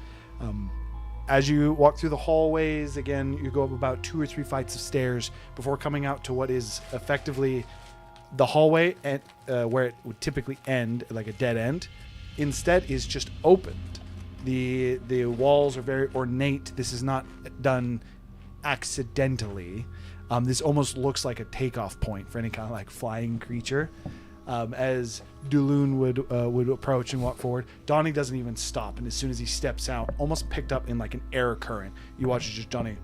As you walk through the hallways, again, you go up about 2 or 3 flights of stairs before coming out to what is effectively the hallway, and where it would typically end, like a dead end, instead is just opened. The walls are very ornate. This is not done accidentally. This almost looks like a takeoff point for any kind of like flying creature. As Daloon would approach and walk forward, Donnie doesn't even stop, and as soon as he steps out, almost picked up in like an air current, you watch it just Donnie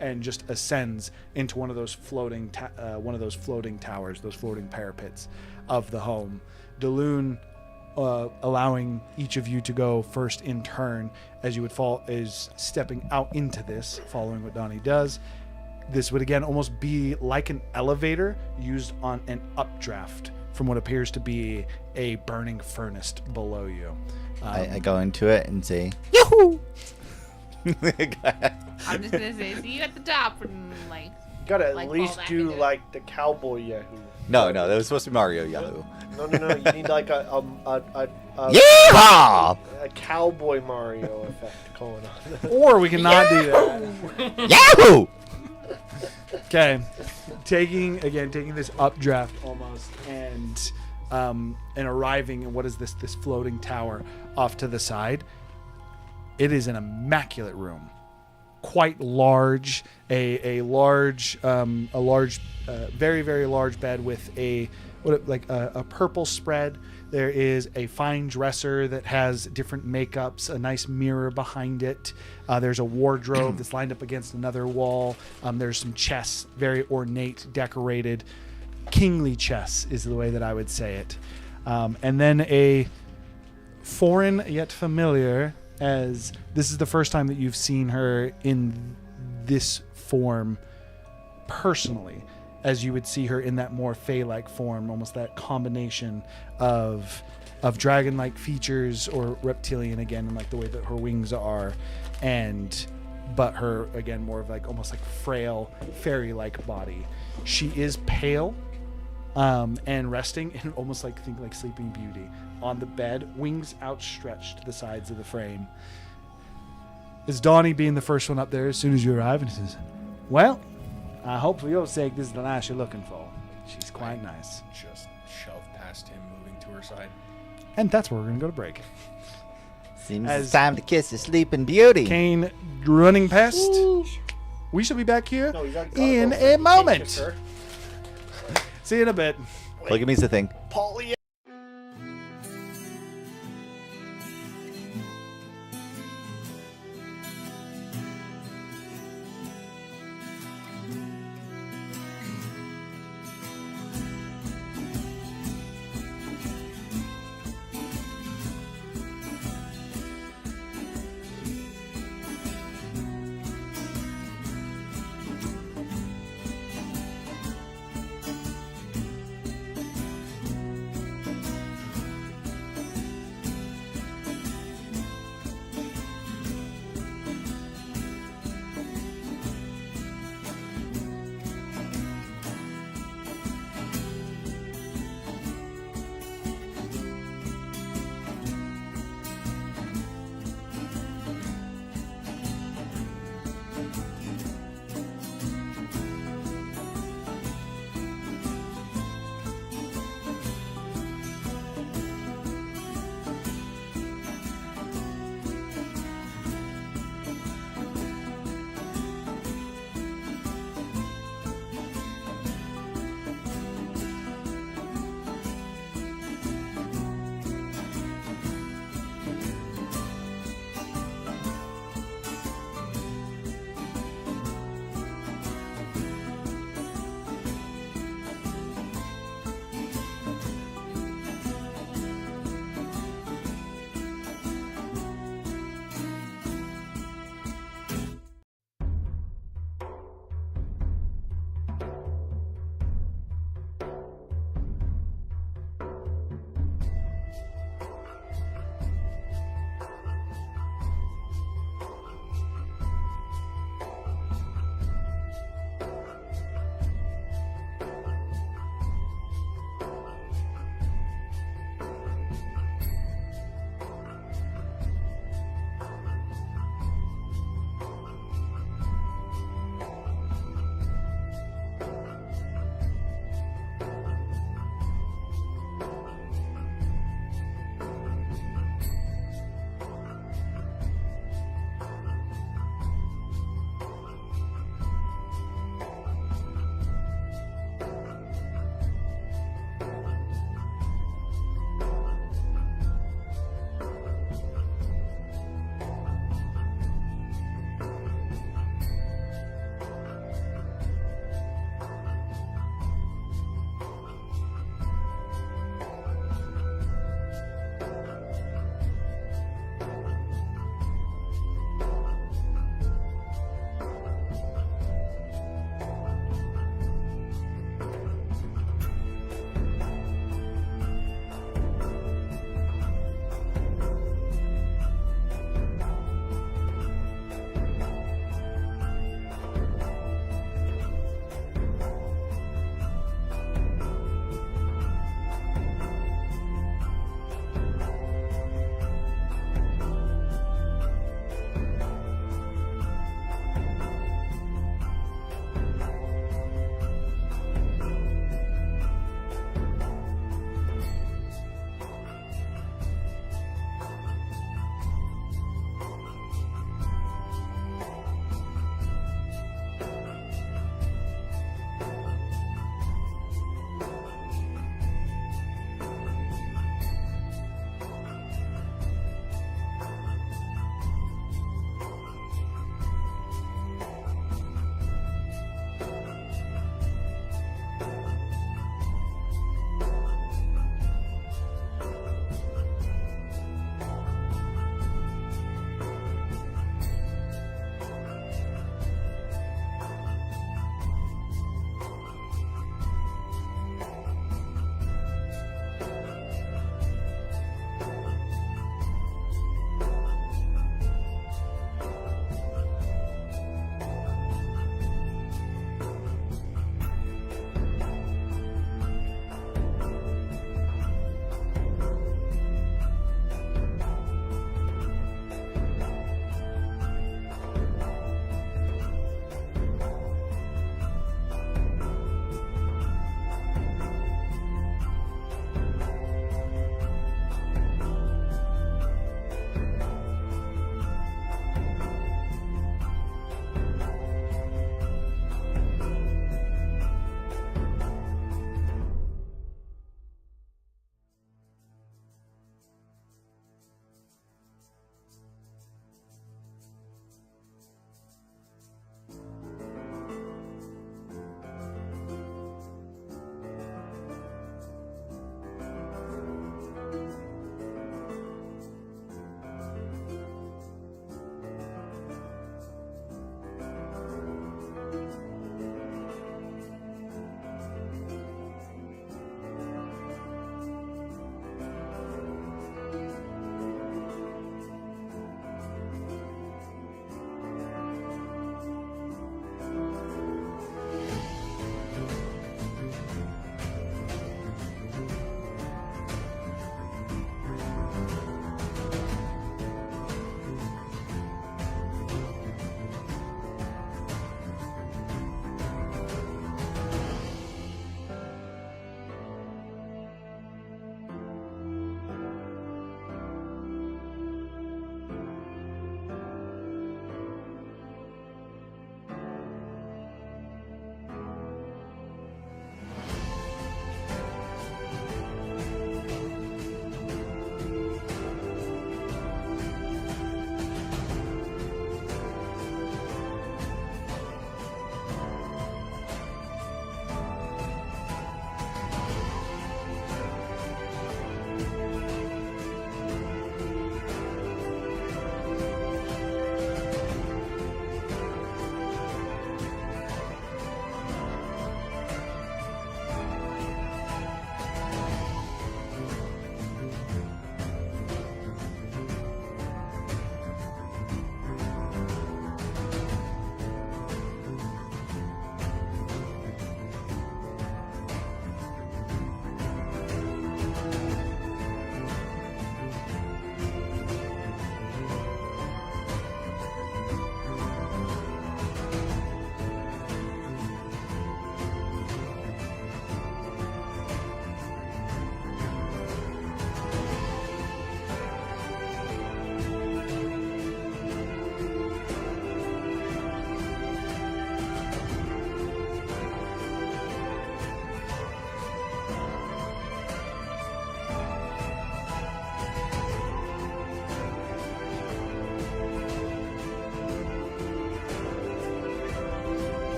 and just ascends into one of those floating towers, those floating parapets of the home. Daloon, allowing each of you to go first in turn, as you would fall, is stepping out into this, following what Donnie does. This would again almost be like an elevator used on an updraft from what appears to be a burning furnace below you. I go into it and say, Yahoo! I'm just gonna say, see you at the top, and like. You gotta at Like, least fall back do into it. like the cowboy Yahoo. no, that was supposed to be Mario Yahoo. No. You need like a Yeehaw! a cowboy Mario effect going on. Or we cannot do that. Yahoo! Okay, taking this updraft almost, and arriving in what is this floating tower off to the side. It is an immaculate room, quite large, a large, very very large bed with a purple spread. There is a fine dresser that has different makeups, a nice mirror behind it. There's a wardrobe that's lined up against another wall. There's some chests, very ornate, decorated. Kingly chess is the way that I would say it. And then a foreign yet familiar, as this is the first time that you've seen her in this form personally, as you would see her in that more Fey-like form, almost that combination of dragon-like features or reptilian again, and like the way that her wings are, but her again more of like almost like frail fairy-like body. She is pale, and resting in almost like Sleeping Beauty on the bed, wings outstretched to the sides of the frame. Is Donnie being the first one up there as soon as you arrive, and he says, "Well, I hope for your sake this is the last you're looking for. She's quite nice." Just shove past him, moving to her side. And that's where we're going to go to break. Seems As- it's time to kiss the sleeping beauty. Kane running past. We shall be back here No, you gotta in go a for it. You can't moment. kiss her. See you in a bit. Look at me's the thing. Polly.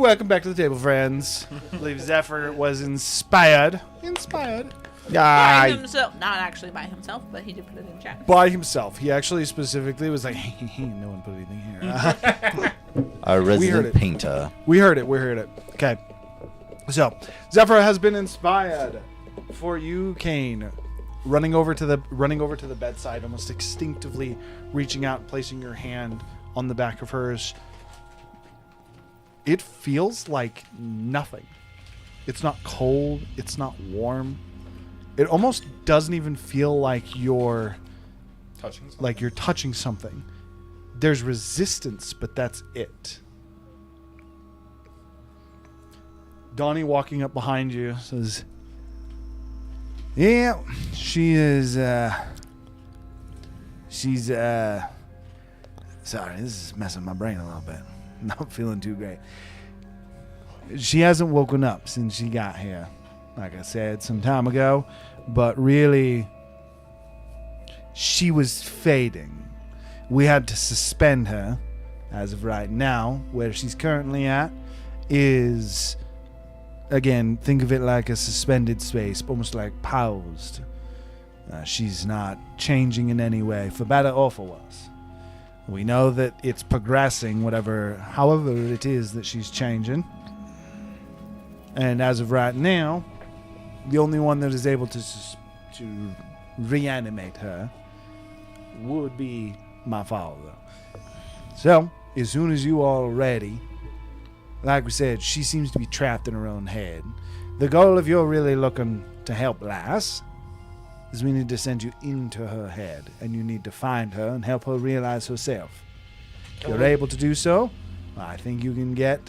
welcome back to the table, friends. I believe Zephyr was inspired. By himself. Not actually by himself, but he did put it in chat. By himself. He actually specifically was like, no one put anything here. Our resident it. painter. We heard it. Okay. So, Zephyr has been inspired for you, Kane. Running over to the bedside, almost instinctively reaching out, placing your hand on the back of hers. It feels like nothing. It's not cold. It's not warm. It almost doesn't even feel like you're touching something. There's resistance, but that's it. Donnie walking up behind you says, "Yeah, she is. She's sorry, this is messing my brain a little bit. Not feeling too great. She hasn't woken up since she got here, like I said some time ago, but really, she was fading. We had to suspend her. As of right now, where she's currently at is, again, think of it like a suspended space, almost like paused. She's not changing in any way, for better or for worse. We know that it's progressing, however it is that she's changing. And as of right now, the only one that is able to reanimate her would be my father. So, as soon as you all are ready, like we said, she seems to be trapped in her own head. The goal, if you're really looking to help Lass, is we need to send you into her head, and you need to find her and help her realize herself. If you're able to do so, I think you can get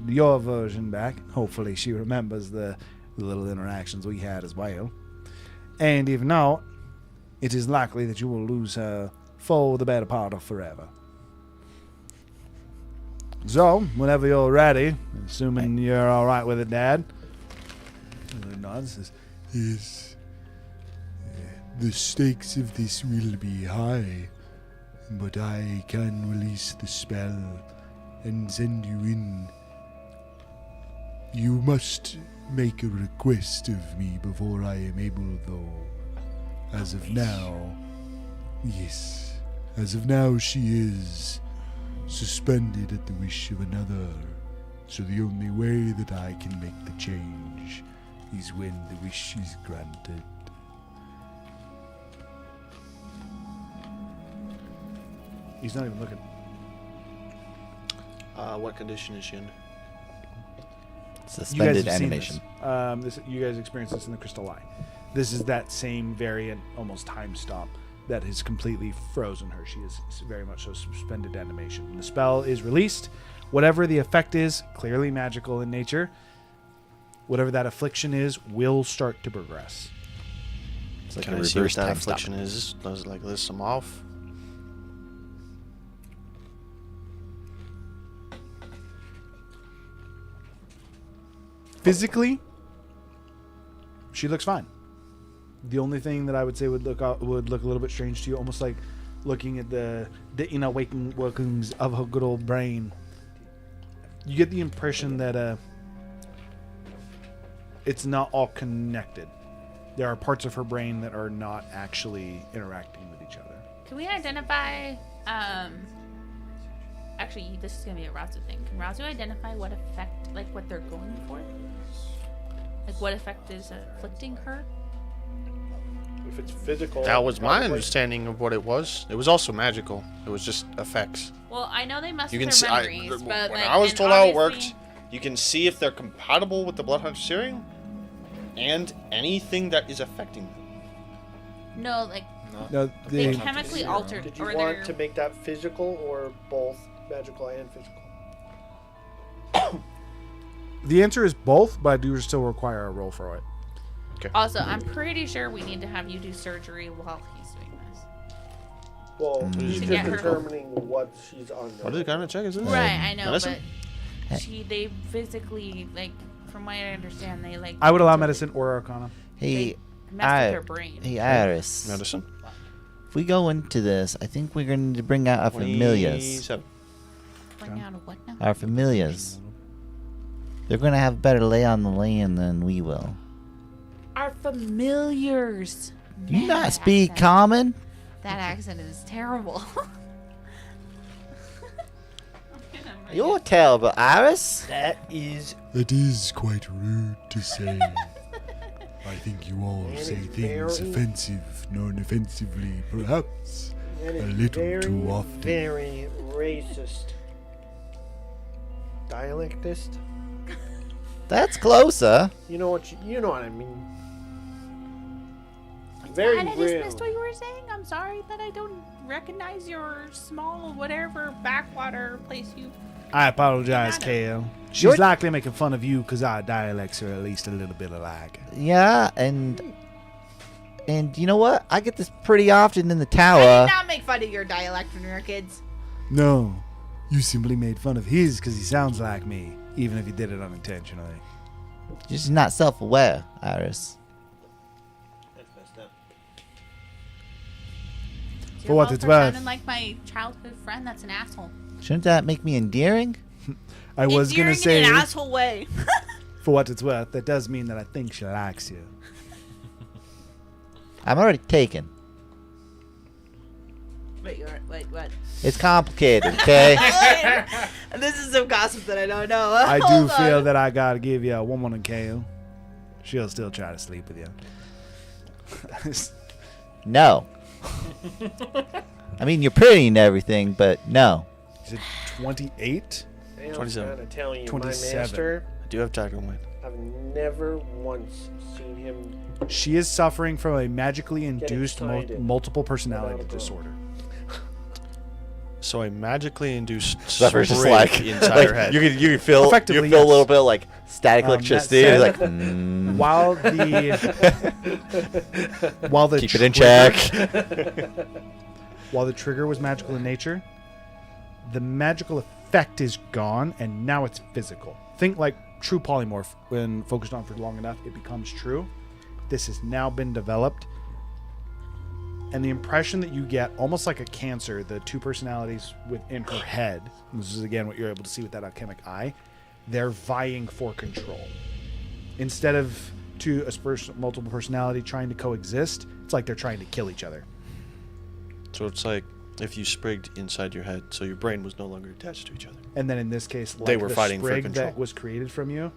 your version back. Hopefully she remembers the little interactions we had as well. And if not, it is likely that you will lose her for the better part of forever. So, whenever you're ready, assuming you're all right with it, Dad. Nods. Yes. The stakes of this will be high, but I can release the spell and send you in. You must make a request of me before I am able, though. As of now, yes. As of now, she is suspended at the wish of another. So the only way that I can make the change is when the wish is granted. He's not even looking. What condition is she in? Suspended animation. You guys experienced this in the Crystal Eye. This is that same variant, almost time stop, that has completely frozen her. She is very much so suspended animation. When the spell is released, whatever the effect is, clearly magical in nature, whatever that affliction is, will start to progress. It's like Can a I see what reverse that time affliction stop. is? Does it like list them off? Physically, she looks fine. The only thing that I would say would look a little bit strange to you, almost like looking at the inner workings of her good old brain. You get the impression that it's not all connected. There are parts of her brain that are not actually interacting with each other. Can we identify? Actually, this is gonna be a Razu thing. Can Razu identify what effect, like what they're going for? Like what effect is afflicting her? If it's physical, That was my probably. understanding of what it was. It was also magical. It was just effects. Well, I know they mess You with can her see. memories, but When like, I was and told how it obviously- worked, you can see if they're compatible with the Bloodhunter Searing, and anything that is affecting them. No, like No, they they, chemically altered, Did you or want they're to make that physical or both magical and physical? the answer is both, but I do still require a roll for it. Also, I'm pretty sure we need to have you do surgery while he's doing this. Well, he's To just get her- determining what she's under. What is the kind of check? Is this? Right, I know, medicine? but they physically, like, from what I understand, they like. I would allow medicine or arcana. Hey, mess with her brain. hey, Iris. Medicine. If we go into this, I think we're going to bring out our familiars. 27. Bring out a what now? Our familiars. They're going to have a better lay on the land than we will. Our familiars. Do you Man, not that speak accent- common? That accent is terrible. You're terrible, Iris. That is That is quite rude to say. I think you all That say is things very- offensive, non-offensively, perhaps. that is A little very, too often. very racist. Dialectist. That's closer. You know what I mean. I Very kind of real. dismissed what you were saying. I'm sorry that I don't recognize your small whatever backwater place you. I apologize, Got it. Kale. She's You're- likely making fun of you because our dialects are at least a little bit alike. Yeah, and you know what? I get this pretty often in the I tower. did not make fun of your dialect when we were kids. No, You simply made fun of his because he sounds like me, even if you did it unintentionally. You're just not self-aware, Iris. For what it's worth. Sounding like my childhood friend that's an asshole. Shouldn't that make me endearing? I was going to say, in an asshole way. for what it's worth, that does mean that I think she likes you. I'm already taken. Wait, what? It's complicated, okay? This is some gossip that I don't know. I do Hold feel on. that I got to give you a woman and Kale. She'll still try to sleep with you. No. I mean, you're pretty and everything, but no. Is it 28? I'm 27. trying to tell you, 27. my master, I do have Jack on mine. I've never once seen him. She is suffering from a magically induced excited multiple personality without a girl. disorder. So I magically induced Zephyr just spring like, inside like her head. you can feel Effectively, a yes. little bit of, like static That electricity. said- Like While the keep it in trigger- check. While the trigger was magical in nature, the magical effect is gone, and now it's physical. Think like true polymorph. When focused on for long enough, it becomes true. This has now been developed, and the impression that you get, almost like a cancer, the two personalities within her head, this is again what you're able to see with that alchemic eye, they're vying for control. Instead of multiple personality trying to coexist, it's like they're trying to kill each other. So it's like if you sprigged inside your head, so your brain was no longer attached to each other. And then in this case, like They were the fighting for sprig control. that was created from you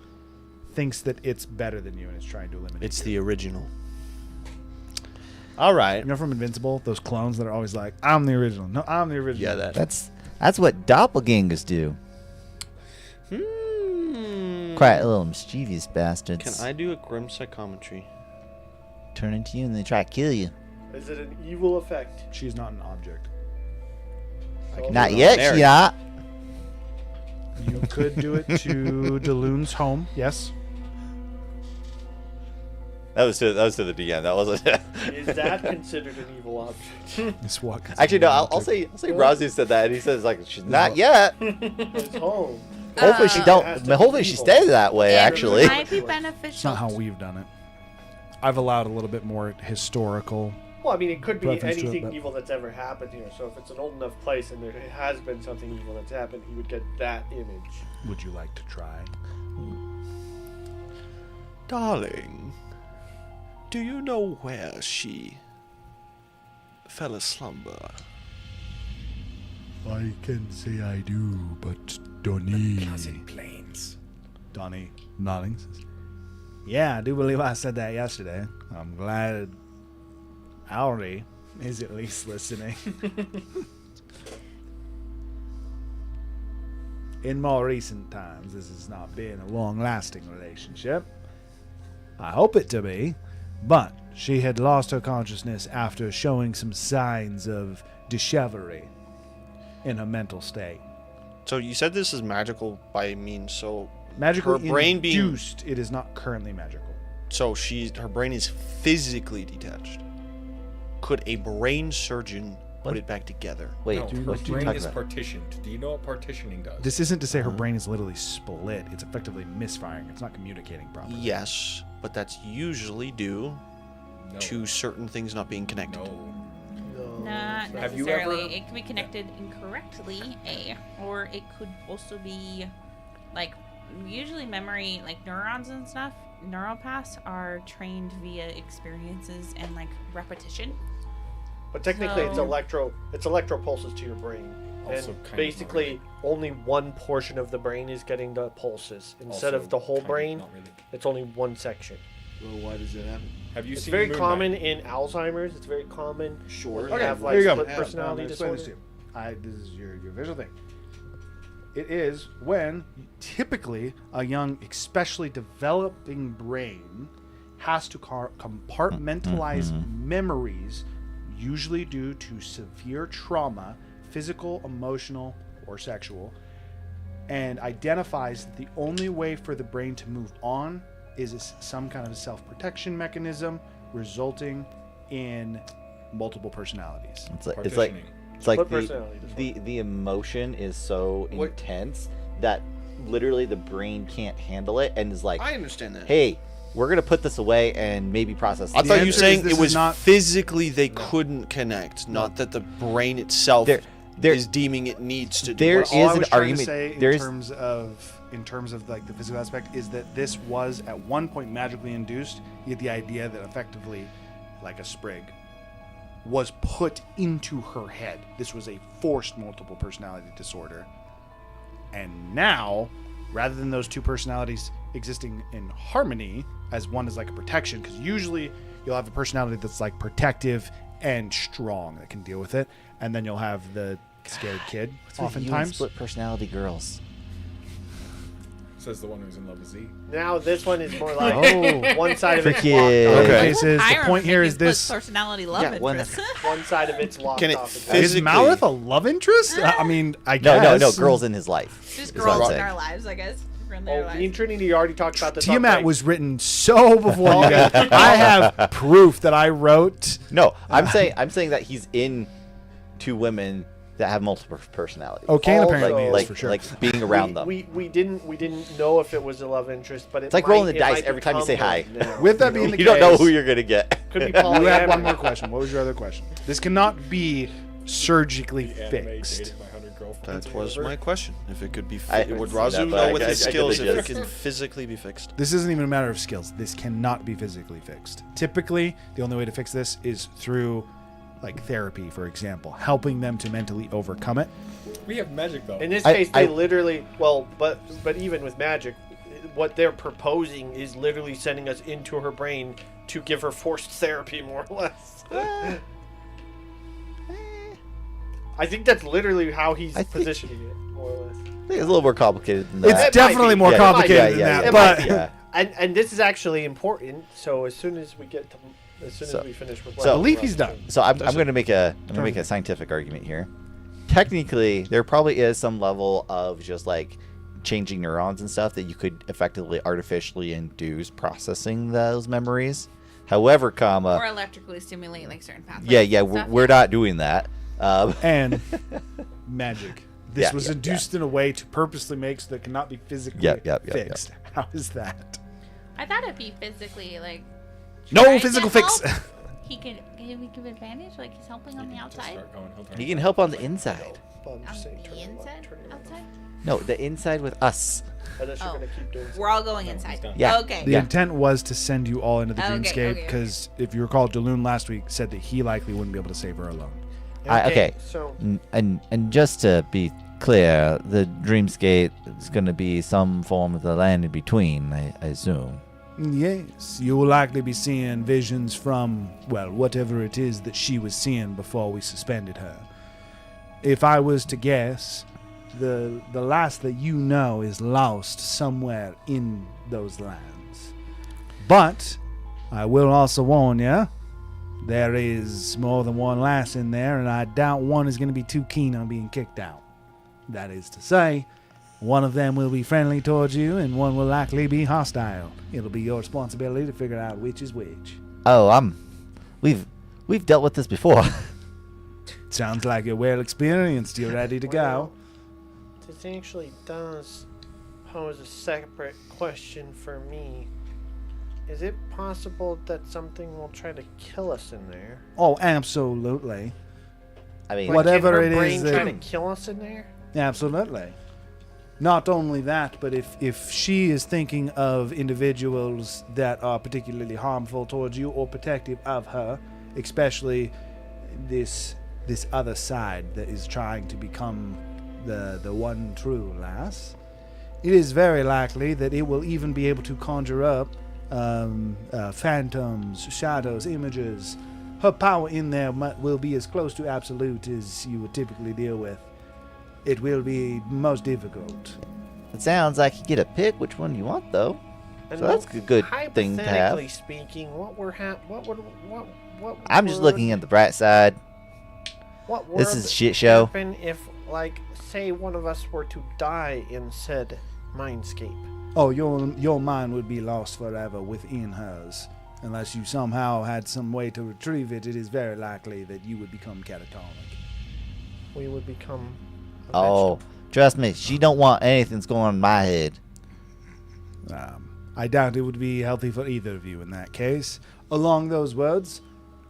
thinks that it's better than you and is trying to eliminate It's you. the original. All right. You know from Invincible, those clones that are always like, I'm the original. No, I'm the original. Yeah, that. That's what doppelgangers do. Quiet little mischievous bastards. Can I do a grim psychometry? turn into you and they try to kill you? Is it an evil effect? She's not an object. Not yet, married. she not. You could do it to Deloon's home, yes. That was to the DM. That wasn't. Is that considered an evil object? It's what Actually, no. I'll say Razu said that, and he says like she's not yet. It's home. Hopefully she It don't. has to be Hopefully she evil. stays that way. It Actually, might be It's beneficial. not how we've done it. I've allowed a little bit more historical. Well, I mean, it could be Reference to it, anything but- evil that's ever happened here. So if it's an old enough place and there has been something evil that's happened, he would get that image. Would you like to try? Darling, do you know where she fell aslumber? I can say I do, but Donnie. Plains. Donnie nodding. Says, yeah, I do believe I said that yesterday. I'm glad Auri is at least listening. In more recent times, this has not been a long-lasting relationship. I hope it to be, but she had lost her consciousness after showing some signs of dishevelry in her mental state. So you said this is magical by means. So Magical her brain being induced, it is not currently magical. so her brain is physically detached. Could a brain surgeon put it back together? wait. No, her What are you brain talking is about? partitioned. Do you know what partitioning does? This isn't to say her brain is literally split. It's effectively misfiring. It's not communicating properly. Yes, but that's usually due No. to certain things not being connected. No. Not Have you necessarily. ever- It could be connected incorrectly, or it could also be like usually memory, like neurons and stuff, neural paths are trained via experiences and like repetition. But technically, it's So- electro pulses to your brain. Also And kind of basically, only one portion of the brain is getting the pulses. Instead of the whole brain, Not really. it's only one section. Well, why does it happen? Have you It's seen very Moon common Knight? in Alzheimer's. It's very common. Sure. When you Okay, have there like you go. split Yeah, personality Explain disorder. this to you. This is your visual thing. It is when typically a young, especially developing brain has to compartmentalize memories, usually due to severe trauma, physical, emotional, or sexual, and identifies that the only way for the brain to move on is some kind of self-protection mechanism, resulting in multiple personalities. It's like Partitioning. it's like Split personality the emotion is so What- intense that literally the brain can't handle it and is like, I understand that. hey, we're gonna put this away and maybe process. I this thought you answer were is saying this it is was not- physically they couldn't connect, not that the brain itself There- is deeming it needs to do there it. is All I an was trying argument- to say there's- in terms of like the physical aspect is that this was at one point magically induced. You get the idea that effectively, like a sprig, was put into her head. This was a forced multiple personality disorder. And now, rather than those two personalities existing in harmony, as one is like a protection, because usually you'll have a personality that's like protective and strong that can deal with it, and then you'll have the scared kid. What's with you and Oftentimes, split personality girls. Says the one who's in love with Z. Now this one is more like Oh. one side of it's Freaking- locked off. Okay. This is the point here is this. personality love Yeah, one- interest. One side of it's locked Can it off. fit- Is physically- Malith a love interest? I mean, I No, guess. no, girls in his life. Just is what I'm girls in saying. our lives, I guess. In their Oh, lives. me and Trinity already talked about this. Tiamat already. was written so before you guys. I have proof that I wrote. No, I'm saying that he's in two women that have multiple personalities. Cocaine Also- apparently is like for sure. like being around them. We didn't know if it was a love interest, but It's like rolling the dice every time you say hi. With that being the You don't know case, who you're gonna get. could be you had one polyamory. more question. What was your other question? This cannot be surgically The anime fixed. dated my 100 girlfriends That or was whatever. my question. If it could be, I- would no, Razu but know I- with his I get skills the if it gist. can physically be fixed? This isn't even a matter of skills. This cannot be physically fixed. Typically, the only way to fix this is through like therapy, for example, helping them to mentally overcome it. We have magic though. In this I- case, I- they literally but even with magic, what they're proposing is literally sending us into her brain to give her forced therapy, more or less. I think that's literally how he's I think- positioning it, more or less. I think it's a little more complicated than It's that. might definitely be. more Yeah, it might complicated be. than Yeah, that, yeah, but yeah. And this is actually important. So as soon as we get to, as soon So- as we finish with, so- I believe he's done. So I'm gonna make a scientific argument here. Technically, there probably is some level of just like changing neurons and stuff that you could effectively artificially induce processing those memories. However, Or electrically stimulate like certain pathways. yeah, and stuff. we're not doing that. and magic. This Yeah, was yeah, induced in a way to purposely make so that it cannot be physically Yep, fixed. How is that? I thought it'd be physically like. No trying to physical fix. help. Can we give advantage? Like he's helping on the Just outside, start going, he'll turn He it can on. help on the inside. Well, I'm on just saying, the turn it on, inside, turn it on. outside. No, the inside with us. Unless you're Oh. gonna keep doing. We're all going inside. done. Yeah. Okay. The intent was to send you all into the Okay, dreamscape okay, because if you recall, Daloon last week said that he likely wouldn't be able to save her alone. Okay. So And just to be clear, the dreamscape is going to be some form of the land in between, I assume. Yes, you will likely be seeing visions from, well, whatever it is that she was seeing before we suspended her. If I was to guess, the last that you know is lost somewhere in those lands. But I will also warn you, there is more than one lass in there, and I doubt one is going to be too keen on being kicked out. That is to say, one of them will be friendly towards you, and one will likely be hostile. It'll be your responsibility to figure out which is which. Oh, we've dealt with this before. Sounds like you're well experienced. You're ready to go. this actually does pose a separate question for me. Is it possible that something will try to kill us in there? Oh, absolutely. I mean, Like, Whatever can her it is brain that- try to kill us in there? Absolutely. Not only that, but if she is thinking of individuals that are particularly harmful towards you or protective of her, especially this other side that is trying to become the one true lass, it is very likely that it will even be able to conjure up phantoms, shadows, images. Her power in there will be as close to absolute as you would typically deal with. It will be most difficult. It sounds like you get to pick which one you want, though. And So that's a good thing to have. Hypothetically speaking, I'm just looking at the bright side. What This would is a shit show. happen if, like, say one of us were to die in said mindscape? Oh, your mind would be lost forever within hers. Unless you somehow had some way to retrieve it, it is very likely that you would become catatonic. We would become a Oh, trust me, she don't want anything that's going on in my head. I doubt it would be healthy for either of you in that case. Along those words,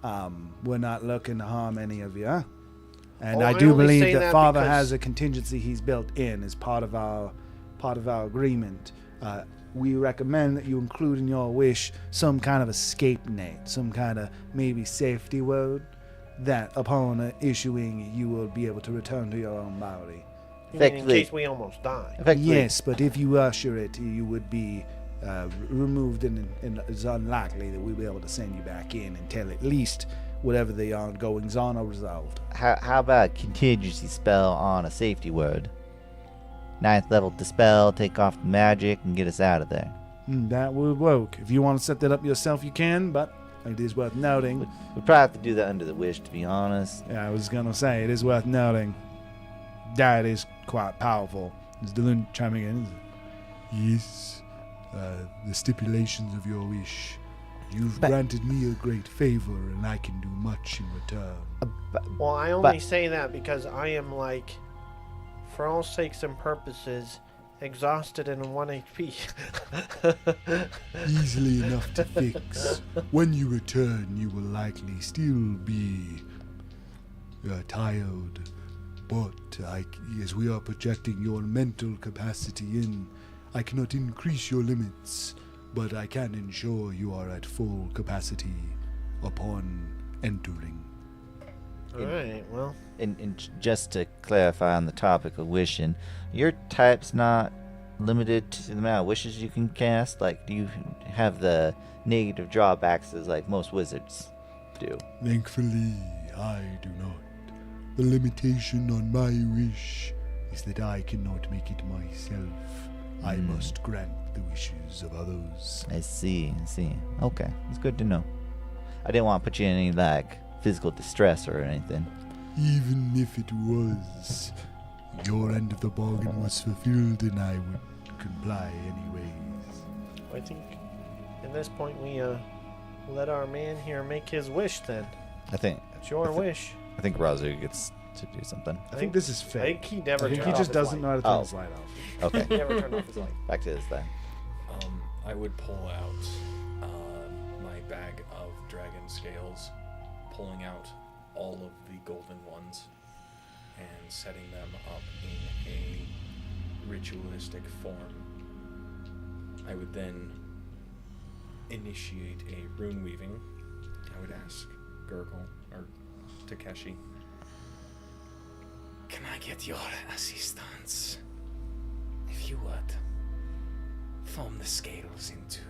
we're not looking to harm any of you. And Oh, I I do only say believe that that Father because- has a contingency he's built in as part of our agreement. We recommend that you include in your wish some kind of escape net, some kind of maybe safety word that upon issuing you will be able to return to your own body. You mean in Effectively- case we almost die. Effectively, Yes, but if you usher it, you would be removed, and it's unlikely that we'll be able to send you back in until at least whatever the ongoings on are resolved. How about a contingency spell on a safety word? 9th level dispel, take off the magic, and get us out of there. That would work. If you want to set that up yourself, you can, but it is worth noting. We probably have to do that under the wish, to be honest. Yeah, I was going to say, it is worth noting. That is quite powerful. Is Dylan chiming in? Yes, the stipulations of your wish. You've granted me a great favor, and I can do much in return. Well, I only say that because I am, like, for all sakes and purposes, exhausted and 1 HP. Easily enough to fix. When you return, you will likely still be tired, but as we are projecting your mental capacity in, I cannot increase your limits, but I can ensure you are at full capacity upon entering. Alright, well. And just to clarify on the topic of wishing, your type's not limited to the amount of wishes you can cast? Like, do you have the negative drawbacks as like most wizards do? Thankfully, I do not. The limitation on my wish is that I cannot make it myself. I must grant the wishes of others. I see. Okay, it's good to know. I didn't want to put you in any like physical distress or anything. Even if it was, your end of the bargain was fulfilled and I would comply anyways. I think at this point we let our man here make his wish then. I think It's your wish. I think Razu gets to do something. I think this is I fake. think he never I think turned he off just his doesn't light. know how to turn Oh. his light off. Okay, He never turned off his light. back to this then. I would pull out my bag of dragon scales, pulling out all of the golden ones and setting them up in a ritualistic form. I would then initiate a rune weaving. I would ask Gurgle or Takeshi, can I get your assistance? If you would, form the scales into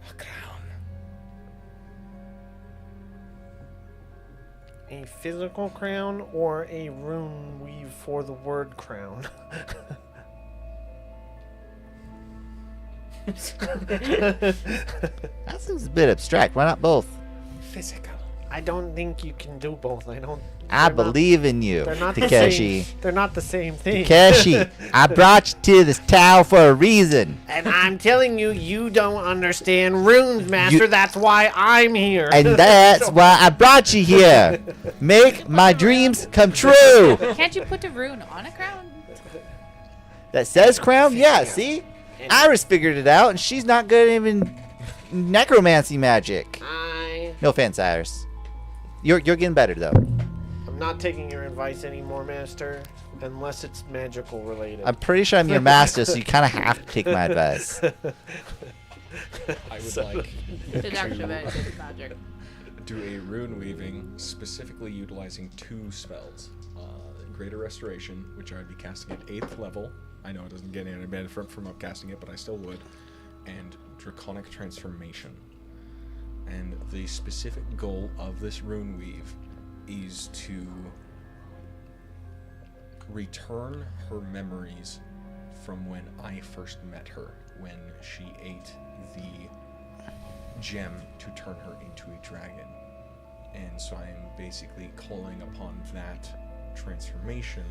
a crown. A physical crown or a rune weave for the word crown? That seems a bit abstract. Why not both? Physical. I don't think you can do both. I they're not- believe in you, They're not the Takeshi. same. They're not the same thing. Takeshi, I brought you to this tower for a reason. And I'm telling you, you don't understand runes, Master. That's why I'm here. And that's why I brought you here. Make my dreams come true. Can't you put a rune on a crown? That says crown? Yeah, see? Iris figured it out, and she's not good at even necromancy magic. No offense, Iris. You're getting better, though. I'm not taking your advice anymore, Master. Unless it's magical related. I'm pretty sure I'm your master, so you kind of have to take my advice. I would like It's actually very good magic. do a rune weaving specifically utilizing 2 spells. Greater Restoration, which I would be casting at 8th level. I know it doesn't get any benefit from upcasting it, but I still would. And Draconic Transformation. And the specific goal of this rune weave is to return her memories from when I first met her, when she ate the gem to turn her into a dragon. And so I'm basically calling upon that transformation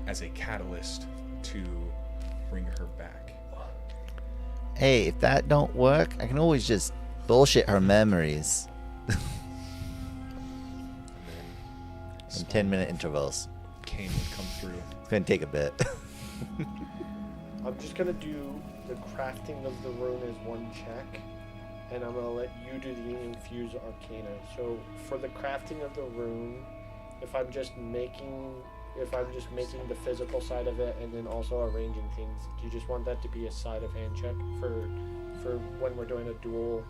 as a catalyst to bring her back. Hey, if that don't work, I can always just bullshit her memories in 10-minute intervals. Kane would come through. It's gonna take a bit. I'm just gonna do the crafting of the rune as one check, and I'm gonna let you do the infuse arcana. So for the crafting of the rune, if I'm just making the physical side of it and then also arranging things, do you just want that to be a side of hand check for when we're doing a dual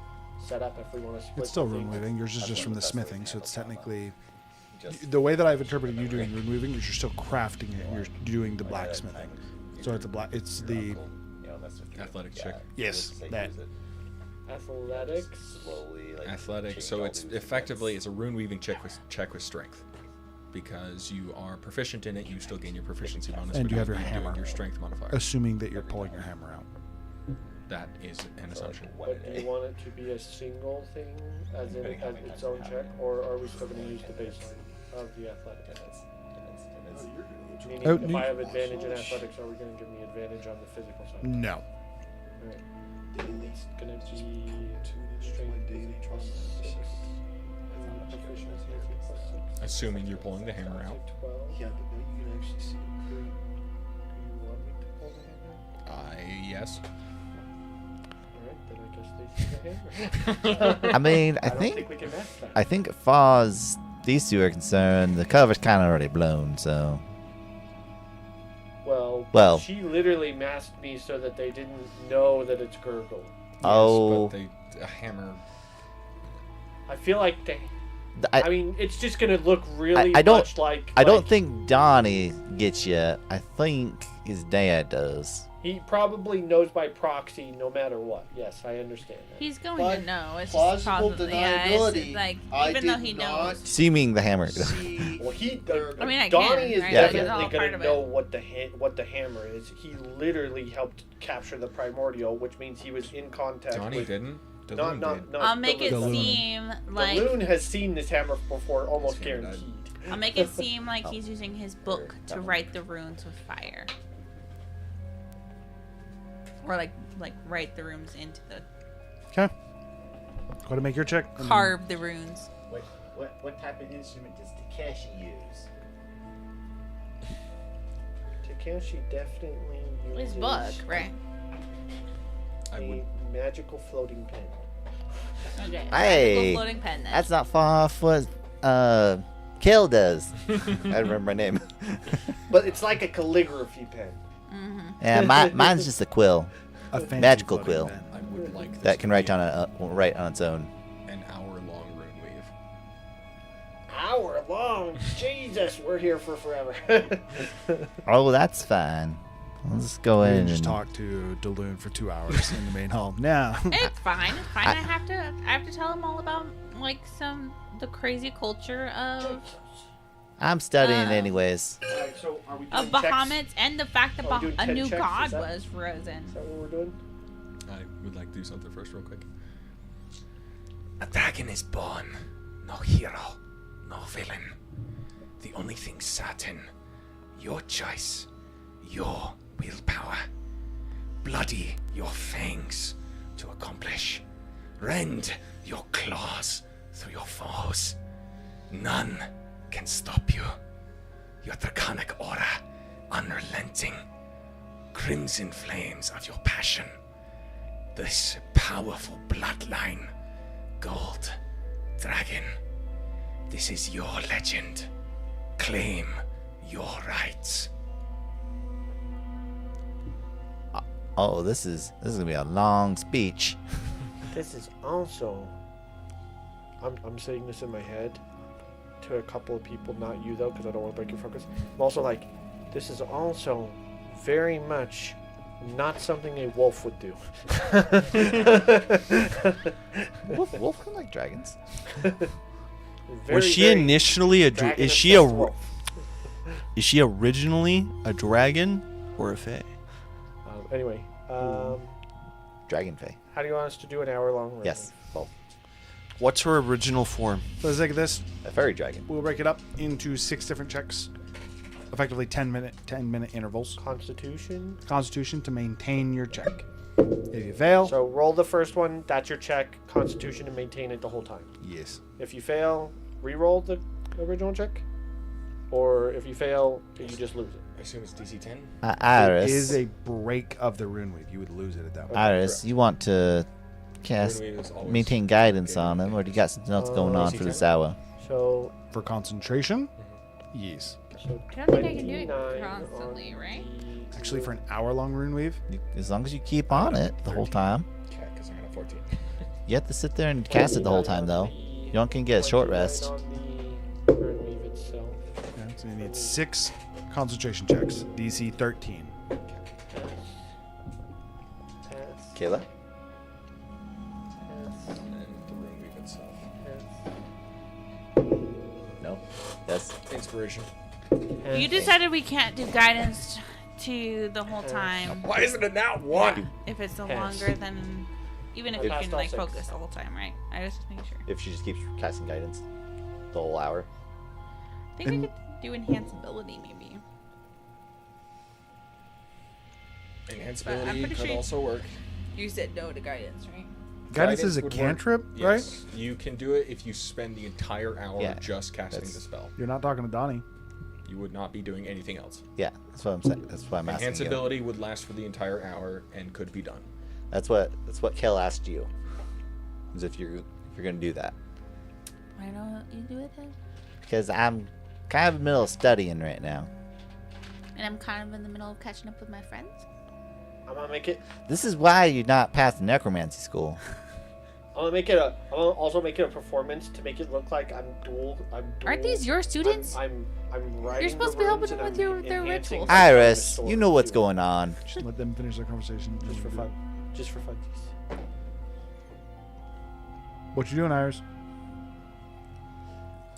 setup if we want to split? It's still the rune things? weaving. Yours is just from the smithing, so it's technically the way that I've interpreted you doing rune weaving is you're still crafting it. You're doing the blacksmithing. So it's the Athletic check. yes that. Athletics. Athletic. So it's effectively it's a rune weaving check with strength. Because you are proficient in it, you still gain your proficiency bonus. And but you have you're your doing hammer. your strength modifier. Assuming that you're pulling your hammer out. That is an assumption. But do you want it to be a single thing, as in as its own check, or are we still going to use the baseline of the athletics? Meaning, Oh, if I have advantage in athletics, are we going to give me advantage on the physical side? No. Alright. It's going to be strength plus 6. And proficiency plus 6. Assuming you're pulling the hammer out. 12. Yeah, but now you can actually see it. Do you want me to pull the hammer? Yes. Alright, then I guess they see the hammer. I mean, I don't think we can match that. I think as far as these two are concerned, the cover's kind of already blown, so. Well, she literally masked me so that they didn't know that it's Gurgle. Oh. Yes, but a hammer. I feel like they. I I mean, it's just gonna look really I don't- much like. I don't like, think Donnie gets you. I think his dad does. he probably knows by proxy, no matter what. Yes, I understand that. He's going But to know. It's plausible just possible. Yeah, it's deniability, like I even though did he not knows. Assuming the hammer. See, Well, I mean, I Donnie can, is right? Yeah. It's all definitely part gonna of know it. what the hammer is. He literally helped capture the primordial, which means he was in contact Donnie with. didn't. The Not, loon not, did. not I'll make it the loon. seem The like loon has seen this hammer before, almost This hammer died. guaranteed. I'll make it seem like he's using his book to write the runes with fire, or like write the runes into the Okay. Go ahead and make your check. carve the runes. What type of instrument does Takeshi use? Takeshi definitely uses His book, right? I would. a magical floating pen. Okay. Hey, magical floating pen. Then. That's not far off what Kale does. I remember my name. But it's like a calligraphy pen. Yeah, mine's just a quill A fancy magical floating quill. pen. I would like this that to can write be write on its own. an hour-long rune weave. Hour long. Jesus, we're here for forever. Oh, that's fine. Let's go We in can just and talk to Daloon for 2 hours in the main hall. Now, It's fine. It's fine. I have to tell him all about like the crazy culture of I'm studying anyways. Alright, so are we doing of checks? Bahamut and the fact that Are we doing a 10 new checks? god Is that- was risen. Is that what we're doing? I would like to do something first, real quick. A dragon is born. No hero, no villain. The only thing certain, your choice, your willpower. Bloody your fangs to accomplish. Rend your claws through your foes. None can stop you. Your draconic aura, unrelenting. Crimson flames of your passion. This powerful bloodline. Gold Dragon. This is your legend. Claim your rights. Oh, this is gonna be a long speech. This is also. I'm saying this in my head to a couple of people, not you though, because I don't want to break your focus. I'm also like, this is also very much not something a wolf would do. Wolf can like dragons. Was she very initially a dragon is she a obsessed wolf. is she originally a dragon or a fae? Anyway, Dragon fae. how do you want us to do an hour-long run? Yes. Both. What's her original form? For the sake of this, A fairy dragon. we'll break it up into 6 different checks. Effectively 10-minute intervals. Constitution. Constitution to maintain your check. If you fail, So roll the first one. That's your check. Constitution to maintain it the whole time. yes. If you fail, re-roll the original check. Or if you fail, you just lose it. I assume it's DC 10. Iris. It is a break of the rune wave. You would lose it at that point. Iris, you want to cast Rune wave is always maintain guidance okay. on him, or do you got something else going on DC for this 10? hour? So, For concentration, yes. so I don't think I can do it 29 constantly, on right? the- Actually, for an hour-long rune wave, As long as you keep on it the whole time. Okay, because I'm at 14. You have to sit there and cast it the whole time, though. You don't can get a short 29 rest. on the rune weave itself. okay, so you need 6 concentration checks. DC 13. Pass. Kayla? Pass. And the rune weave itself. No. Yes. Inspiration. Pass. You decided we can't do guidance to the whole time Why isn't it now 1? if it's no Pass. longer than, even if I you passed can all like 6. focus the whole time, right? I was just making sure. If she just keeps casting guidance the whole hour. I think we could do enhanceability maybe. But I'm Enhanceability pretty could sure you- also work. You said no to guidance, right? Guidance is a would work. cantrip, right? Yes. You can do it if you spend the entire hour Yeah, just casting the that's- spell. You're not talking to Donnie. You would not be doing anything else. Yeah, that's what I'm saying. That's why I'm asking you. Enhanceability would last for the entire hour and could be done. That's what Kel asked you. Is if you're gonna do that. Why don't you do it then? Because I'm kind of in the middle of studying right now. And I'm kind of in the middle of catching up with my friends. I'm gonna make it. This is why you're not passing necromancy school. I'm gonna also make it a performance to make it look like I'm dual. Aren't these your students? I'm writing. You're supposed to be helping them with their rituals. Iris, you know what's going on. Just let them finish their conversation. Just for fun. Just for fun. What you doing, Iris?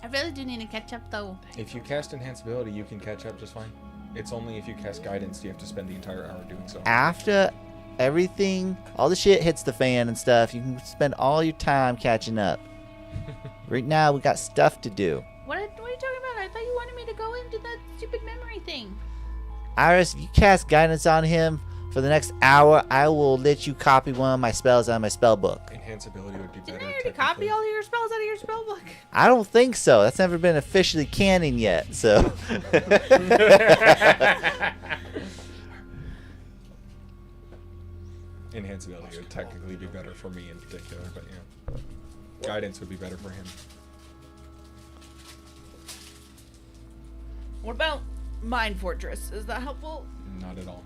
I really do need to catch up though. If you cast Enhanceability, you can catch up just fine. It's only if you cast Guidance you have to spend the entire hour doing so. After everything, all the shit hits the fan and stuff, you can spend all your time catching up. Right now, we got stuff to do. What are you talking about? I thought you wanted me to go into that stupid memory thing. Iris, if you cast guidance on him for the next hour, I will let you copy one of my spells out of my spell book. Enhanceability would be better. Didn't I already technically. copy all of your spells out of your spell book? I don't think so. That's never been officially canon yet, so. Enhanceability would technically be better for me in particular, but yeah. Guidance would be better for him. What about Mind Fortress? Is that helpful? Not at all.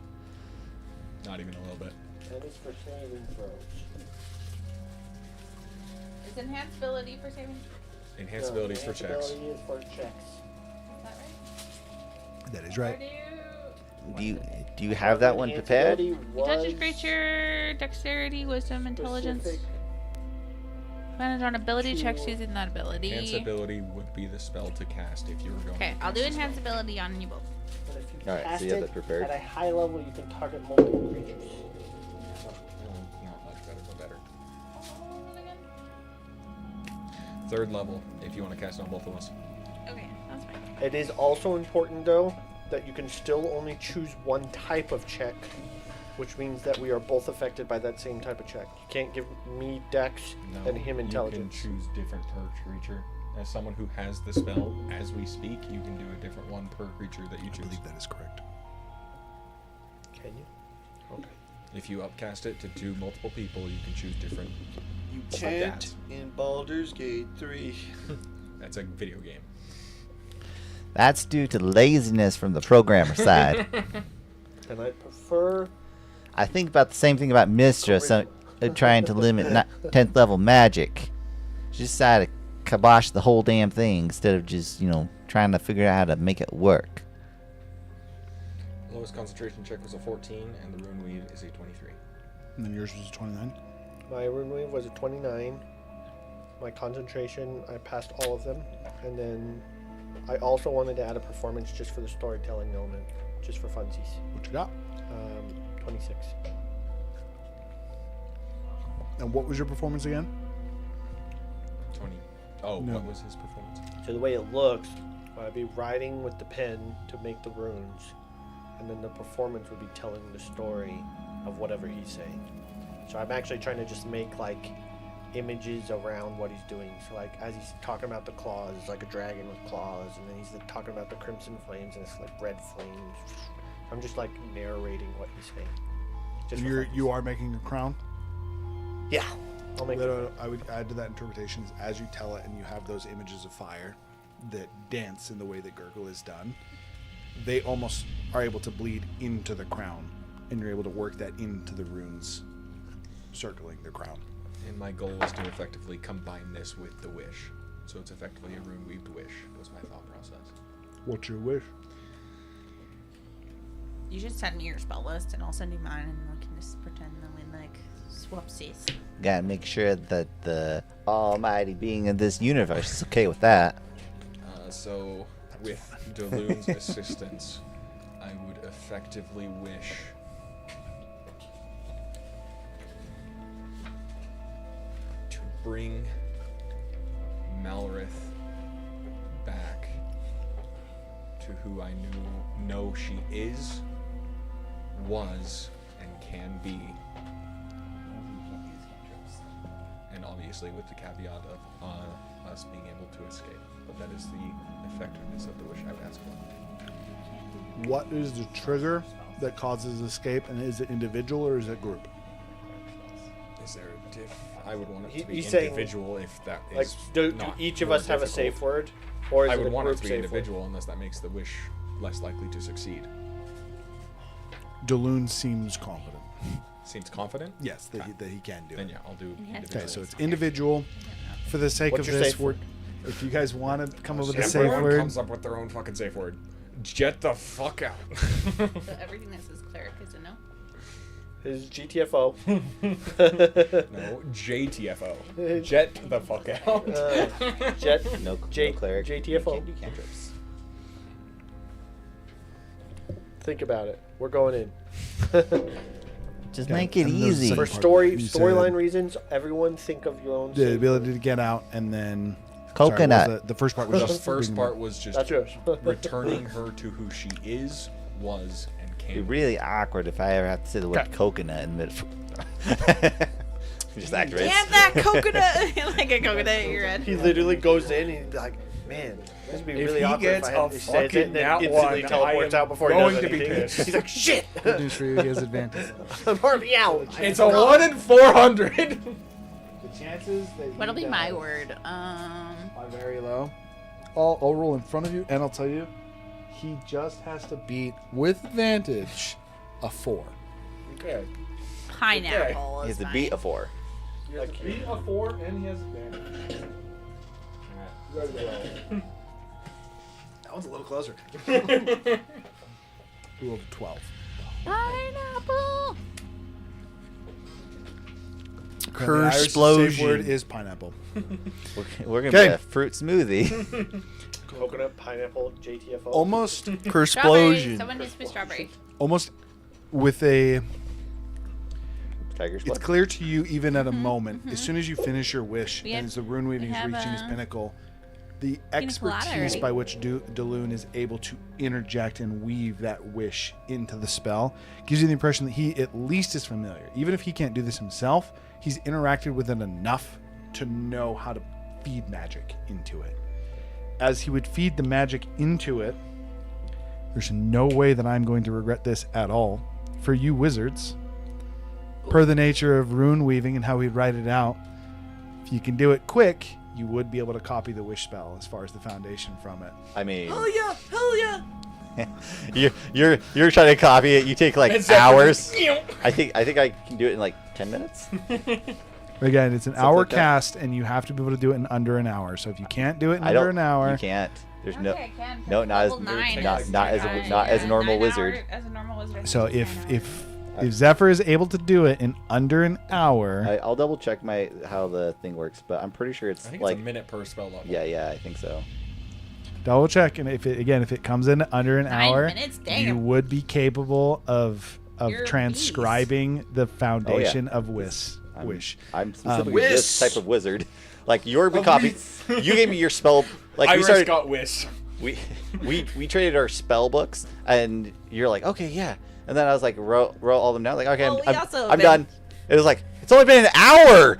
Not even a little bit. That is for saving throws. Is enhanceability for saving? Enhanceability is for checks. Enhanceability is for checks. Is that right? That is right. Do you have that one prepared? Enhanceability You touch a was creature, dexterity, wisdom, intelligence. specific. Advantage on ability checks using that ability. Enhanceability would be the spell to cast if you were going Okay, to I'll do cast a spell. enhanceability on you both. But if you Alright, so cast you have it that prepared? at a high level, you can target multiple creatures. Not much better, but better. Third level, if you want to cast it on both of us. Okay, that's fine. It is also important, though, that you can still only choose one type of check, which means that we are both affected by that same type of check. You can't give me dex No, and him intelligence. You can choose different per creature. As someone who has the spell, as we speak, you can do a different one per creature that you I choose. believe that is correct. Can you? Okay. If you upcast it to do multiple people, you can choose different. You Like can't that. in Baldur's Gate 3. That's a video game. That's due to laziness from the programmer side. And I prefer. I think about the same thing about Mistress trying to limit 10th level magic. She decided to kibosh the whole damn thing instead of just, trying to figure out how to make it work. Lowest concentration check was a 14, and the Rune Weave is a 23. And then yours was a 29. My Rune Wave was a 29. My concentration, I passed all of them. And then I also wanted to add a performance just for the storytelling element, just for funsies. What you got? 26. And what was your performance again? 20. Oh, No. what was his performance? So the way it looks, I'd be writing with the pen to make the runes, and then the performance would be telling the story of whatever he's saying. So I'm actually trying to just make like images around what he's doing. So like as he's talking about the claws, it's like a dragon with claws, and then he's like, talking about the crimson flames, and it's like red flames. I'm just like narrating what he's saying. Just for fun. You are making a crown? Yeah. I'll make it. I would add to that interpretation is as you tell it and you have those images of fire that dance in the way that Gurgle is done, they almost are able to bleed into the crown, and you're able to work that into the runes circling the crown. And my goal was to effectively combine this with the wish. So it's effectively a rune weaved wish, was my thought process. What's your wish? You should send me your spell list, and I'll send you mine, and we can just pretend that we like swapsies. Gotta make sure that the almighty being of this universe is okay with that. So, with Daloon's assistance, I would effectively wish to bring Malrith back to who I know she is, was, and can be. And obviously with the caveat of us being able to escape. But that is the effectiveness of the wish I would ask for. What is the trigger that causes escape, and is it individual or is it group? Is there a diff? I would want it to be He's saying, individual if that like, is do not each of more us have a difficult. safe word, or is I it would a want it group to be safe individual unless that makes the wish less likely to succeed. Daloon seems confident. Seems confident? Yes, that he can do Then it. yeah, I'll do Yeah. individual. Okay, so it's individual. For the sake What's of your this, safe word? if you guys want to come up with a Everyone safe word, comes up with their own fucking safe word. Get the fuck out. So everything that says cleric is a no. His GTFO. No, JTFO. Jet the fuck out. Jet. No J- cleric. JTFO. Can't do cantrips. Think about it. We're going in. Just Okay, make it and there's easy. For second part you said- storyline reasons, everyone think of your own. the safe ability word. to get out, and then Coconut. Sorry, what was the first part was The just first bringing part them- was just That's yours. returning her to who she is, was, and It'd can be be. really awkward if I ever have to say the word Okay. coconut in mid. Just activate. Damn that coconut! Like a coconut in your head. He literally goes in and he's like, man, this would be If really he awkward gets if I had a to say it fucking and then nat instantly one, teleports I am out before he going does to be anything. pissed. He's like, shit! Good news for you, he has advantage. I'm already out. It's a 1 in 400. The chances that What'll be my word? are very low. I'll roll in front of you, and I'll tell you, he just has to beat with advantage a 4. Okay. Pineapple. He has is to beat a mine. 4. Like beat a 4, and he has advantage. That one's a little closer. We rolled a 12. Pineapple. The Irish safe Cursplosion. word is pineapple. We're gonna Okay. be a fruit smoothie. Coconut, pineapple, JTFO. Almost, Strawberry. Cursplosion. Someone needs me strawberry. almost with a. Tiger's It's blood. clear to you, even at a moment, as soon as you finish your wish, We and have- as the rune weaving we is have, reaching its pinnacle, the Pina colada expertise already. by which Daloon is able to interject and weave that wish into the spell gives you the impression that he at least is familiar. Even if he can't do this himself, he's interacted with it enough to know how to feed magic into it. As he would feed the magic into it, there's no way that I'm going to regret this at all. For you wizards, per the nature of rune weaving and how we write it out, if you can do it quick, you would be able to copy the wish spell as far as the foundation from it. I mean, Hell yeah! you're trying to copy it. You take like And Zephyr hours. just- I think I can do it in like 10 minutes. Again, it's an Something hour like that. cast, and you have to be able to do it in under an hour. So if you can't do it in I under don't. an hour, You can't. There's Okay, no. I can, 'cause No, not as level 9 not is not as a nine, not as a yeah, normal 9 wizard. As a normal wizard. so it's 9 if hours. Zephyr is able to do it in under an hour, I'll double check how the thing works, but I'm pretty sure it's I think like it's a minute per spell level. yeah, I think so. double check, and if it comes in under an 9 hour, minutes? you Damn. would be capable of You're a transcribing the foundation of I'm- wish. I'm specifically this Whis. type of wizard. Like you're A copy. whiz. You gave me your spell. Like we Iris started. got whiz. We traded our spell books, and you're like, okay, yeah. And then I was like, wrote all them down. Like, okay, Well, we also I'm been- done. It was like, it's only been an hour.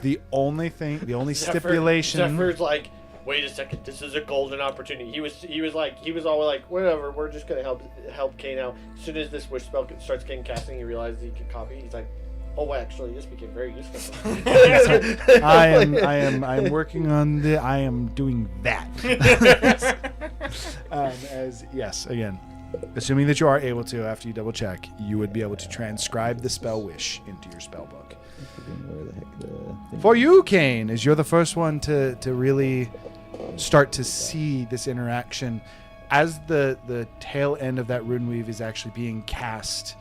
The only Zephyr- stipulation. Zephyr's like, wait a second, this is a golden opportunity. He was all like, whatever, we're just gonna help Kay now. As soon as this wish spell starts getting casting, he realizes he can copy. He's like, oh, actually, this became very useful. I am working on I am doing that. As yes, again, assuming that you are able to, after you double check, you would be able to transcribe the spell wish into your spell book. Where the heck the For you, Kane, as you're the first one to really start to see this interaction, as the tail end of that rune weave is actually being cast,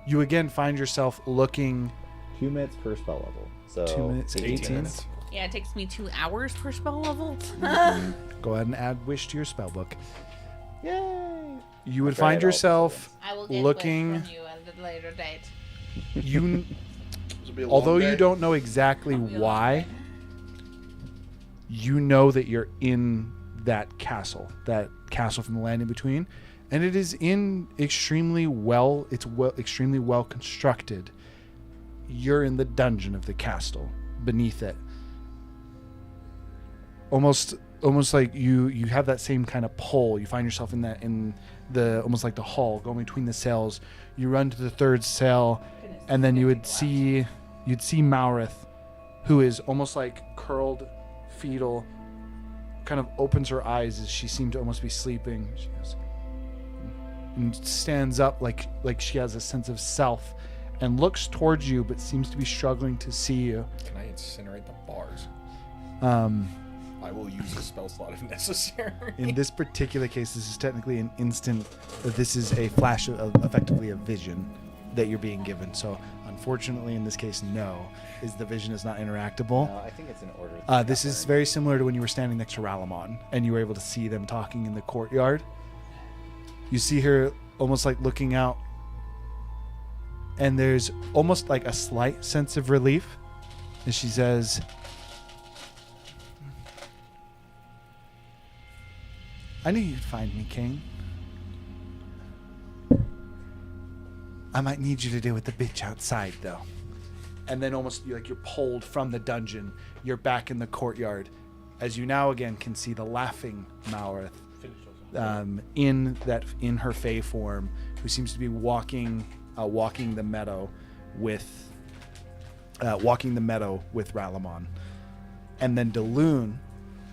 you again find yourself looking 2 minutes per spell level. So 2 minutes, 18. minutes. Yeah, it takes me 2 hours per spell level. Go ahead and add wish to your spell book. Yay! You would I'll try find it out. yourself I will get looking. wish from you at a later date. You, This will be a although long you day. don't know exactly why, you know that you're in that castle from the land in between, and it is extremely well constructed. You're in the dungeon of the castle beneath it. Almost like you have that same kind of pull. You find yourself in the almost like the hall going between the cells. You run to the third cell, and then you'd see Maurith, who is almost like curled, fetal, kind of opens her eyes as she seemed to almost be sleeping. She goes, and stands up like she has a sense of self, and looks towards you, but seems to be struggling to see you. Can I incinerate the bars? I will use a spell slot if necessary. In this particular case, this is technically an instant. This is a flash of effectively a vision that you're being given. So, unfortunately, in this case, no, the vision is not interactable. No, I think it's in order. This is very similar to when you were standing next to Ralamon and you were able to see them talking in the courtyard. You see her almost like looking out, and there's almost like a slight sense of relief as she says, I knew you'd find me, King. I might need you to deal with the bitch outside, though. And then almost you're pulled from the dungeon. You're back in the courtyard, as you now again can see the laughing Maurith, in her Fey form, who seems to be walking the meadow with Ralamon, and then Daloon,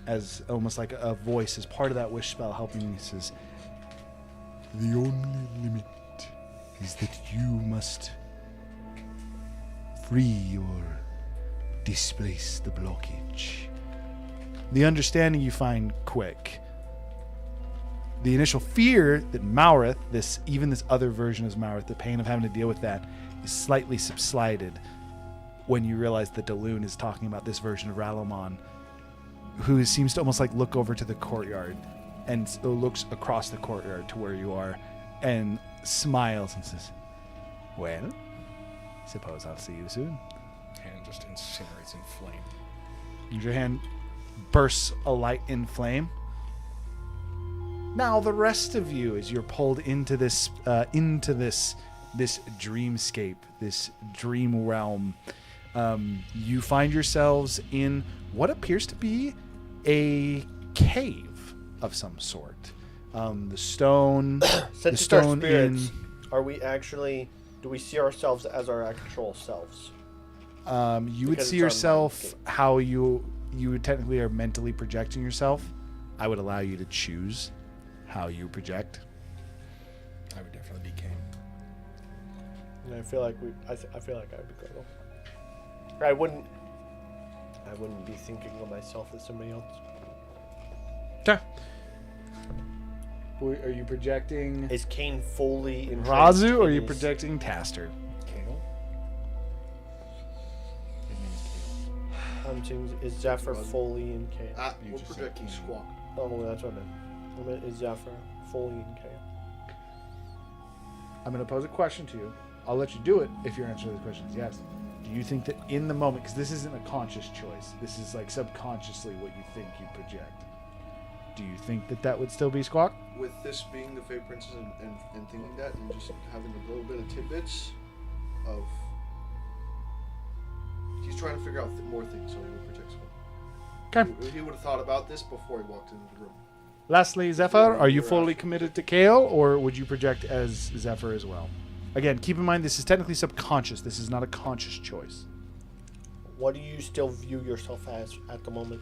as almost like a voice, as part of that wish spell, helping me, says, The only limit is that you must free or displace the blockage. The understanding you find quick. The initial fear that Maurith, this other version of Maurith, the pain of having to deal with that, is slightly subsided when you realize that Daloon is talking about this version of Ralamon, who seems to almost like look over to the courtyard and looks across the courtyard to where you are and smiles and says, well, suppose I'll see you soon. Hand just incinerates in flame. And your hand bursts a light in flame. Now the rest of you, as you're pulled into this dreamscape, this dream realm, you find yourselves in what appears to be a cave of some sort. The stone, Since it's our spirits, do we see ourselves as our actual selves? you would Because see it's our yourself mind how you you technically are mentally projecting yourself, I would allow you to choose how you project. I would definitely be Kane. And I feel like I feel like I would be Gurgle. I wouldn't be thinking of myself as somebody else. Okay. Are you projecting Is Kane fully in Razu, or are you projecting Taster? Kale? I'm saying, is Zephyr fully in Kane? We're projecting Squawk. Oh, that's what I meant. Is Zephyr fully in Kane? I'm going to pose a question to you. I'll let you do it if your answer to the question is yes. Do you think that in the moment, because this isn't a conscious choice, this is like subconsciously what you think you project, do you think that that would still be Squawk? With this being the Fey Princess and thinking that, and just having a little bit of tidbits of... He's trying to figure out more things, so he will protect Squawk. Okay. He would have thought about this before he walked into the room. Lastly, Zephyr, are you fully committed to Kale, or would you project as Zephyr as well? Again, keep in mind this is technically subconscious. This is not a conscious choice. What do you still view yourself as at the moment?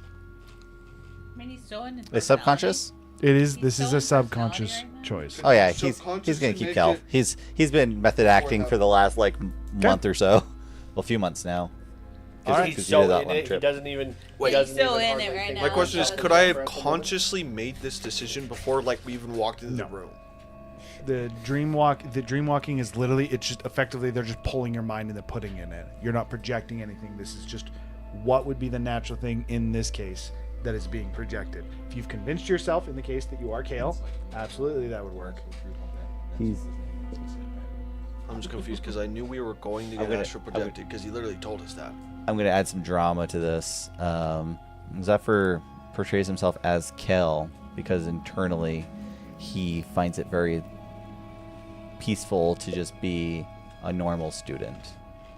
I mean, he's so in his Is subconscious? It is. He's This so is in a subconscious personality right now? choice. Oh yeah, he's Subconsciously gonna keep make Kel. it- He's been method acting for the last like month or so, well, a few months now. All right. He's so in it. He doesn't even. Wait, he doesn't he's so even in hardly it right think now. My about question is, it. could I have At the moment. consciously made this decision before, like, we even walked into No. the room? The dream walking is literally, it's just effectively they're just pulling your mind and they're putting in it. You're not projecting anything. This is just what would be the natural thing in this case that is being projected. If you've convinced yourself in the case that you are Kale, absolutely that would work. He's I'm just confused because I knew we were going to I'm get gonna- astral projected because he literally told us that. I'm gonna add some drama to this. Zephyr portrays himself as Kel because internally he finds it very peaceful to just be a normal student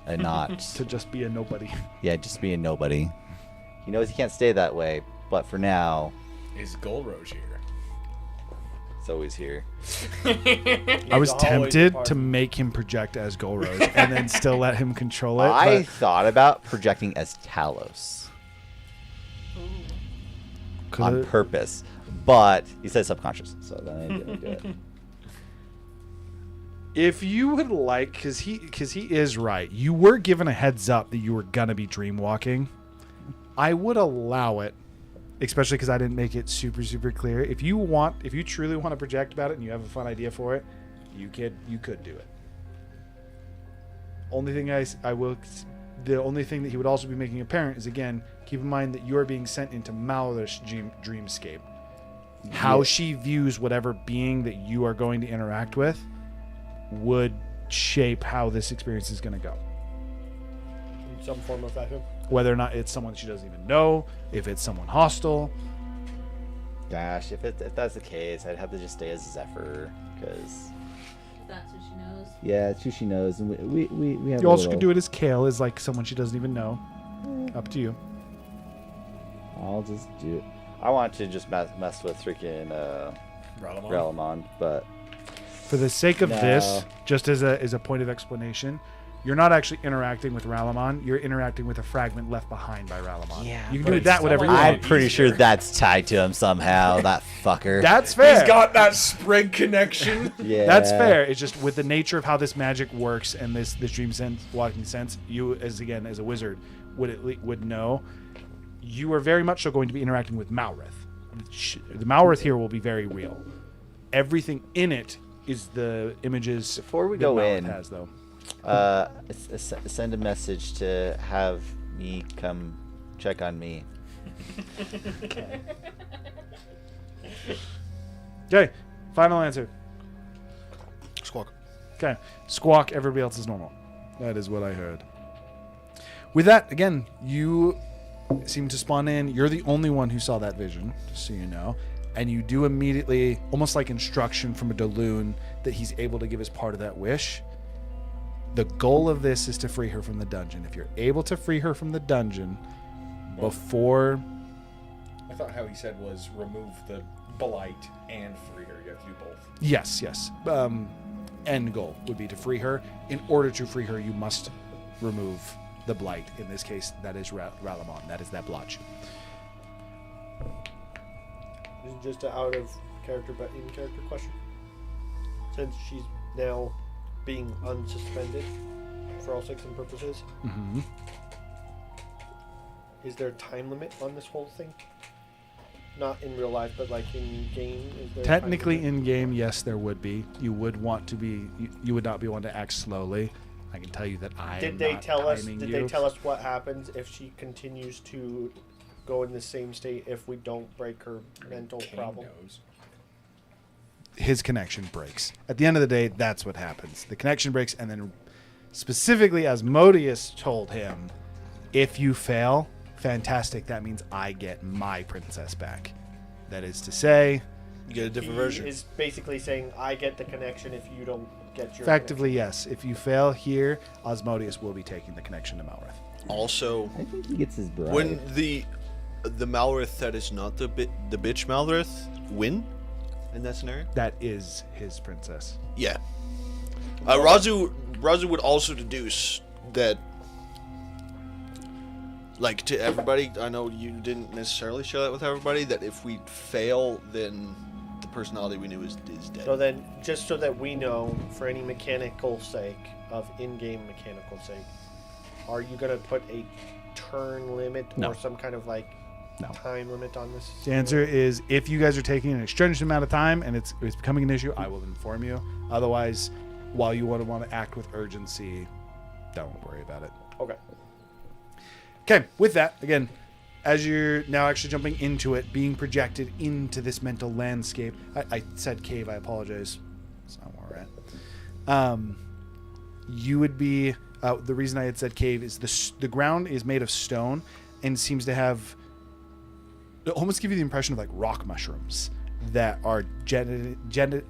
and not To just be a nobody. just be a nobody. He knows he can't stay that way, but for now, Is Golroge here? it's always here. I was always tempted part- to make him project as Golroge and then still let him control it. I but thought about projecting as Talos on could- purpose, but he said subconscious, so then I didn't do it. If you would like, because he is right, you were given a heads up that you were gonna be dream walking. I would allow it, especially because I didn't make it super clear. If you truly want to project about it and you have a fun idea for it, you could do it. Only thing the only thing that he would also be making apparent is, again, keep in mind that you are being sent into Malor's dreamscape. How she views whatever being that you are going to interact with would shape how this experience is going to go. In some form or fashion. Whether or not it's someone she doesn't even know, if it's someone hostile. Gosh, if that's the case, I'd have to just stay as Zephyr, because That's what she knows. yeah, it's who she knows, and we have. You also could do it as Kale, as like someone she doesn't even know. Up to you. I'll just do it. I want to just mess with freaking Ralamon, but For the sake of No. this, just as a point of explanation, you're not actually interacting with Ralamon. You're interacting with a fragment left behind by Ralamon. Yeah, you can but do it's that still whatever you like- I'm want. pretty sure that's tied to him somehow. That fucker. That's fair. He's got that sprig connection. yeah, That's fair. It's just with the nature of how this magic works and this dream sense, walking sense, you as a wizard would know. You are very much so going to be interacting with Malrith. The Malrith here will be very real. Everything in it is the images. Before we that go Malrith in, has though. send a message to have me come check on me. Okay, final answer. Squawk. Okay, Squawk. Everybody else is normal. That is what I heard. With that, again, you seem to spawn in. You're the only one who saw that vision, just so you know. And you do immediately, almost like instruction from a Daloon, that he's able to give as part of that wish. The goal of this is to free her from the dungeon. If you're able to free her from the dungeon before... I thought how he said was remove the blight and free her. You have to do both. Yes. End goal would be to free her. In order to free her, you must remove the blight. In this case, that is Ralamon. That is that blotch. This is just an out of character but in character question. Since she's now being unsuspended for all intents purposes, Mm-hmm. is there a time limit on this whole thing? Not in real life, but like in game. Is there a time Technically, limit? in game, yes, there would be. You would want to be. You would not be one to act slowly. I can tell you that I. Did am they not tell us? timing Did you. they tell us what happens if she continues to go in the same state if we don't break her mental Kane problem? knows. His connection breaks. At the end of the day, that's what happens. The connection breaks, and then specifically, as Modius told him, if you fail, fantastic. That means I get my princess back. That is to say, You get a different He version. is basically saying, I get the connection if you don't get your effectively, yes. If you fail here, Osmodius will be taking the connection to Malrith. Also, I think he gets his bride. when the Malrith that is not the bitch Malrith win in that scenario, That is his princess. yeah. Razu would also deduce that, like, to everybody. I know you didn't necessarily share that with everybody. That if we fail, then the personality we knew is dead. So then, just so that we know, for any mechanical sake, of in-game mechanical sake, are you going to put a turn limit No. or some kind of like No. time limit on this? The answer is if you guys are taking an extended amount of time and it's becoming an issue, I will inform you. Otherwise, while you want to act with urgency, don't worry about it. Okay. Okay, with that, again, as you're now actually jumping into it, being projected into this mental landscape. I said cave, I apologize. That's not where we're at. You would be, the reason I had said cave is the ground is made of stone and seems to have, almost give you the impression of like rock mushrooms that are jettisoning,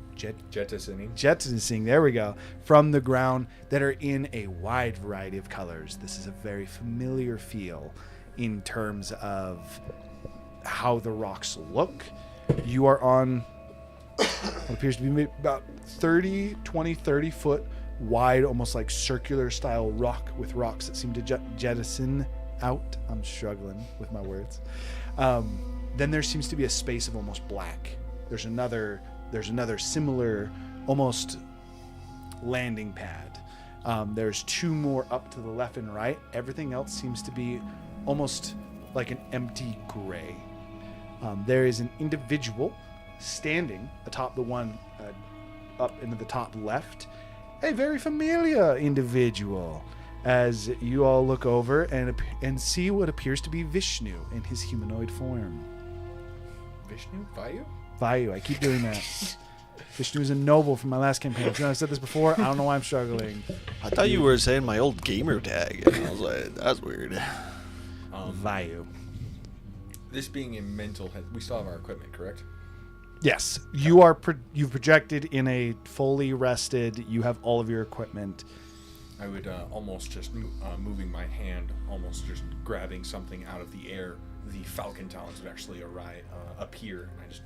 there we go, from the ground that are in a wide variety of colors. This is a very familiar feel in terms of how the rocks look. You are on what appears to be about 30 foot wide, almost like circular style rock with rocks that seem to jettison out. I'm struggling with my words. Then there seems to be a space of almost black. There's another similar, almost landing pad. There's two more up to the left and right. Everything else seems to be almost like an empty gray. There is an individual standing atop the one up into the top left. A very familiar individual. As you all look over and see what appears to be Vishnu in his humanoid form. Vishnu? Vayu? Vayu, I keep doing that. Vishnu is a noble from my last campaign. You know, I've said this before. I don't know why I'm struggling. I thought you were saying my old gamer tag, and I was like, that's weird. Vayu. This being a mental head, we still have our equipment, correct? Yes, you are. You've projected in a fully rested. You have all of your equipment. I would almost just moving my hand, almost just grabbing something out of the air. The falcon talons would actually appear, and I just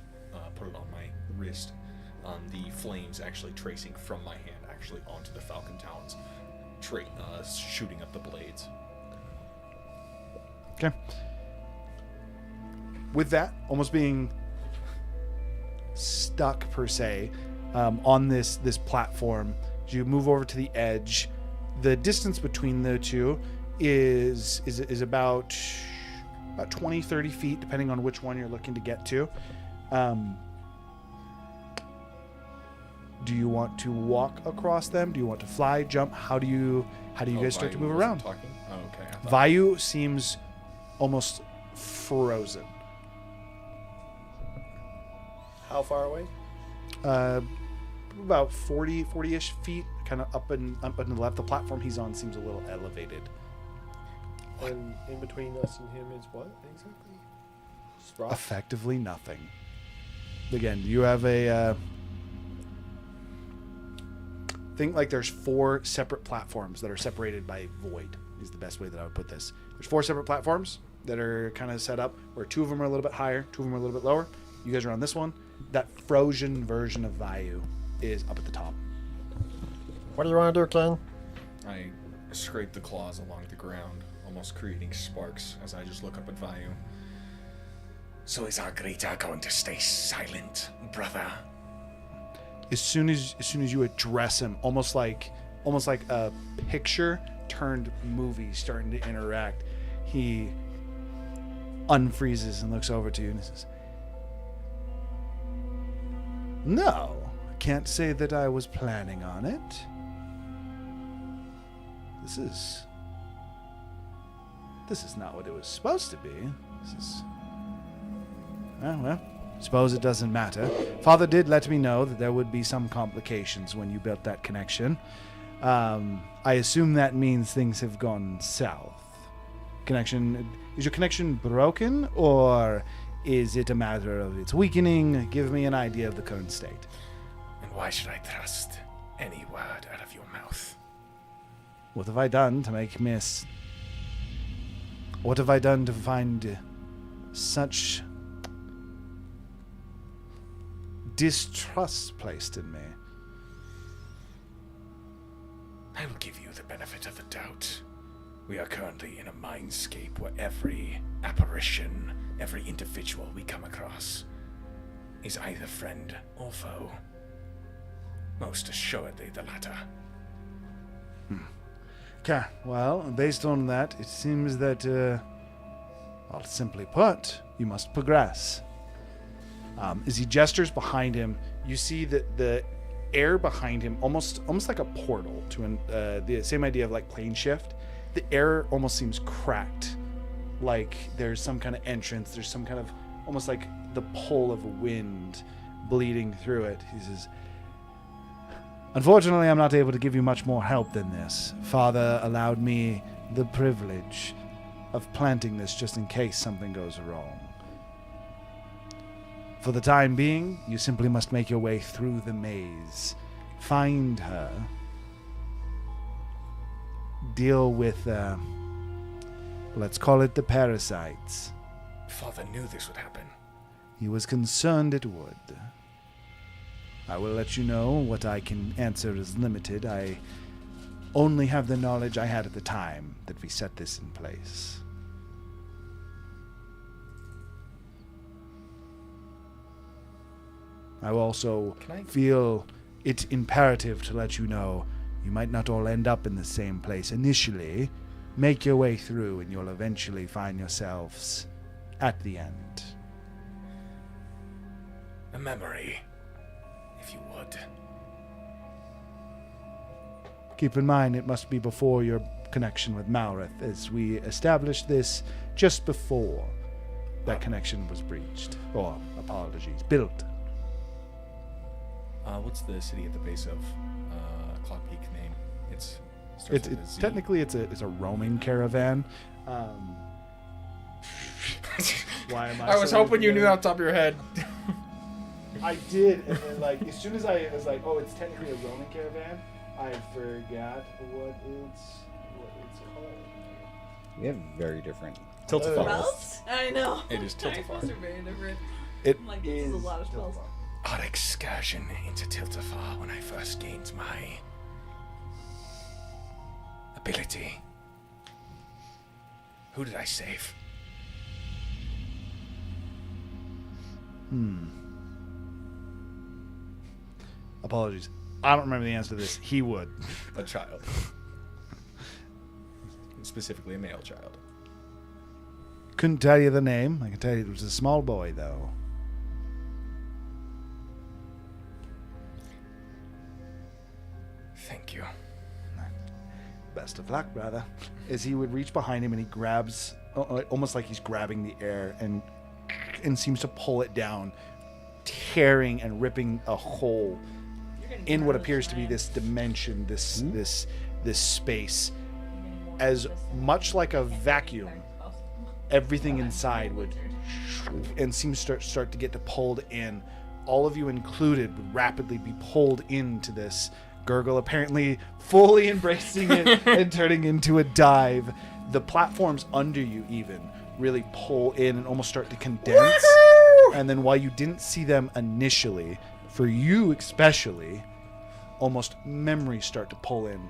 put it on my wrist. The flames actually tracing from my hand actually onto the falcon talons, shooting up the blades. Okay. With that, almost being stuck per se on this platform, as you move over to the edge, the distance between the two is about 20-30 feet, depending on which one you're looking to get to. Do you want to walk across them? Do you want to fly, jump? How do you guys start to Vayu move wasn't around? Talking? Oh, okay. I thought- Vayu seems almost frozen. How far away? About 40-ish feet, kind of up and to the left. The platform he's on seems a little elevated. And in between us and him is what exactly? Just rock? Effectively nothing. Again, you have a think like there's 4 separate platforms that are separated by void, is the best way that I would put this. There's 4 separate platforms that are kind of set up where 2 of them are a little bit higher, 2 of them are a little bit lower. You guys are on this one. That frozen version of Vayu is up at the top. What do you want to do, Ken? I scrape the claws along the ground, almost creating sparks as I just look up at Vayu. So is our greeter going to stay silent, brother? As soon as you address him, almost like a picture turned movie starting to interact, he unfreezes and looks over to you and says, "No, I can't say that I was planning on it. This is not what it was supposed to be. This is... well, suppose it doesn't matter. Father did let me know that there would be some complications when you built that connection. I assume that means things have gone south. Is your connection broken, or is it a matter of its weakening? Give me an idea of the current state." And why should I trust any word out of your mouth? What have I done to make What have I done to find such distrust placed in me? I will give you the benefit of the doubt. We are currently in a mindscape where every apparition, every individual we come across is either friend or foe. Most assuredly the latter. Okay, well, based on that, it seems that, well, simply put, you must progress. As he gestures behind him, you see that the air behind him, almost like a portal to the same idea of like plane shift. The air almost seems cracked, like there's some kind of entrance. There's some kind of almost like the pull of wind bleeding through it. He says, "Unfortunately, I'm not able to give you much more help than this. Father allowed me the privilege of planting this just in case something goes wrong. For the time being, you simply must make your way through the maze, find her, deal with, let's call it the parasites." Father knew this would happen. He was concerned it would. I will let you know what I can answer is limited. I only have the knowledge I had at the time that we set this in place. I will also feel it imperative to let you know you might not all end up in the same place initially. Make your way through and you'll eventually find yourselves at the end. A memory, if you would. Keep in mind it must be before your connection with Malrith, as we established this just before that connection was breached. Or, apologies, built. What's the city at the base of Cloud Peak name? It's technically it's a roaming caravan. Why am I? I was hoping you knew that off the top of your head. I did, and then like as soon as I was like, oh, it's technically a roaming caravan, I forgot what it's called. We have very different. Spells? I know. It is Spells Tiltifar. are very different. It I'm like, this is a lot of spells. Our excursion into Tiltifar when I first gained my ability. Who did I save? Apologies. I don't remember the answer to this. He would. A child. Specifically a male child. Couldn't tell you the name. I can tell you it was a small boy, though. Thank you. Best of luck, brother. As he would reach behind him and he grabs, almost like he's grabbing the air and seems to pull it down, tearing and ripping a hole in what appears to be this dimension, this space. As much like a vacuum, everything inside would and seems to start to get pulled in. All of you included would rapidly be pulled into this gurgle, apparently fully embracing it and turning into a dive. The platforms under you even really pull in and almost start to condense. And then while you didn't see them initially, for you especially, almost memories start to pull in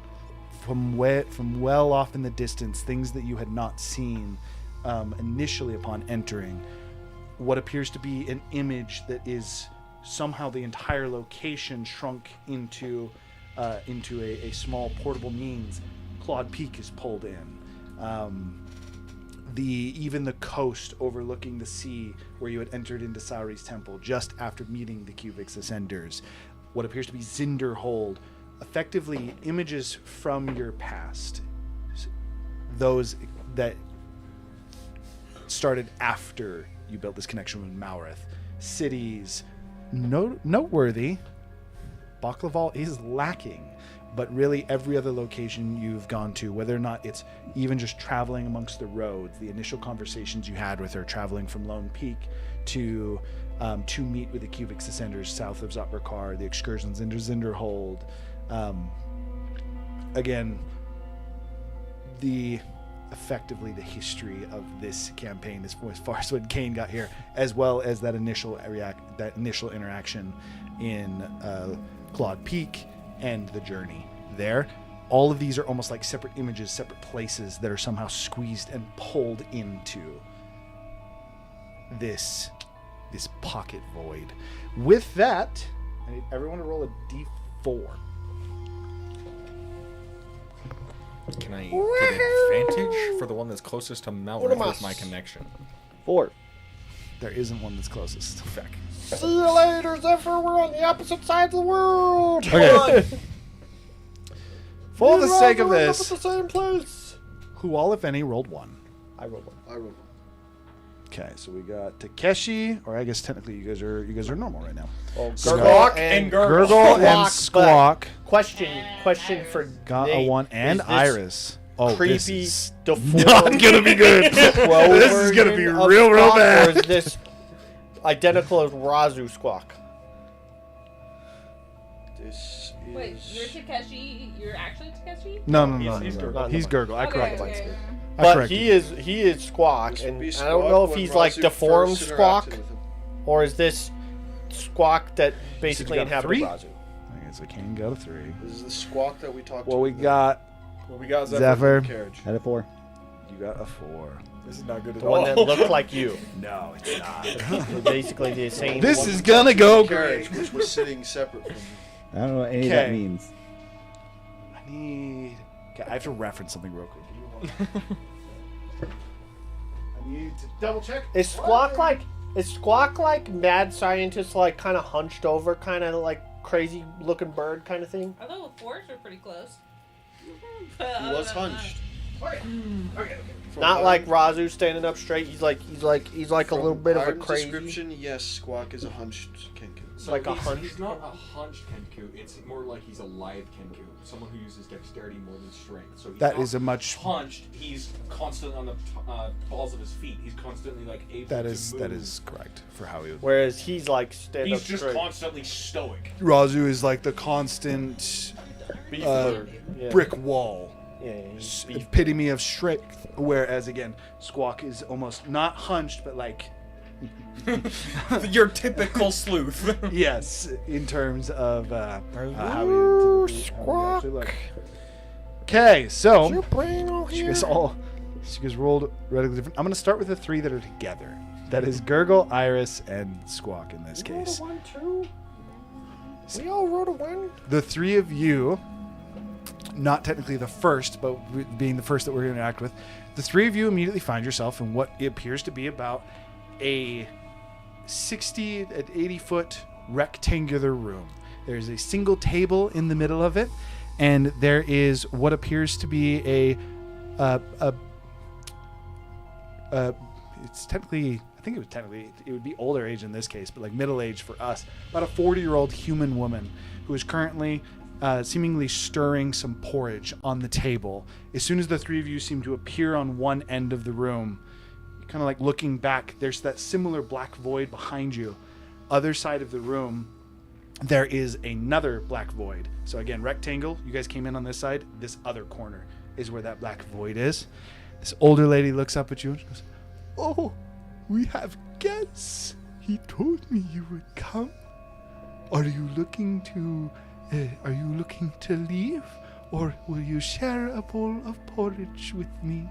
from well off in the distance, things that you had not seen initially upon entering. what appears to be an image that is somehow the entire location shrunk into a small portable means. Claude Peak is pulled in. Even the coast overlooking the sea where you had entered into Sauri's temple just after meeting the Cubix Ascenders. What appears to be Zinderhold, effectively images from your past. Those that started after you built this connection with Maurith. Cities, noteworthy. Baklaval is lacking, but really every other location you've gone to, whether or not it's even just traveling amongst the roads, the initial conversations you had with her traveling from Lone Peak to meet with the Cubix Ascenders south of Zotrakar, the excursions into Zinderhold. Again, effectively the history of this campaign as far as when Kane got here, as well as that initial interaction in Claude Peak and the journey there. All of these are almost like separate images, separate places that are somehow squeezed and pulled into this pocket void. With that, I need everyone to roll a d4. Can I get advantage for the one that's closest to Malrith with my connection? 4. There isn't one that's closest. Feck. See you later, Zephyr. We're on the opposite sides of the world. Okay. For the We'd sake of rather end up this, at the same place. who all, if any, rolled 1? I rolled one. I rolled. Okay, so we got Takeshi, or I guess technically you guys are normal right now. Oh, Squawk and Gurgle and Squawk Question for got Nate. a 1, and Is this Iris. Oh, creepy, this is deformed. not gonna be good. This is gonna be version of real Squawk, bad. Or is this identical as Razu Squawk? This is. Wait, you're Takeshi? You're actually Takeshi? No. He's Gurgle. Gurgle. He's Gurgle. I corrected. Okay. I But corrected. he is Squawk, This would and be I don't know if Squawk he's when like Razu deformed first Squawk, interacted with him. or is this Squawk that basically got a inhabited 3? Razu? I guess I can go to 3. This is the squawk that we talked Well, to. we got Well, we got Zephyr. in the carriage. Out of 4. you got a 4. This is not good at The all. one that looked like you. No, it's not. Basically the same. This one. is gonna go Carriage, great. which was sitting separate from me. I don't know what any of that Okay. means. I need. Okay, I have to reference something real quick. Give me 1 second. I need to double check. Is Squawk like mad scientist, like kind of hunched over, kind of like crazy looking bird kind of thing? Although the fours are pretty close. He was hunched. Okay. From Not my- like Razu standing up straight. He's like a little bit of a Iron's crazy. description, yes, Squawk is a hunched Kenku. So Like a he's, hunch- he's not a hunched Kenku. It's more like he's a lithe Kenku. Someone who uses dexterity more than strength. So he's That not is a much. hunched. He's constantly on the balls of his feet. He's constantly like able That to is move. correct for how he would. Whereas he's like stand up He's just straight. constantly stoic. Razu is like the constant Beef uh, bird. Yeah. brick wall. Yeah, he's beef. Epitome of strength. Whereas again, Squawk is almost not hunched, but like Your typical sleuth. yes, in terms of how he actually look. Okay, so you guys rolled radically different. I'm going to start with the 3 that are together. That is Gurgle, Iris, and Squawk in this case. One, two. We all wrote a 1. The 3 of you, not technically the first, but being the first that we're going to interact with, the 3 of you immediately find yourself in what appears to be about a 60 at 80 foot rectangular room. There's a single table in the middle of it, and there is what appears to be it's technically, I think it would be older age in this case, but like middle age for us, about a 40-year-old human woman who is currently seemingly stirring some porridge on the table. As soon as the 3 of you seem to appear on one end of the room, kind of like looking back, there's that similar black void behind you. Other side of the room, there is another black void. So again, rectangle, you guys came in on this side. This other corner is where that black void is. This older lady looks up at you and she goes, Oh, we have guests. He told me you would come. Are you looking to leave, or will you share a bowl of porridge with me?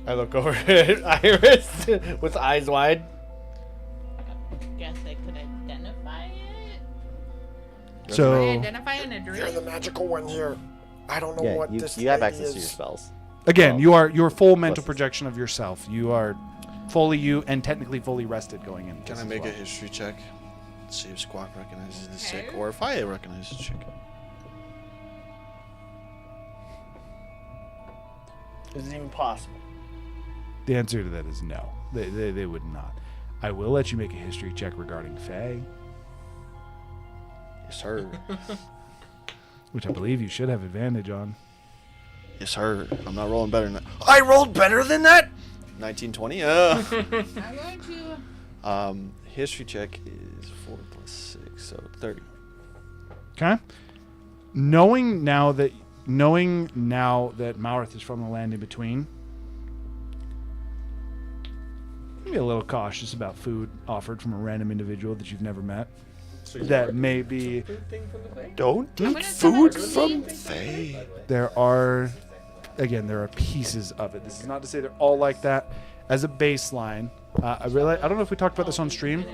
I look over at Iris with eyes wide. Guess I could identify it. Can I So identify in a You're the dream? magical one here. I don't know Yeah, what you, this you have lady access to your is. spells. again, you're full mental Plus- projection of yourself. You are fully you and technically fully rested going in. Can I make a history check? See if Squawk recognizes the chick, Okay. or if I recognize the chick. Is it even possible? The answer to that is no. They would not. I will let you make a history check regarding Faye, Yes, sir. which I believe you should have advantage on. Yes, sir. I'm not rolling better than that. I rolled better than that. 1920. I'm going to. History check is 4 plus 6, so 30. Okay. Knowing now that Maurith is from the land in between, be a little cautious about food offered from a random individual that you've never met. So you That are may doing be some food thing from the thing? Don't I'm eat gonna food tell her from to leave. Faye. there are pieces of it. This is not to say they're all like that. As a baseline, I don't know if we talked about this on stream.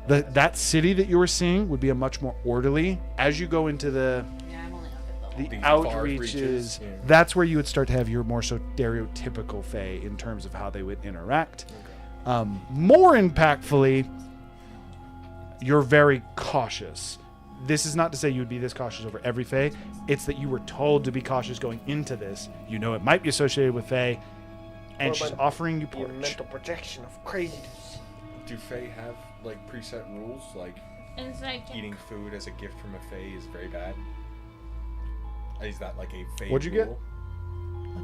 That city that you were seeing would be a much more orderly. As you go into the Yeah, I'm only on it the These far outreaches, reaches, yeah. that's where you would start to have your more so stereotypical Fae in terms of how they would interact. More impactfully, you're very cautious. This is not to say you would be this cautious over every Fae. It's that you were told to be cautious going into this. You know it might be associated with Fae, and Or she's my- offering you Your porridge. mental projection of craziness. Do Fae have like preset rules? Like Inside check. eating food as a gift from a Fae is very bad. Is that like a Fae What'd you get? rule?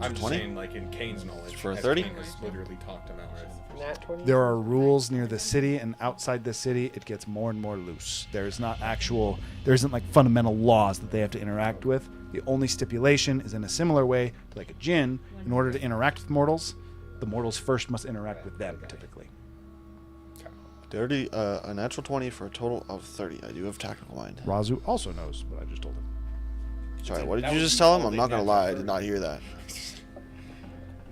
I'm just 20? saying, like in Kane's knowledge, For a as 30? Kane has literally talked him out. Nat 20? There are rules near the city, and outside the city, it gets more and more loose. There isn't like fundamental laws that they have to interact with. The only stipulation is in a similar way to like a djinn. In order to interact with mortals, the mortals first must interact with them, typically. Dirty, a natural 20 for a total of 30. I do have tactical mind. Razu also knows, but I just told him. Sorry, what did That you would just be tell him? all I'm they not gonna have lie, I for- did not hear that.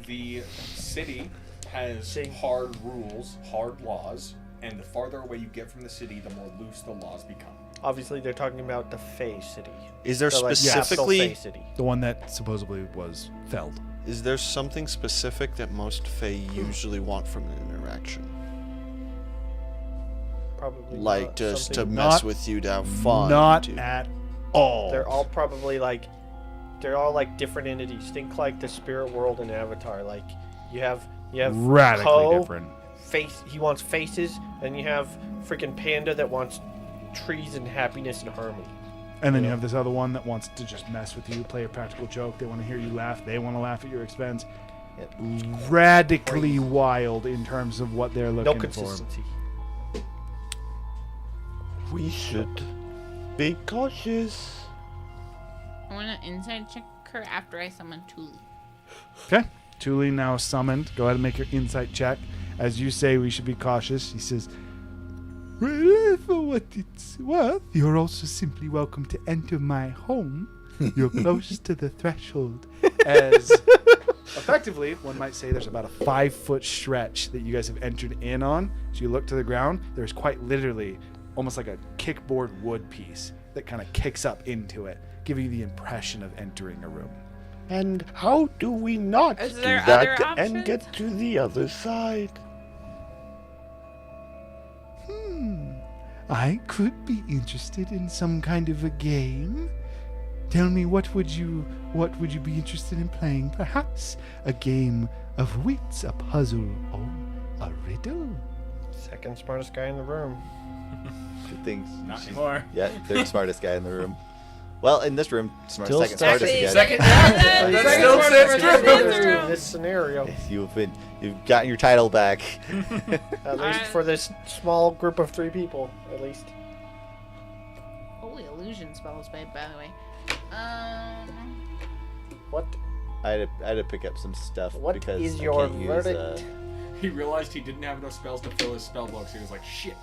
The city has hard rules, hard laws, and the farther away you get from the city, the more loose the laws become. Obviously, they're talking about the Fey city. Is there So, like, capital specifically Fey city. The one that supposedly was felled. is there something specific that most Fae usually want from an interaction? Probably Like not just to something- mess Not- with you, to have fun. Not to- at all. They're all probably like, they're all like different entities. Think like the spirit world in Avatar. Like you have radically Ko, different. Face. He wants faces, and you have freaking Panda that wants trees and happiness and harmony. And then you have this other one that wants to just mess with you, play a practical joke. They want to hear you laugh. They want to laugh at your expense. Radically wild in terms of what they're No looking for. consistency. We should be cautious. I want to inside check her after I summon Tuli. Okay. Tuli now summoned. Go ahead and make your insight check. As you say, we should be cautious. He says, "Well, for what it's worth, you're also simply welcome to enter my home. You're close to the threshold." As effectively, one might say there's about a 5-foot stretch that you guys have entered in on. As you look to the ground, there's quite literally almost like a kickboard wood piece that kind of kicks up into it, giving you the impression of entering a room. And how do we not Is do there that other and options? get to the other side? I could be interested in some kind of a game. Tell me, what would you be interested in playing? Perhaps a game of wits, a puzzle, or a riddle? Second smartest guy in the room. Good things. Not anymore. Yeah, they're the smartest guy in the room. Well, in this room, second smartest Actually, again. second. That's still sits true. In this scenario, You've gotten your title back. at least for this small group of 3 people, at least. Holy illusion spells, babe. By the way. What? I had to pick up some stuff What because is I your can't use, verdict? He realized he didn't have enough spells to fill his spell book, so he was like, shit.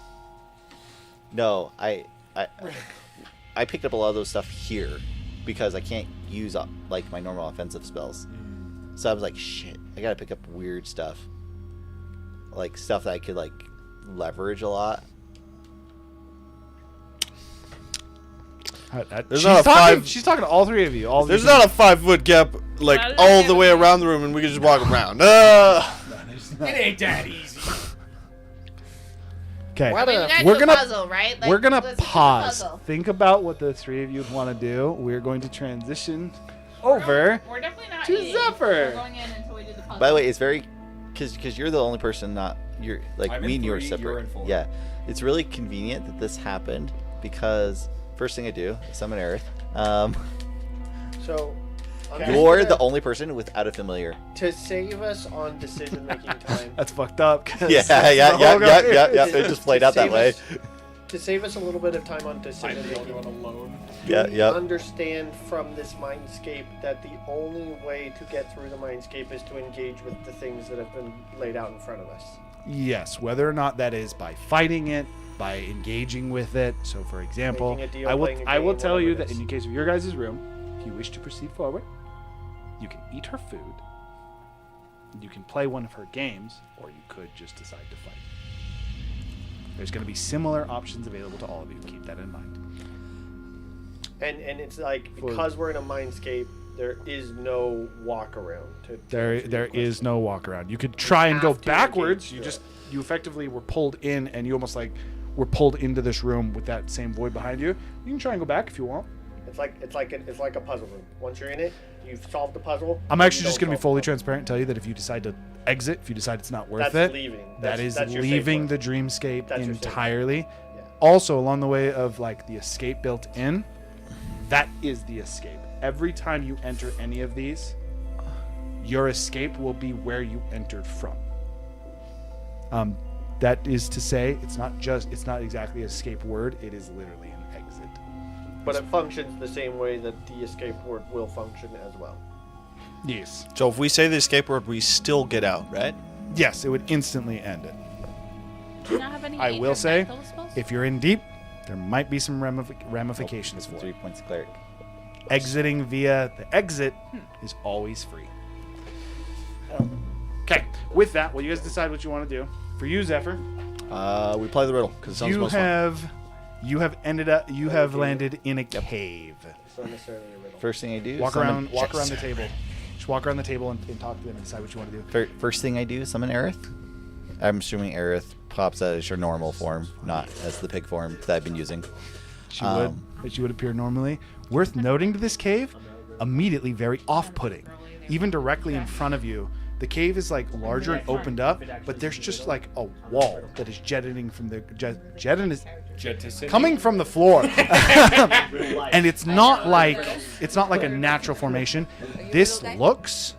No, I picked up a lot of those stuff here because I can't use like my normal offensive spells. So I was like, shit, I gotta pick up weird stuff, like stuff that I could like leverage a lot. She's talking to all three of you. All There's not a 5-foot gap like Not all enough the way damage. around the room, and we can just walk around. It ain't that easy. Okay. I mean, we gotta We're do gonna- a puzzle, right? Like, We're gonna let's do the pause. puzzle. Think about what the three of you want to do. We're going to transition over. We're definitely not to eating. Zephyr. We're going in until we do the puzzle. By the way, it's very because you're the only person not you're like I'm me in and you are 3, separate. you're in 4. Yeah, it's really convenient that this happened because first thing I do summon Aerith. So, I'm just You're gonna- the only person without a familiar. to save us on decision-making time. That's fucked up. 'cause Yeah, that's yeah, the yeah, whole yeah, goal. yeah, yeah. It just played out that way. To save us a little bit of time on I'm the decision-making. only one alone. Yeah, We yeah. understand from this mindscape that the only way to get through the mindscape is to engage with the things that have been laid out in front of us. Yes, whether or not that is by fighting it, by engaging with it. So, for example, Making a deal, I will playing a I will game, tell you whatever that it is. in the case of your guys' room, if you wish to proceed forward, you can eat her food, you can play one of her games, or you could just decide to fight. There's going to be similar options available to all of you. Keep that in mind. And it's like, For- because we're in a mindscape, there is no walk around. To There answer your is question. no walk around. You could try and go have to backwards. engage, You effectively were pulled in, and you almost like were pulled into this room with that same void behind you. You can try and go back if you want. It's like a puzzle room. Once you're in it, you've solved the puzzle. I'm you actually just don't going to be solve fully the puzzle. transparent and tell you that if you decide to exit, if you decide it's not worth That's it, leaving. that is That's your safe leaving word. the dreamscape That's your safe word. entirely. Yeah. Also, along the way of like the escape built in, that is the escape. Every time you enter any of these, your escape will be where you entered from. That is to say, it's not exactly an escape word, it is literally an exit. But it functions the same way that the escape word will function as well. Yes. So if we say the escape word, we still get out, right? Yes, it would instantly end it. Do you not have any I will say, incremental spells? if you're in deep, there might be some ramifications for 3 it. points cleric. Exiting via the exit is always free. Okay, with that, well, you guys decide what you want to do. For you, Zephyr, We play the riddle because it sounds you most fun. have landed in a cave. It's not necessarily a riddle. First thing I do, Walk summon- around the table. Just walk around the table and talk to them and decide what you want to do. First thing I do, summon Aerith. I'm assuming Aerith pops out as your normal form, not as the pig form that I've been using. She would appear normally. Worth noting to this cave, immediately very off-putting. Even directly in front of you, the cave is like larger and opened up, but there's just like a wall that is jetting from the coming from the floor, and it's not like a natural formation. This looks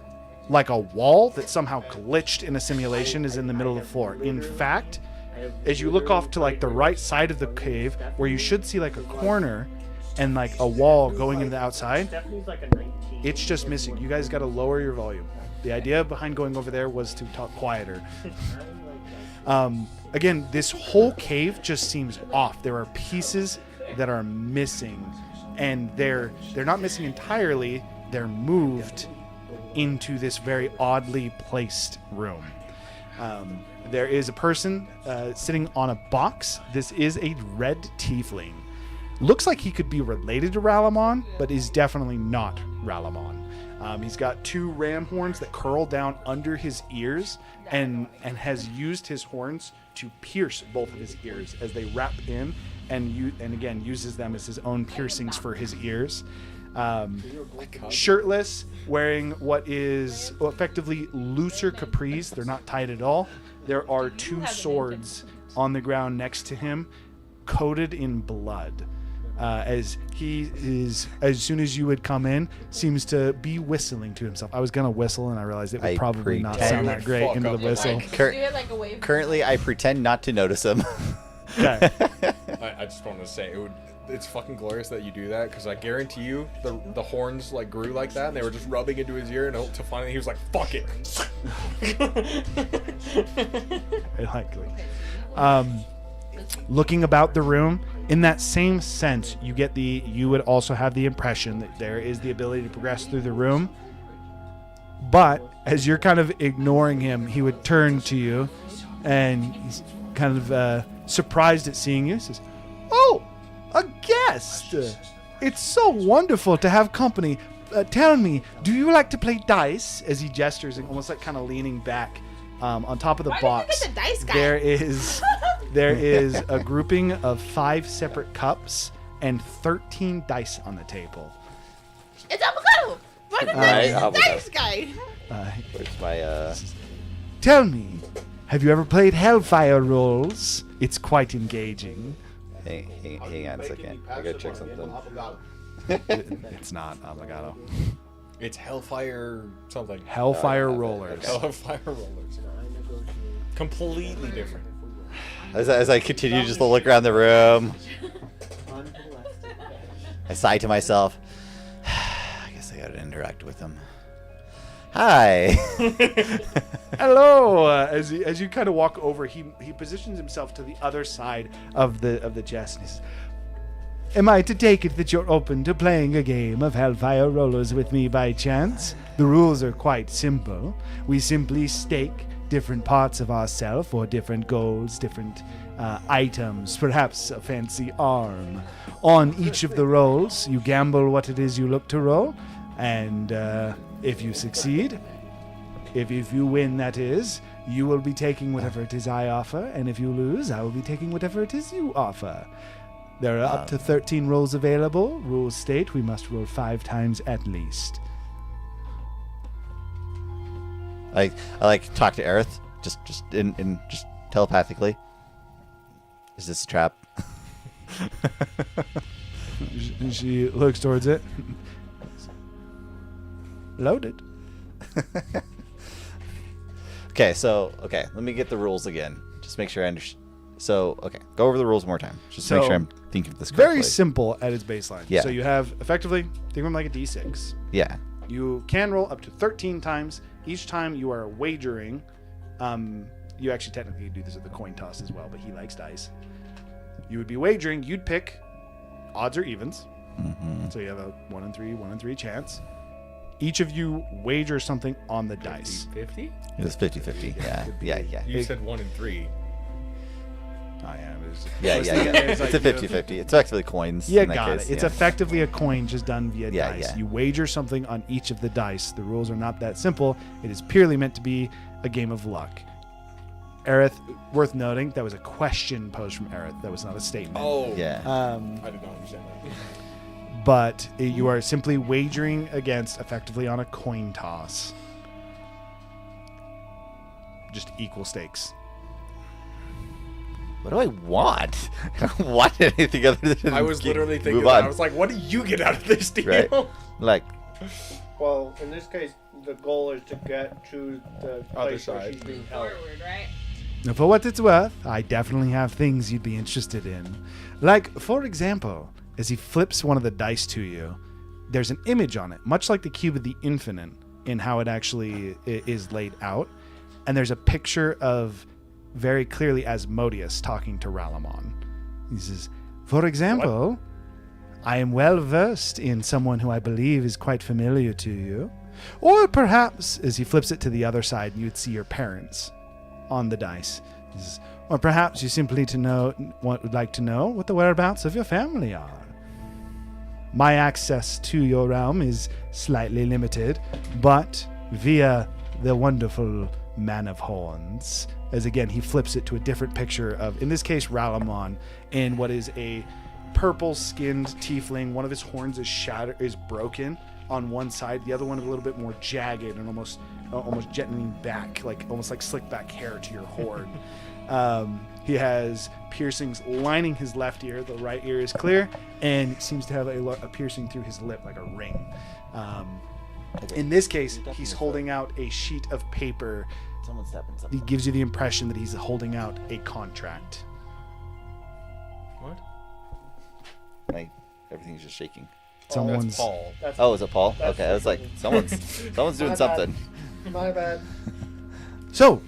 like a wall that somehow glitched in a simulation is in the middle of the floor. In fact, as you look off to like the right side of the cave, where you should see like a corner and like a wall going into the outside, it's just missing. You guys got to lower your volume. The idea behind going over there was to talk quieter. Again, this whole cave just seems off. There are pieces that are missing, and they're not missing entirely. They're moved into this very oddly placed room. There is a person sitting on a box. This is a red tiefling. Looks like he could be related to Ralamon, but is definitely not Ralamon. He's got 2 ram horns that curl down under his ears and has used his horns to pierce both of his ears as they wrap in and again uses them as his own piercings for his ears. Shirtless, wearing what is effectively looser capris. They're not tight at all. There are 2 swords on the ground next to him, coated in blood. As he is, as soon as you would come in, seems to be whistling to himself. I was gonna whistle, and I realized it would I probably not pretend. sound that great into the whistle. Do it like a wave. Currently, I pretend not to notice him. Okay. I just wanted to say it's fucking glorious that you do that because I guarantee you the horns like grew like that and they were just rubbing into his ear and to finally he was like fuck it. Likely. Looking about the room, in that same sense, you would also have the impression that there is the ability to progress through the room But as you're kind of ignoring him, he would turn to you, and he's kind of surprised at seeing you. He says, "Oh, a guest! It's so wonderful to have company. Tell me, do you like to play dice?" As he gestures, and almost like kind of leaning back on top of the Why did you box. get the dice guy? There is a grouping of 5 separate cups and 13 dice on the table. It's avocado. Why did Alright, the avocado. dice guy? Where's my Tell me, have you ever played Hellfire Rolls? It's quite engaging. hang on a second. I gotta check something. It's not Avocado. It's Hellfire something. Hellfire Rollers. Hellfire Rollers. Completely different. As I continue just to look around the room, I sigh to myself. I guess I gotta interact with them. Hi. Hello. As you kind of walk over, he positions himself to the other side of the chest. And he says, "Am I to take it that you're open to playing a game of Hellfire Rollers with me by chance? The rules are quite simple. We simply stake different parts of ourselves for different goals, different items, perhaps a fancy arm. On each of the rolls, you gamble what it is you look to roll, and if you succeed, if you win, that is, you will be taking whatever it is I offer, and if you lose, I will be taking whatever it is you offer. There are up to 13 rolls available. Rules state we must roll 5 times at least." I like talk to Aerith, just telepathically. Is this a trap? She looks towards it. Loaded. Okay, let me get the rules again. Just make sure I understand. So, okay, go over the rules one more time. Just to make So, sure I'm thinking of this correctly. Very simple at its baseline. Yeah. So you have effectively, think of them like a D6. Yeah. You can roll up to 13 times. Each time you are wagering, you actually technically do this at the coin toss as well, but he likes dice. You would be wagering, you'd pick odds or evens. Mm-hmm. So you have a 1 in 3 chance. Each of you wager something on the dice. 50? It was 50-50. Yeah. You said 1 in 3. I am. Yeah. It's a 50-50. It's actually coins. Yeah, in that got case, it. It's yeah. effectively a coin just done via Yeah, dice. yeah. You wager something on each of the dice. The rules are not that simple. It is purely meant to be a game of luck. Aerith, worth noting, that was a question posed from Aerith. That was not a statement. Oh. Yeah. I did not understand that. But you are simply wagering against effectively on a coin toss. Just equal stakes. What do I want? I don't want anything other than I was literally thinking move that. on. I was like, what do you get out of this deal? Right? Like, Well, in this case, the goal is to get to the Other place where side. she's being held. Forward, right? Now, for what it's worth, I definitely have things you'd be interested in. Like, for example, as he flips one of the dice to you, there's an image on it, much like the Cube of the Infinite in how it actually is laid out. And there's a picture of very clearly Asmodeus talking to Ralamon. He says, "For example, I am well versed in someone who I believe is quite familiar to you. Or perhaps," as he flips it to the other side, you would see your parents on the dice. He says, "Or perhaps you simply would like to know what the whereabouts of your family are. My access to your realm is slightly limited, but via the wonderful Man of Horns," as again he flips it to a different picture of, in this case, Ralamon in what is a purple-skinned tiefling. One of his horns is broken on one side, the other one a little bit more jagged and almost jetting back, almost like slick back hair to your horn. He has piercings lining his left ear. The right ear is clear, and seems to have a piercing through his lip like a ring. In this case, he's holding out a sheet of paper. someone's tapping He something. gives you the impression that he's holding out a contract. What? Everything's just shaking. Someone's. That's Paul. That's Oh, is it Paul? That's Okay, I was like, someone's doing My something. My bad. So,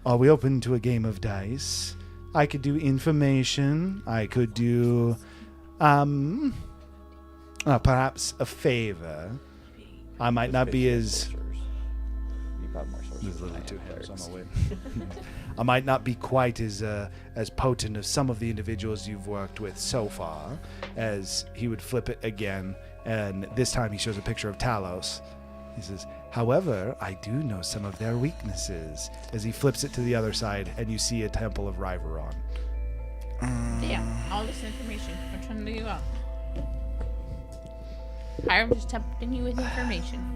are we open to a game of dice? I could do information. I could do, perhaps a favor. I might not be as got more sources. There's than I literally two have hands on clerics. the way. I might not be quite as potent as some of the individuals you've worked with so far, as he would flip it again, and this time he shows a picture of Talos. He says, however, I do know some of their weaknesses, as he flips it to the other side, and you see a temple of Riveron. Yeah, all this information. Which one do you want? I'm just tempting you with information.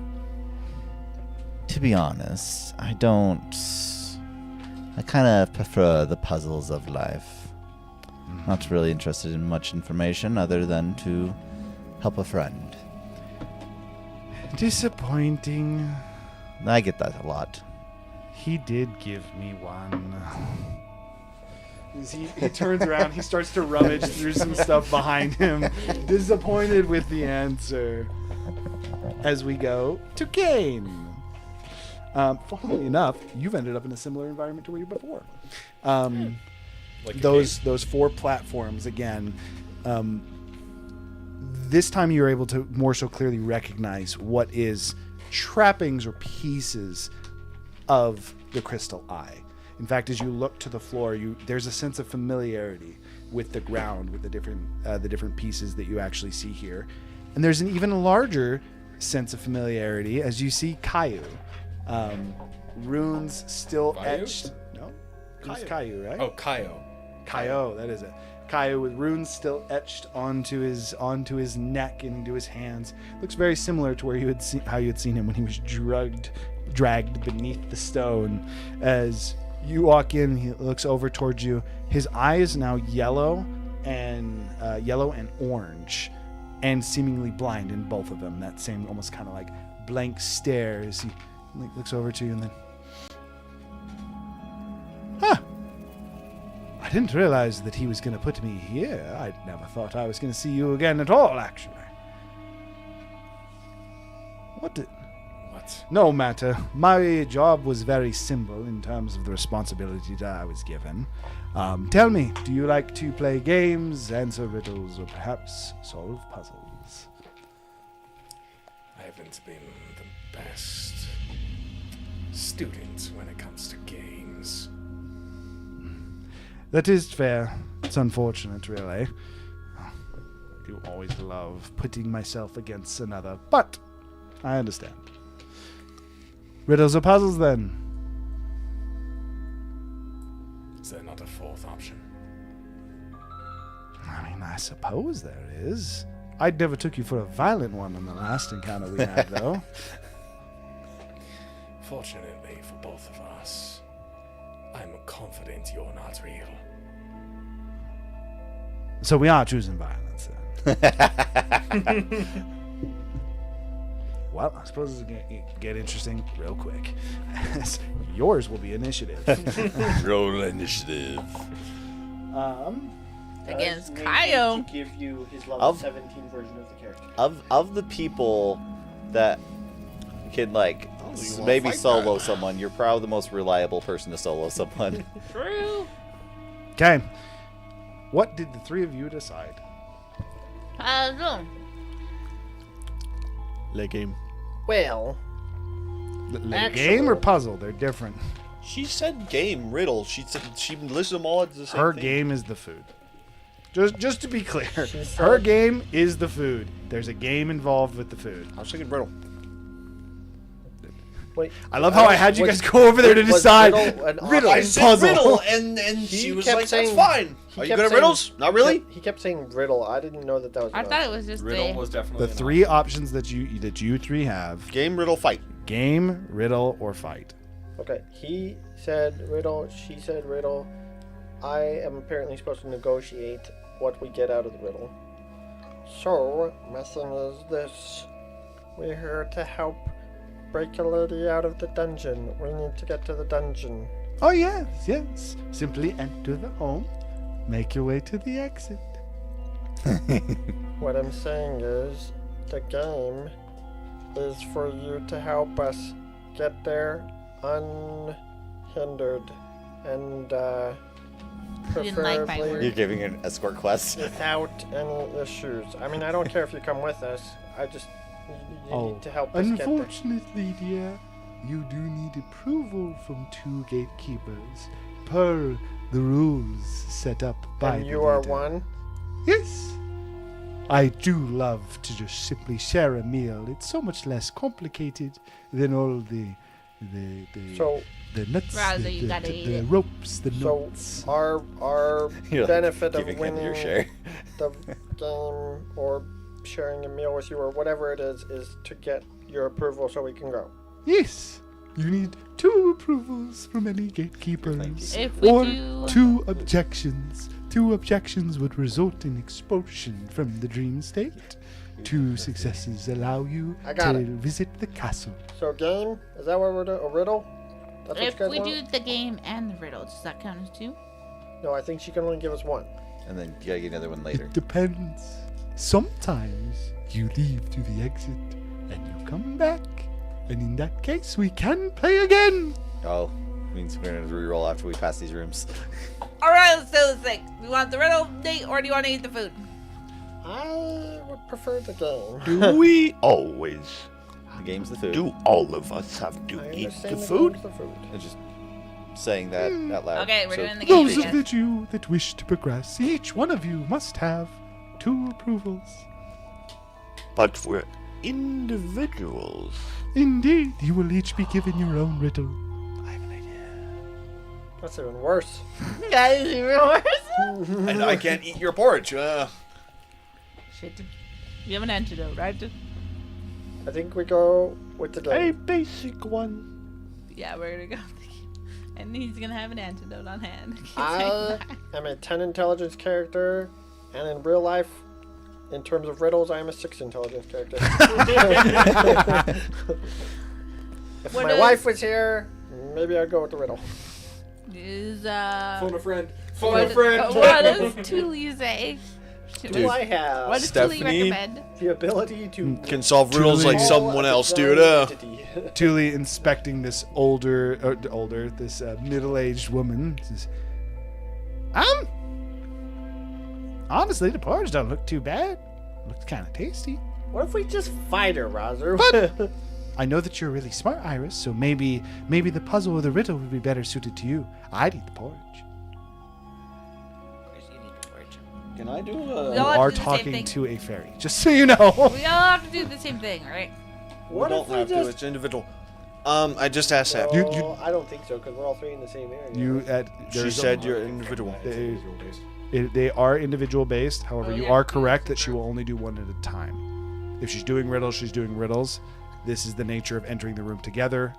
To be honest, I kind of prefer the puzzles of life. Not really interested in much information other than to help a friend. Disappointing. I get that a lot. He did give me one. As he turns around, he starts to rummage through some stuff behind him, disappointed with the answer. As we go to Kane. Funnily enough, you've ended up in a similar environment to where you were before. Like Those 4 platforms again. This time you're able to more so clearly recognize what is trappings or pieces of the crystal eye. In fact, as you look to the floor, there's a sense of familiarity with the ground, with the different pieces that you actually see here. And there's an even larger sense of familiarity as you see Caillou. Runes still Caillou? etched. No, it was Caillou. Caillou, right? Oh, Kaio. Caillou, that is it. Caillou with runes still etched onto his neck and into his hands. Looks very similar to where how you had seen him when he was dragged beneath the stone. As you walk in, he looks over towards you. His eye is now yellow and orange, and seemingly blind in both of them. That same almost kind of like blank stare as he looks over to you and then, I didn't realize that he was going to put me here. I never thought I was going to see you again at all, actually. What? No matter. My job was very simple in terms of the responsibility that I was given. Tell me, do you like to play games, answer riddles, or perhaps solve puzzles? I haven't been the best student when it comes to games. That is fair. It's unfortunate, really. I do always love putting myself against another, but I understand. Riddles or puzzles, then? Is there not a fourth option? I mean, I suppose there is. I never took you for a violent one in the last encounter we had, though. Fortunately for both of us, I'm confident you're not real. So we are choosing violence, then. Well, I suppose this is going to get interesting real quick. Yours will be initiative. Roll initiative. Against Maybe Caillou. to give you his level Of- 17 version of the character. Of the people that can like you wanna maybe fight solo that? someone, you're probably the most reliable person to solo someone. True. Okay. What did the three of you decide? Puzzle. Late game. Well, Game or puzzle? They're different. She said game, riddle. She said she listed them all as the same Her thing. game is the food. Just to be clear, She her said- game is the food. There's a game involved with the food. I was thinking riddle. wait. I love how I had you Was- guys go over there to was decide. riddle an Riddle, I option? said puzzle. riddle, and He she was kept like, saying- "That's fine." he Are you kept good at saying- riddles? Not really. He kept saying riddle. I didn't know that was. I an thought it option. was just Riddle the was definitely The an three option. options that you three have: Game, riddle, fight. game, riddle, or fight. Okay, he said riddle. She said riddle. I am apparently supposed to negotiate what we get out of the riddle. So, my thing is this: we're here to help break a lady out of the dungeon. We need to get to the dungeon. Oh yes. Simply enter the home, make your way to the exit. What I'm saying is, the game is for you to help us get there unhindered and didn't like my preferably word. You're giving an escort quest. without any issues. I mean, I don't care if you come with us. I just you Oh, need to help us get there. unfortunately, dear, you do need approval from 2 gatekeepers per the rules set up by And the you are leader. one. Yes. I do love to just simply share a meal. It's so much less complicated than all the So, nuts, Rather, you gotta eat the it. ropes, the so nuts. our You're like benefit of giving him winning your share. the game or sharing a meal with you or whatever it is to get your approval so we can go. Yes. You need 2 approvals from any gatekeepers. If we or do- 2 objections. 2 objections would result in expulsion from the dream state. 2 successes allow you I got to it. visit the castle. So game? Is that what we're doing? A riddle? That's what If you guys we want? do the game and the riddle, does that count as 2? No, I think she can only give us 1. And then you gotta get another one later. It depends. Sometimes you leave through the exit and you come back. And in that case, we can play again. Oh, means we're gonna reroll after we pass these rooms. All right, let's do this thing. You want the riddle, Nate, or do you want to eat the food? I would prefer the game. Do we always? The game's the food. Do all of us have to I eat understand the food? game's the food. I'm just saying that out loud. Okay, we're So- doing the game Those again. of you that wish to progress, each one of you must have 2 approvals. But we're individuals. Indeed, you will each be given your own riddle. I have an idea. That's even worse. That is even worse. And I can't eat your porridge. Shit. You have an antidote, right? I think we go with the A game. basic one. Yeah, we're gonna go. with the game. And he's gonna have an antidote on hand. I am a 10 intelligence character, and in real life, in terms of riddles, I am a 6 intelligence character. If What my is- wife was here, maybe I'd go with the riddle. Is Phone a friend. Phone what, a friend. what does Thule say? Do I have What does Thule Stephanie? recommend? the ability to Can solve riddles like call someone a else, giant dude. entity? Thule inspecting this this middle-aged woman. Says, honestly, the porridge don't look too bad. Looks kind of tasty. What if we just fight her, Razer? I know that you're really smart, Iris, so maybe the puzzle or the riddle would be better suited to you. I'd eat the porridge. Can I do We You all a? have are to do the same talking thing. to a fairy, just so you know. We all have to do the same thing, right? What we if don't we have to. just... It's individual. I just asked that. No, I don't think so, because we're all 3 in the same area. She said you're individual. They are individual based. However, Oh, you yeah, are please, correct that she sure. will only do one at a time. If she's doing riddles, she's doing riddles. This is the nature of entering the room together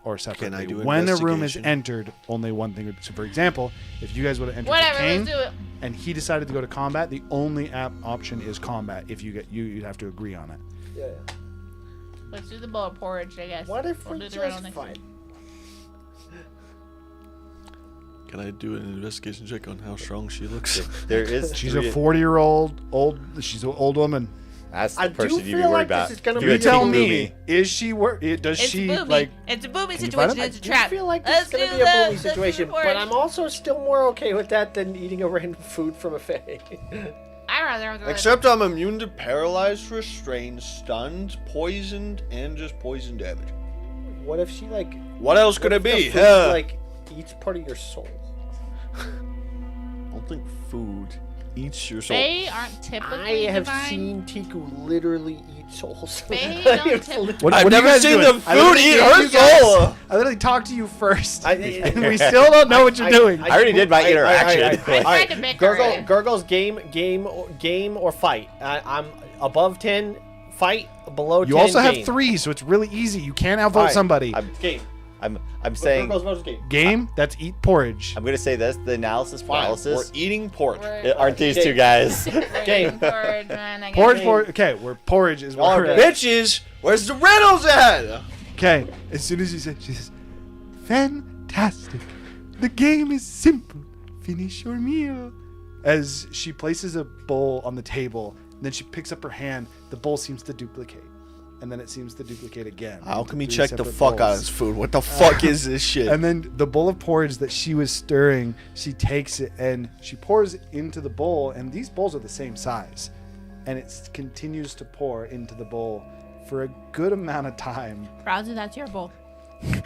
or separately. Can I do when a room is investigation? entered, only one thing. So, for example, if you guys would have entered Whatever, the cane let's do it. and he decided to go to combat, the only option is combat. If you get you'd have to agree on it. Yeah. Let's do the bowl of porridge, I guess. What if We'll we do the riddle just next fight? time. Can I do an investigation check on how strong she looks? There is. She's 3 a 40-year-old she's an old woman. That's I the do person you'd be feel worried like about. this is gonna You be You would a tell take me, Boomy. is she does It's she a booby. like It's a booby Can you find situation. it? It's a I trap. feel like Let's it's gonna do be a bully the situation, but porridge. I'm also still more okay with that than eating a random food from a fae. I rather do it. Except I'm immune to paralyzed, restrained, stunned, poisoned, and just poison damage. What if she like? What else could what it if the be? food, Huh? like eats part of your soul. I don't think food eats your soul. They aren't typically I have divine. seen Tiku literally eat souls. They don't It's typ- lit- What I've are you never guys seen doing? the I literally food eat gave her you guys- soul. I literally talked to you first, I- and we still don't know what you're doing. I already did my interaction. I tried to bicker it. Gurgles game or fight. I'm above 10 fight, below 10 You also have game. 3, so it's really easy. You can't outvote Alright. somebody. Game. I'm saying. Gurgles versus game. Game, that's eat porridge. I'm gonna say this: the analysis Fine, paralysis. we're eating porridge. Aren't these Game. two guys? We're Game. eating porridge, man. I Porridge, guess. porridge. Okay, where porridge is Y'all are where. dead. Bitches, where's the riddles at? Okay, as soon as she says, fantastic. The game is simple. Finish your meal. As she places a bowl on the table, and then she picks up her hand, the bowl seems to duplicate. And then it seems to duplicate again. How into come he 3 checked the separate fuck out of bowls. his food? What the fuck is this shit? And then the bowl of porridge that she was stirring, she takes it and she pours it into the bowl, and these bowls are the same size. And it continues to pour into the bowl for a good amount of time. Rousey, that's your bowl.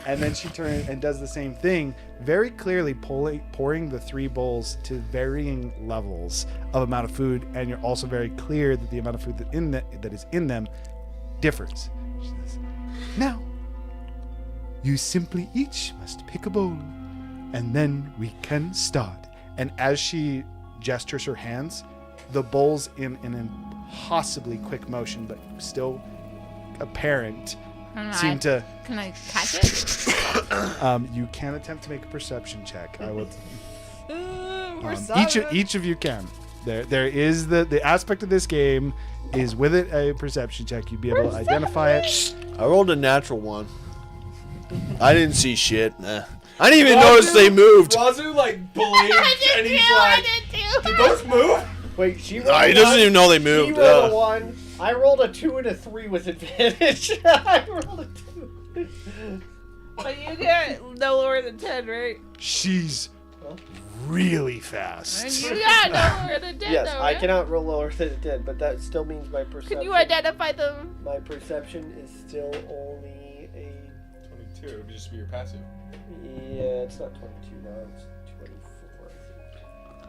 And then she turns and does the same thing, very clearly pouring the 3 bowls to varying levels of amount of food, and you're also very clear that the amount of food that is in them differs. She says, now, you simply each must pick a bowl, and then we can start. And as she gestures her hands, the bowls in an impossibly quick motion, but still apparent, seem to... Can I catch it? You can attempt to make a perception check. I will. We're Each of you can. There is the aspect of this game is with it a perception check. You'd be able to identify it. I rolled a natural 1. I didn't see shit. Nah. I didn't even notice they moved. Wazoo like blinked and he's like, did those move? Wait, she rolled He doesn't even know they moved. She rolled a 1. I rolled a 2 and a 3 with advantage. I rolled a 2. But you get no lower than 10, right? She's really fast. And you got no lower than 10, Yes, though, I right? cannot roll lower than a 10, but that still means my perception. Can you identify them? My perception is still only a... 22, it would just be your passive. Yeah, it's not 22 now, it's 24, I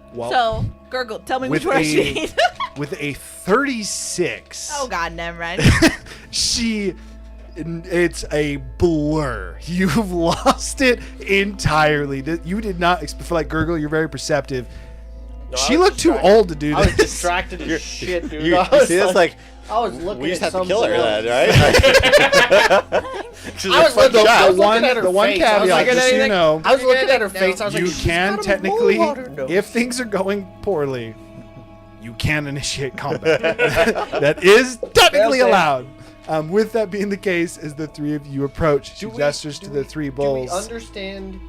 think. Well, So, Gurgle, tell me which with one I should eat. with a 36. Oh, God, never mind. It's a blur. You've lost it entirely. You did not expect, like Gurgle, you're very perceptive. No, She I was looked too distracted. old to do I was this. distracted as shit, dude. You I was see this like I was looking we just at have to kill her something then, else. right? She's I a was fun looking- shot. I was looking at her the one face. I was caveat, like, just so you know, I was looking at her face. I was you like, she's can got a technically, mole on her nose. if things are going poorly, you can initiate combat. That is technically Fail safe. allowed. With that being the case, as the 3 of you approach, she Do we- gestures to the 3 bowls. Do we understand?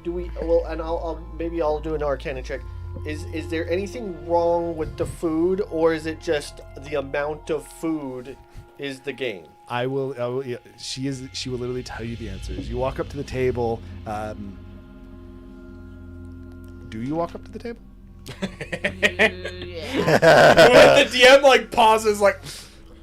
Do we? Well, and I'll do an Arcana check. Is there anything wrong with the food, or is it just the amount of food is the game? I will. Yeah, she will literally tell you the answers. You walk up to the table. Do you walk up to the table? Yeah. The DM like pauses like,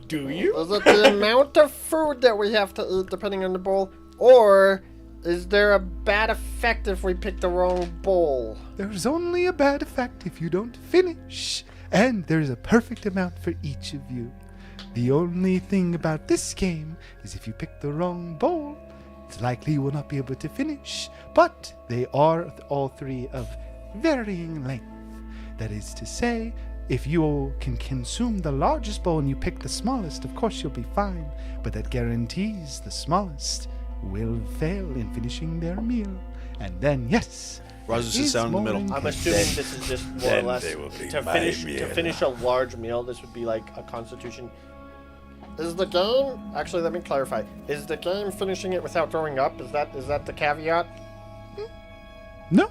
do you? Is it the amount of food that we have to eat depending on the bowl, or is there a bad effect if we pick the wrong bowl? There's only a bad effect if you don't finish, and there's a perfect amount for each of you. The only thing about this game is if you pick the wrong bowl, it's likely you will not be able to finish, but they are all 3 of varying length. That is to say, if you can consume the largest bowl and you pick the smallest, of course you'll be fine, but that guarantees the smallest will fail in finishing their meal. And then, yes, Roger there sits is down in the more middle. I'm engagement. assuming this is just more or then less they will be to my finish meal. to finish a large meal. This would be like a constitution. Is the game actually? Let me clarify. Is the game finishing it without throwing up? Is that the caveat? No,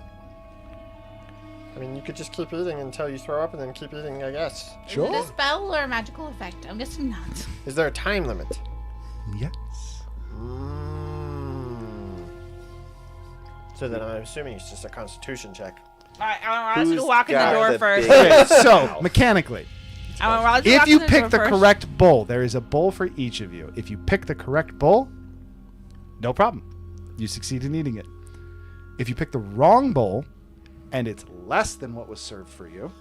I mean, you could just keep eating until you throw up, and then keep eating. I guess. Is it a spell or a magical effect? I'm guessing not. Is there a time limit? yes. So then I'm assuming it's just a constitution check. Alright, I want Roz to Who's walk in the got door the first. big- Okay, so mechanically, I want Roz to if walk you in the pick door the first. correct bowl, there is a bowl for each of you. If you pick the correct bowl, no problem. You succeed in eating it. If you pick the wrong bowl, and it's less than what was served for you,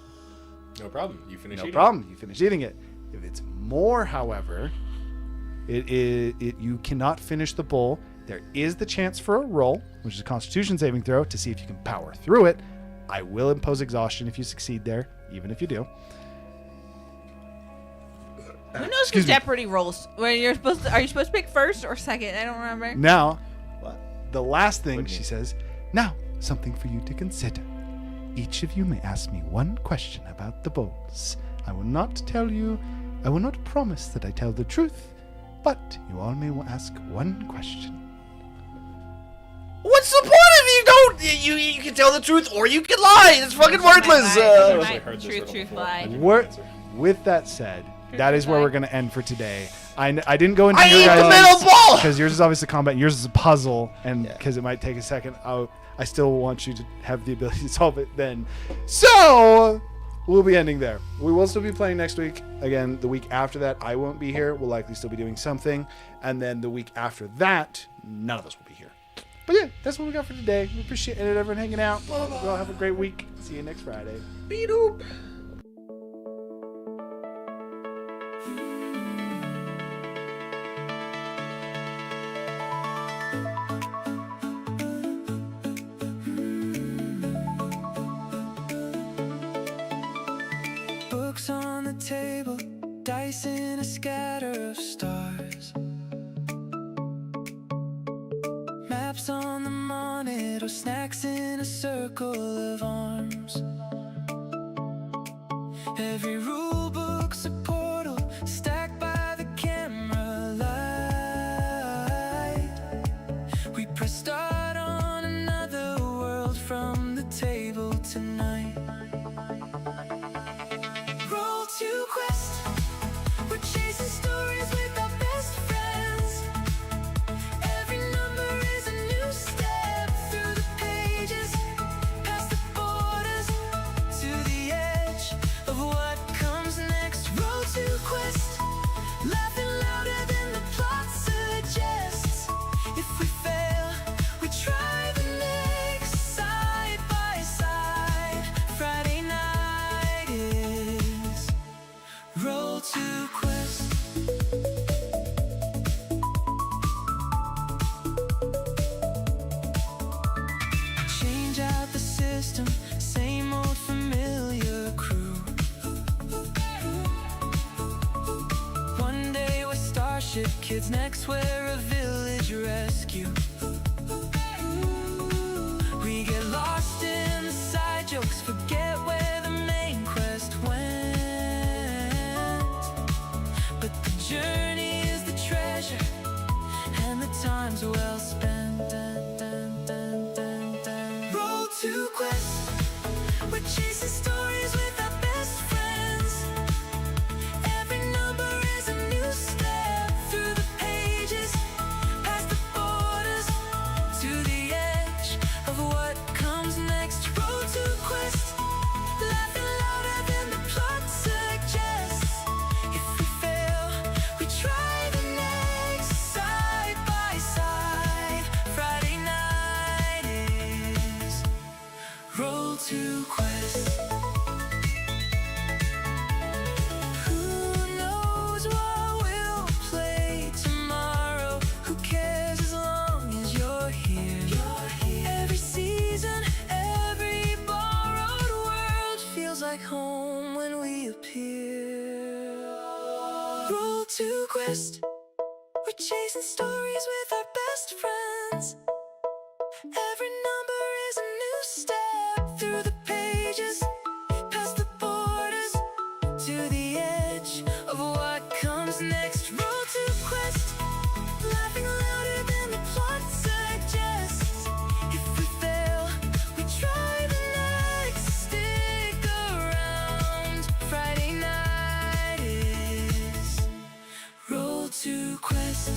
No problem. You finish no eating. problem. You finish eating it. If it's more, however, you cannot finish the bowl. There is the chance for a roll, which is a Constitution saving throw, to see if you can power through it. I will impose exhaustion if you succeed there, even if you do. Who knows Excuse the me. Jeopardy rolls? When you're supposed to, are you supposed to pick first or second? I don't remember. Now, What? the last thing What do you she mean? says, now, something for you to consider. Each of you may ask me one question about the bowls. I will not promise that I tell the truth, but you all may ask one question. What's the point if you don't? You can tell the truth or you can lie. It's fucking worthless. Truth, lie. With that said, that is where we're going to end for today. I didn't go into I your ate the guys' middle ball! because yours is obviously combat, and yours is a puzzle, and Yeah. because it might take a second, I still want you to have the ability to solve it then. So, we'll be ending there. We will still be playing next week. Again, the week after that, I won't be here. We'll likely still be doing something. And then the week after that, none of us will be here. But yeah, that's what we got for today. We appreciate everyone hanging out. You all have a great week. See you next Friday. Beep-doop. Books on the table, dice in a scatter of stars. Maps on the monitor, snacks in a circle of arms. Every rule book's a portal, stacked by the camera light. We press start on another world from the table tonight. Roll to quest, we're chasing stories with our best friends. Every number is a new step through the pages, past the borders, to the edge of what comes next. Roll to quest, laughing louder than the plot suggests. If we fail, we try the next, side by side. Friday night is roll to quest. Change out the system, same old familiar crew. One day we're Starship Kids, next we're a village rescue. We get lost in the side jokes, forget where the main quest went. But the journey is the treasure, and the time's well spent. Roll to quest, we're chasing stories with our best friends. Every number is a new step through the pages, past the borders, to the edge of what comes next. Roll to quest, laughing louder than the plot suggests. If we fail, we try the next, side by side. Friday night is roll to quest. Who knows what we'll play tomorrow? Who cares as long as you're here? Every season, every borrowed world feels like home when we appear. Roll to quest, we're chasing stories with our best friends. Every number is a new step through the pages, past the borders, to the edge of what comes next. Roll to quest, laughing louder than the plot suggests. If we fail, we try the next, stick around. Friday night is roll to quest.